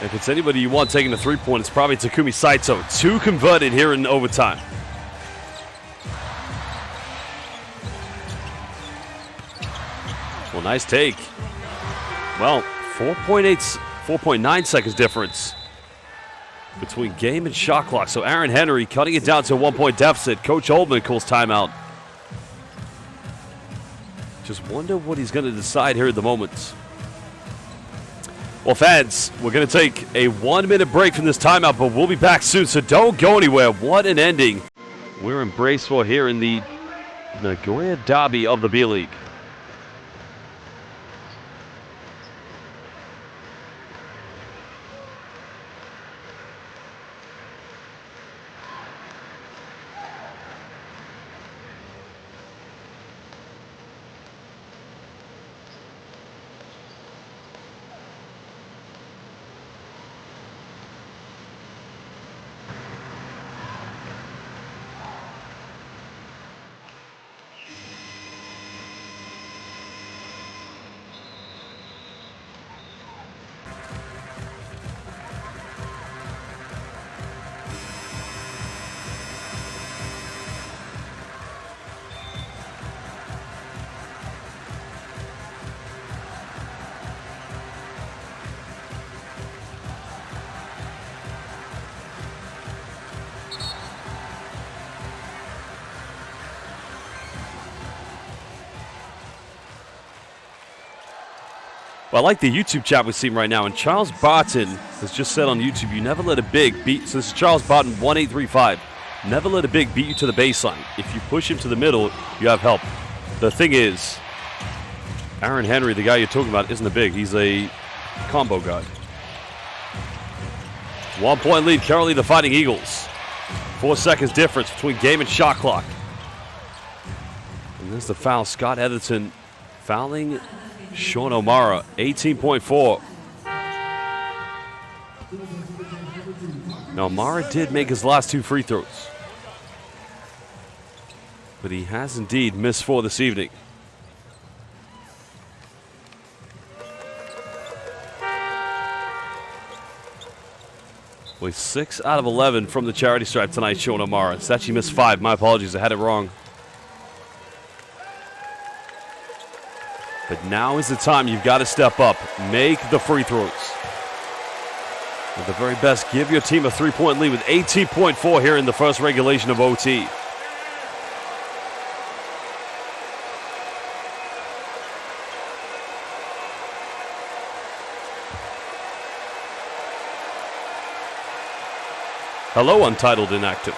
If it's anybody you want taking the three-point, it's probably Takumi Saito. 2 converted here in overtime. Well, nice take. Well, 4.9 seconds difference between game and shot clock. So Aaron Henry cutting it down to a 1-point deficit. Coach Oldman calls timeout. Just wonder what he's going to decide here at the moment. Well, fans, we're going to take a 1-minute break from this timeout, but we'll be back soon, so don't go anywhere. What an ending we're embraced for here in the Nagoya Derby of the B-League. Well, I like the YouTube chat we're seeing right now, and Charles Barton has just said on YouTube, you never let a big beat, so this is Charles Barton, 1835, never let a big beat you to the baseline. If you push him to the middle, you have help. The thing is, Aaron Henry, the guy you're talking about, isn't a big, he's a combo guy. 1-point lead, currently the Fighting Eagles. 4 seconds difference between game and shot clock. And there's the foul, Scott Etherton fouling Sean O'Mara, 18.4. Now, O'Mara did make his last 2 free throws, but he has indeed missed 4 this evening. With 6 out of 11 from the charity stripe tonight, Sean O'Mara. It's actually missed 5. My apologies, I had it wrong. But now is the time you've got to step up. Make the free throws. At the very best, give your team a 3-point lead with 18.4 here in the first regulation of OT. Hello, Untitled Inactive.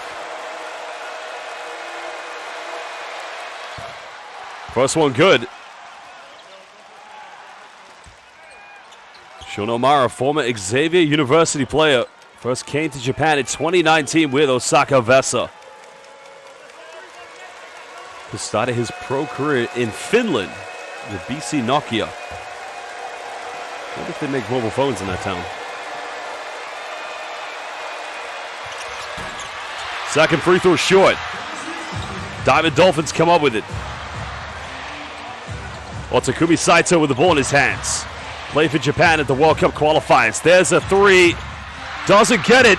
First one good. Shonomara, former Xavier University player, first came to Japan in 2019 with Osaka Vesa. Who started his pro career in Finland with BC Nokia. I wonder if they make mobile phones in that town. Second free throw short. Diamond Dolphins come up with it. Takumi Saito with the ball in his hands. Played for Japan at the World Cup qualifiers. There's a three. Doesn't get it.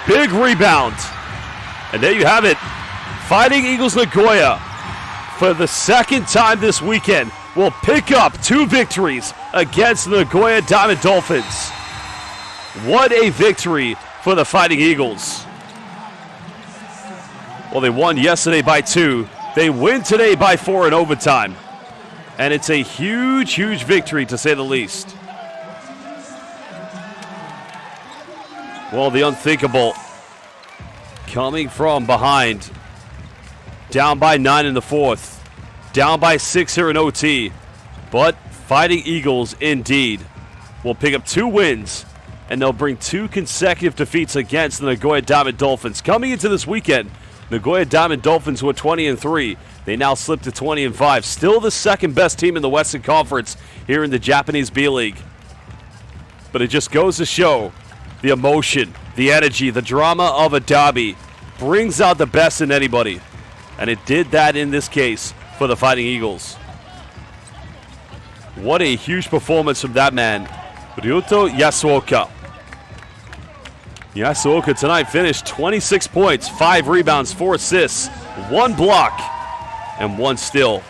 Big rebound. And there you have it. Fighting Eagles Nagoya, for the second time this weekend, will pick up 2 victories against the Nagoya Diamond Dolphins. What a victory for the Fighting Eagles. Well, they won yesterday by 2. They win today by 4 in overtime. And it's a huge, huge victory, to say the least. Well, the unthinkable coming from behind. Down by 9 in the fourth. Down by 6 here in OT. But Fighting Eagles, indeed, will pick up 2 wins. And they'll bring 2 consecutive defeats against the Nagoya Diamond Dolphins. Coming into this weekend, Nagoya Diamond Dolphins were 20-3. They now slip to 20-5. Still the second best team in the Western Conference here in the Japanese B.LEAGUE. But it just goes to show the emotion, the energy, the drama of a derby brings out the best in anybody. And it did that in this case for the Fighting Eagles. What a huge performance from that man, Ryuto Yasuoka. Yasuoka tonight finished 26 points, 5 rebounds, 4 assists, 1 block, and 1 steal.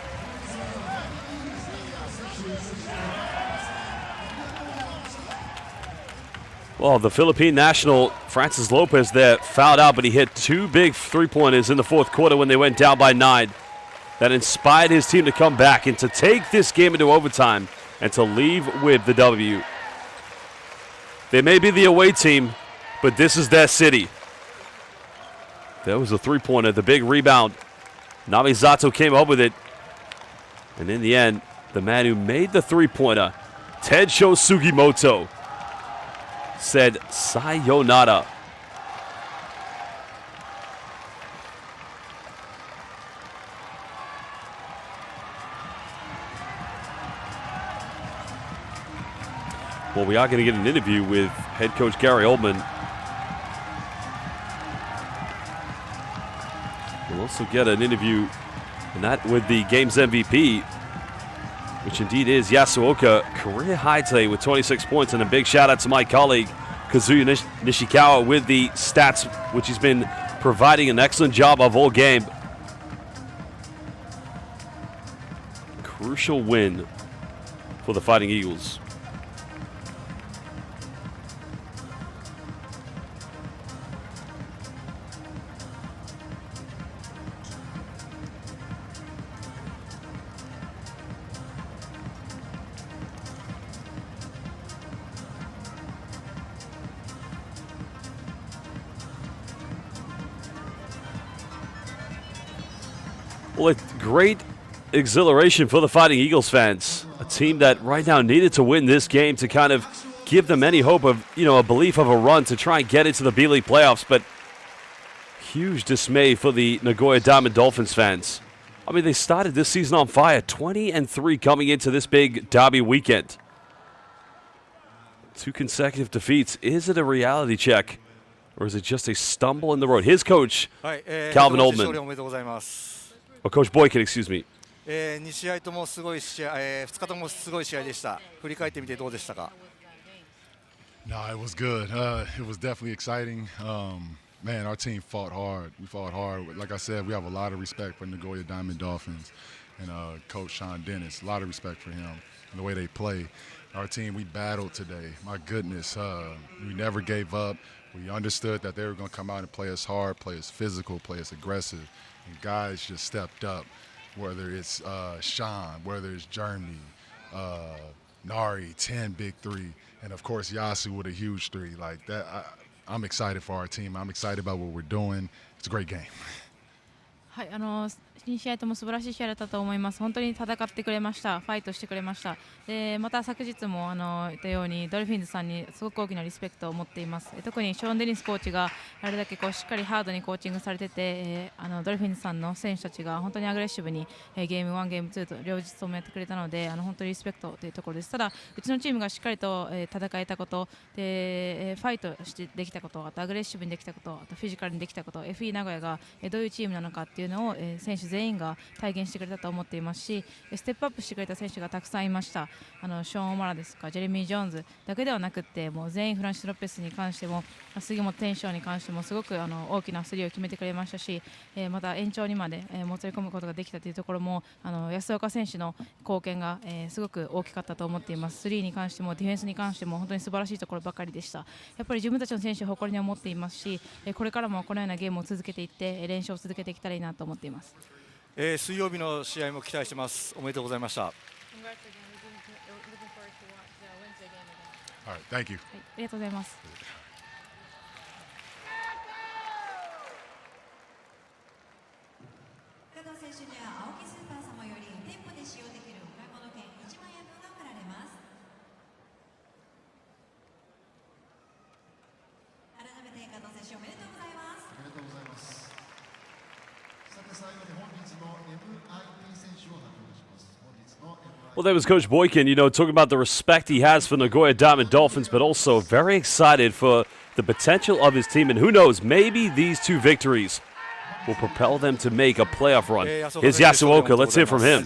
Well, the Philippine national, Francis Lopez there, fouled out, but he hit 2 big 3-pointers in the fourth quarter when they went down by 9. That inspired his team to come back and to take this game into overtime and to leave with the W. They may be the away team, but this is their city. That was a 3-pointer, the big rebound. Namizato came up with it. And in the end, the man who made the 3-pointer, Tensho Sugimoto, said sayonara. Well, we are going to get an interview with head coach Gary Oldman. We'll also get an interview, and that with the game's MVP, which indeed is Yasuoka. Career high today with 26 points, and a big shout out to my colleague Kazuya Nishikawa with the stats, which he's been providing an excellent job of all game. Crucial win for the Fighting Eagles. Well, a great exhilaration for the Fighting Eagles fans. A team that right now needed to win this game to kind of give them any hope of, a belief of a run to try and get into the B-League playoffs. But huge dismay for the Nagoya Diamond Dolphins fans. I mean, they started this season on fire, 20-3 coming into this big derby weekend. 2 consecutive defeats. Is it a reality check, or is it just a stumble in the road? His coach, Calvin Oldman. Or Coach Boykin, excuse me. 2試合ともすごい試合、2日ともすごい試合でした。振り返ってみてどうでしたか? No, it was good. It was definitely exciting. Man, our team fought hard. We fought hard. Like I said, we have a lot of respect for Nagoya Diamond Dolphins. and Coach Sean Dennis. A lot of respect for him and the way they play. Our team, we battled today. My goodness, we never gave up. We understood that they were going to come out and play us hard, play us physical, play us aggressive. And guys just stepped up, whether it's Sean, whether it's Jeremy, Nari, 10 big three, and of course Yasu with a huge three. Like that, I'm excited for our team. I'm excited about what we're doing. It's a great game. はい、2試合とも素晴らしい試合だったと思います。本当に戦ってくれました。ファイトしてくれました。で、また昨日も言ったようにドルフィンズさんにすごく大きなリスペクトを持っています。特にショーン・デニスコーチがあれだけしっかりハードにコーチングされてて、ドルフィンズさんの選手たちが本当にアグレッシブにゲーム1、ゲーム2と両日ともやってくれたので、本当にリスペクトというところです。ただうちのチームがしっかりと戦えたことで、ファイトしてできたこと、あとアグレッシブにできたこと、あとフィジカルにできたこと、FE 名古屋がどういうチームなのかっていうのを選手全員が体現してくれたと思っていますし、ステップアップしてくれた選手がたくさんいました。ショーン・オマラですか、ジェレミー・ジョーンズだけではなくて、もう全員フランシス・ロペスに関しても杉本天翔に関してもすごく大きなスリーを決めてくれましたし、また延長にまでもつれ込むことができたというところも安岡選手の貢献がすごく大きかったと思っています。スリーに関してもディフェンスに関しても本当に素晴らしいところばかりでした。やっぱり自分たちの選手を誇りに思っていますし、これからもこのようなゲームを続けていって練習を続けていけたらいいなと思っています。水曜日の試合も期待してます。おめでとうございました。All right, thank you. ありがとうございます。加藤選手には青木スーパー様より店舗で使用できるお買い物券1万円分が贈られます。改めて加藤選手おめでとうございます。ありがとうございます。さて最後に本日の MIP 選手を発表します。本日の Well, there was Coach Boykin, talking about the respect he has for Nagoya Diamond Dolphins, but also very excited for the potential of his team. And who knows, maybe these two victories will propel them to make a playoff run. Here's Yasuoka. Let's hear from him.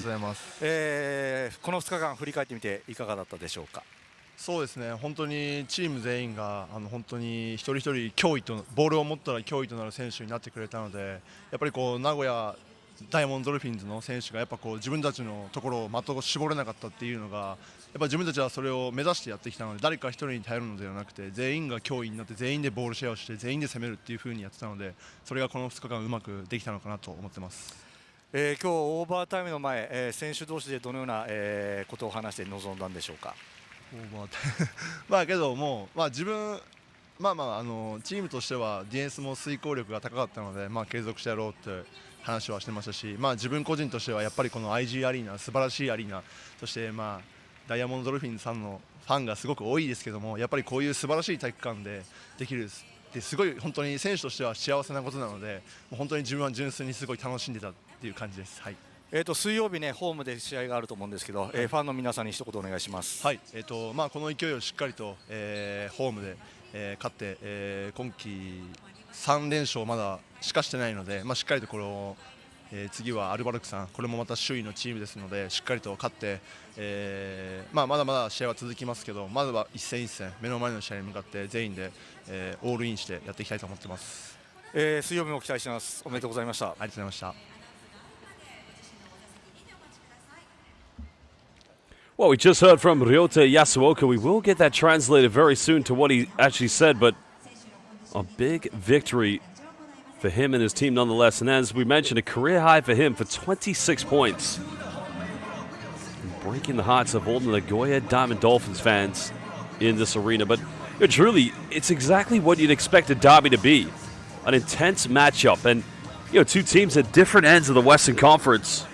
この2日間振り返ってみていかがだったでしょうか。そうですね、本当にチーム全員が本当に一人一人脅威とボールを持ったら脅威となる選手になってくれたので、やっぱり名古屋ダイヤモンドドルフィンズの選手がやっぱ自分たちのところを的を絞れなかったっていうのが、やっぱ自分たちはそれを目指してやってきたので、誰か一人に頼るのではなくて全員が脅威になって全員でボールシェアをして全員で攻めるっていう風にやってたので、それがこの2日間うまくできたのかなと思ってます。今日オーバータイムの前、選手同士でどのような、ことを話して臨んだんでしょうか。オーバータイムけども自分チームとしてはディフェンスも遂行力が高かったので、継続してやろうって話はしてましたし、自分個人としてはやっぱりこの IG アリーナ素晴らしいアリーナ、そしてダイヤモンドドルフィンズさんのファンがすごく多いですけども、やっぱりこういう素晴らしい体育館でできるってすごい本当に選手としては幸せなことなので、本当に自分は純粋にすごい楽しんでたっていう感じです。はい。水曜日ね、ホームで試合があると思うんですけど、ファンの皆さんに一言お願いします。はい。この勢いをしっかりと、ホームで、勝って、今季3連勝まだしかしてないので、しっかりとこれを、次はアルバルクさん、これもまた首位のチームですのでしっかりと勝って、まだまだ試合は続きますけど、まずは一戦一戦目の前の試合に向かって全員で、オールインしてやっていきたいと思ってます。水曜日も期待してます。おめでとうございました。ありがとうございました。Well, we just heard from Ryota Yasuoka. We will get that translated very soon to what he actually said, but a big victory for him and his team nonetheless. And as we mentioned, a career high for him for 26 points. Breaking the hearts of all the Nagoya Diamond Dolphins fans in this arena. But truly, it's exactly what you'd expect a derby to be. An intense matchup. And, two teams at different ends of the Western Conference.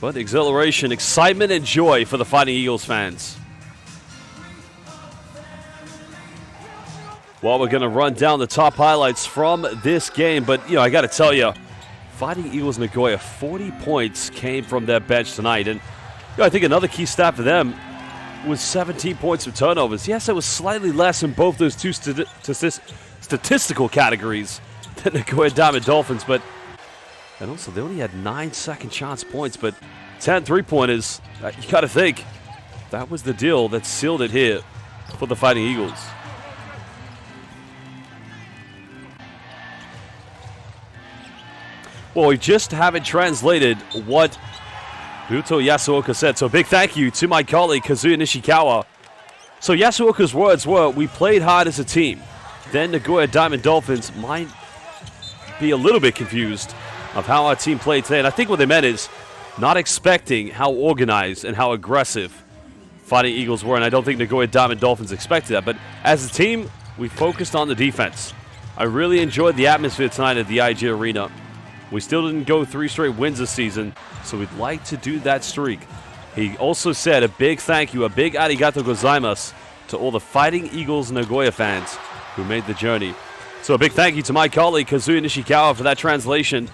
But exhilaration, excitement, and joy for the Fighting Eagles fans. Well, we're going to run down the top highlights from this game. But, I got to tell you, Fighting Eagles Nagoya, 40 points came from their bench tonight. And I think another key stat for them was 17 points of turnovers. Yes, it was slightly less in both those two statistical categories than Nagoya Diamond Dolphins. But and also, they only had 9 second chance points, but 10 three-pointers. You got to think that was the deal that sealed it here for the Fighting Eagles. Well, we just haven't translated what Ryuto Yasuoka said. So big thank you to my colleague Kazuya Nishikawa. So Yasuoka's words were, we played hard as a team. Then Nagoya Diamond Dolphins might be a little bit confused of how our team played today. And I think what they meant is not expecting how organized and how aggressive Fighting Eagles were. And I don't think Nagoya Diamond Dolphins expected that. But as a team, we focused on the defense. I really enjoyed the atmosphere tonight at the IG Arena. We still didn't go 3 straight wins this season, so we'd like to do that streak. He also said a big thank you, a big arigato gozaimasu to all the Fighting Eagles Nagoya fans who made the journey. So a big thank you to my colleague Kazuya Nishikawa for that translation.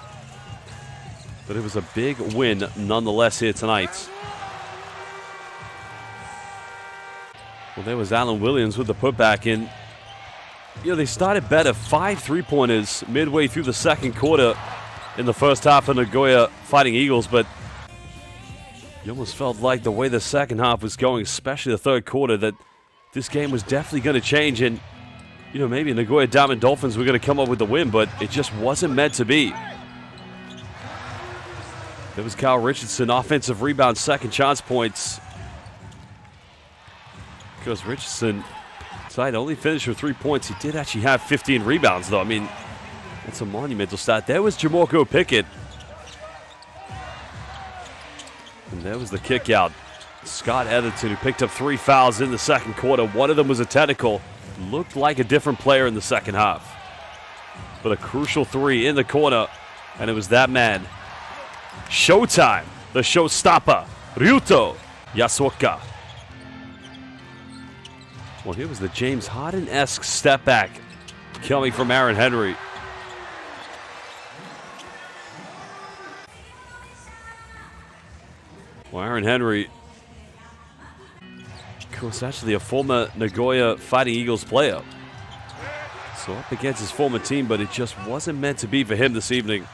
But it was a big win nonetheless here tonight. Well, there was Alan Williams with the putback in. You know, they started better, 5 3-pointers midway through the second quarter in the first half of Nagoya Fighting Eagles, but you almost felt like the way the second half was going, especially the third quarter, that this game was definitely going to change, and you know, maybe Nagoya Diamond Dolphins were going to come up with the win, but it just wasn't meant to be. There was Kyle Richardson, offensive rebound, second chance points. Because Richardson tonight only finished with 3 points. He did actually have 15 rebounds, though. I mean, that's a monumental stat. There was Jamorko Pickett. And there was the kick out. Scott Etherton, who picked up 3 fouls in the second quarter. One of them was a technical. Looked like a different player in the second half. But a crucial 3 in the corner. And it was that man. Showtime. The showstopper. Ryuto Yasuoka. Well, here was the James Harden-esque step back coming from Aaron Henry. Well, Aaron Henry, of course, actually a former Nagoya Fighting Eagles player. So up against his former team, but it just wasn't meant to be for him this evening.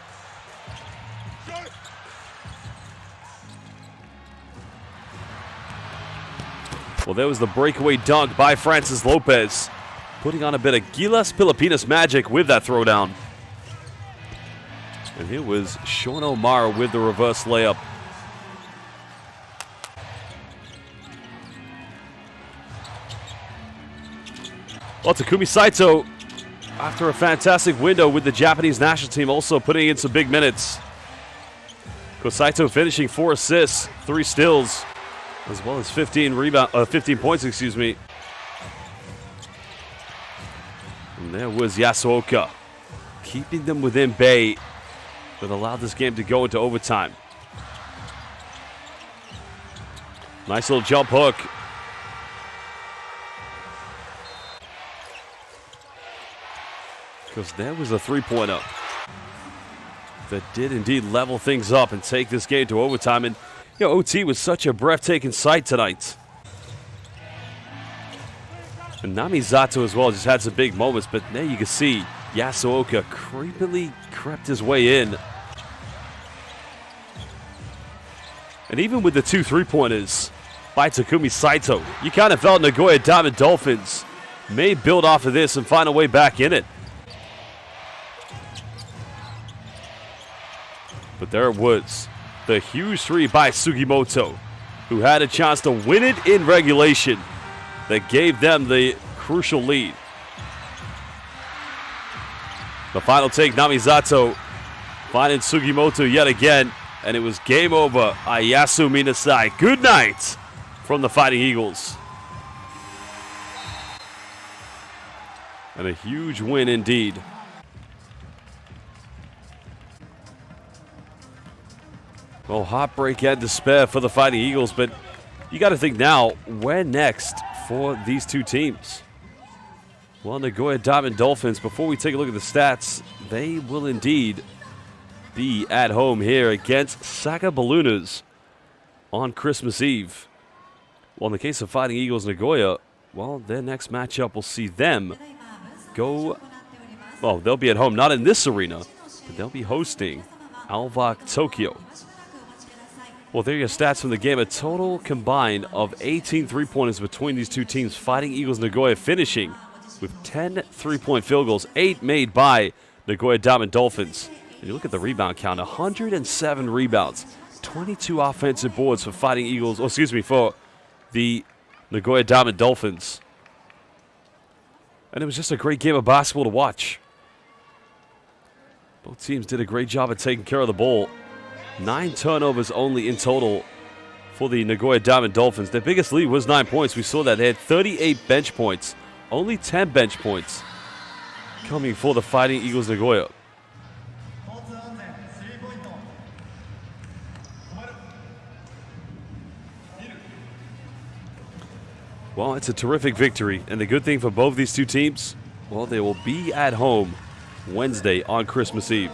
Well, there was the breakaway dunk by Francis Lopez, putting on a bit of Gilas Pilipinas magic with that throwdown. And here was Sean O'Mara with the reverse layup. Well, Takumi Saito, after a fantastic window with the Japanese national team, also putting in some big minutes. Saito finishing 4 assists, 3 steals, as well as 15 points, excuse me. And there was Yasuoka, keeping them within bay, that allowed this game to go into overtime. Nice little jump hook. Because there was a 3-pointer that did indeed level things up and take this game to overtime. And you know, OT was such a breathtaking sight tonight. And Namizato as well just had some big moments, but there you can see Yasuoka creepily crept his way in. And even with the 2 3-pointers by Takumi Saito, you kind of felt Nagoya Diamond Dolphins may build off of this and find a way back in it. But there it was. The huge 3 by Sugimoto, who had a chance to win it in regulation that gave them the crucial lead. The final take, Namizato finding Sugimoto yet again, and it was game over. Ayasu Minasai. Good night from the Fighting Eagles. And a huge win indeed. Well, heartbreak and despair for the Fighting Eagles, but you got to think now, where next for these two teams? Well, Nagoya Diamond Dolphins, before we take a look at the stats, they will indeed be at home here against Saga Ballooners on Christmas Eve. Well, in the case of Fighting Eagles Nagoya, well, their next matchup will see them go, well, they'll be at home, not in this arena, but they'll be hosting Alvak Tokyo. Well, there are your stats from the game. A total combined of 18 3-pointers between these two teams. Fighting Eagles Nagoya finishing with 10 3-point field goals, 8 made by Nagoya Diamond Dolphins. And you look at the rebound count, 107 rebounds, 22 offensive boards for Fighting Eagles, or excuse me, for the Nagoya Diamond Dolphins. And it was just a great game of basketball to watch. Both teams did a great job of taking care of the ball. 9 turnovers only in total for the Nagoya Diamond Dolphins. Their biggest lead was 9 points. We saw that. They had 38 bench points. Only 10 bench points coming for the Fighting Eagles Nagoya. Well, it's a terrific victory. And the good thing for both these two teams, well, they will be at home Wednesday on Christmas Eve.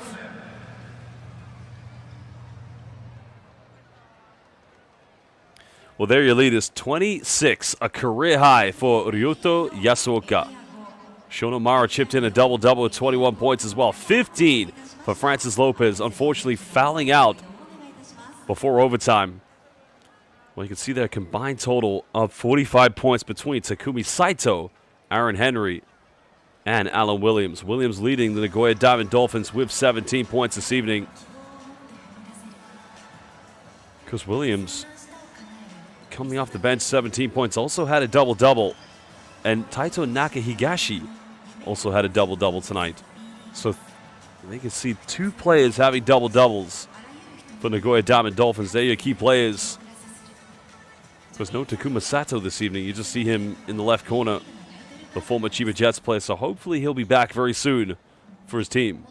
Well, there your lead is 26, a career high for Ryuto Yasuoka. Shonomaro chipped in a double-double with 21 points as well. 15 for Francis Lopez, unfortunately fouling out before overtime. Well, you can see their combined total of 45 points between Takumi Saito, Aaron Henry, and Alan Williams. Williams leading the Nagoya Diamond Dolphins with 17 points this evening. Because Williams, coming off the bench, 17 points, also had a double-double. And Taito Nakahigashi also had a double-double tonight. So they can see 2 players having double-doubles for Nagoya Diamond Dolphins. They're your key players. There's no Takuma Sato this evening. You just see him in the left corner, the former Chiba Jets player. So hopefully he'll be back very soon for his team.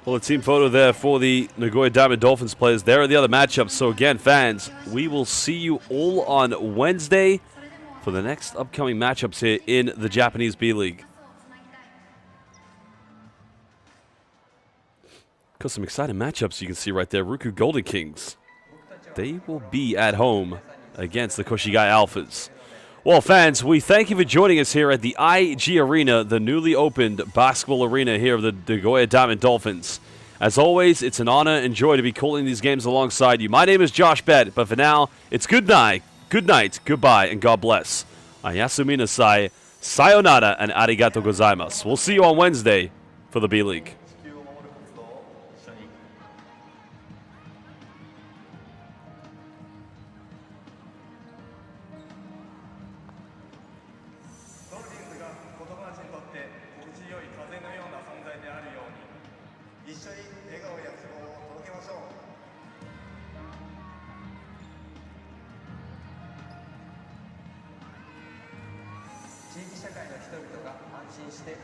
Well, a team photo there for the Nagoya Diamond Dolphins players. There are the other matchups. So again, fans, we will see you all on Wednesday for the next upcoming matchups here in the Japanese B-League. Got some exciting matchups you can see right there. Ruku Golden Kings. They will be at home against the Koshigai Alphas. Well, fans, we thank you for joining us here at the IG Arena, the newly opened basketball arena here of the Nagoya Diamond Dolphins. As always, it's an honor and joy to be calling these games alongside you. My name is Josh Bett, but for now, it's good night, goodbye, and God bless. Ayasumi nasai, sayonara, and arigato gozaimasu. We'll see you on Wednesday for the B-League.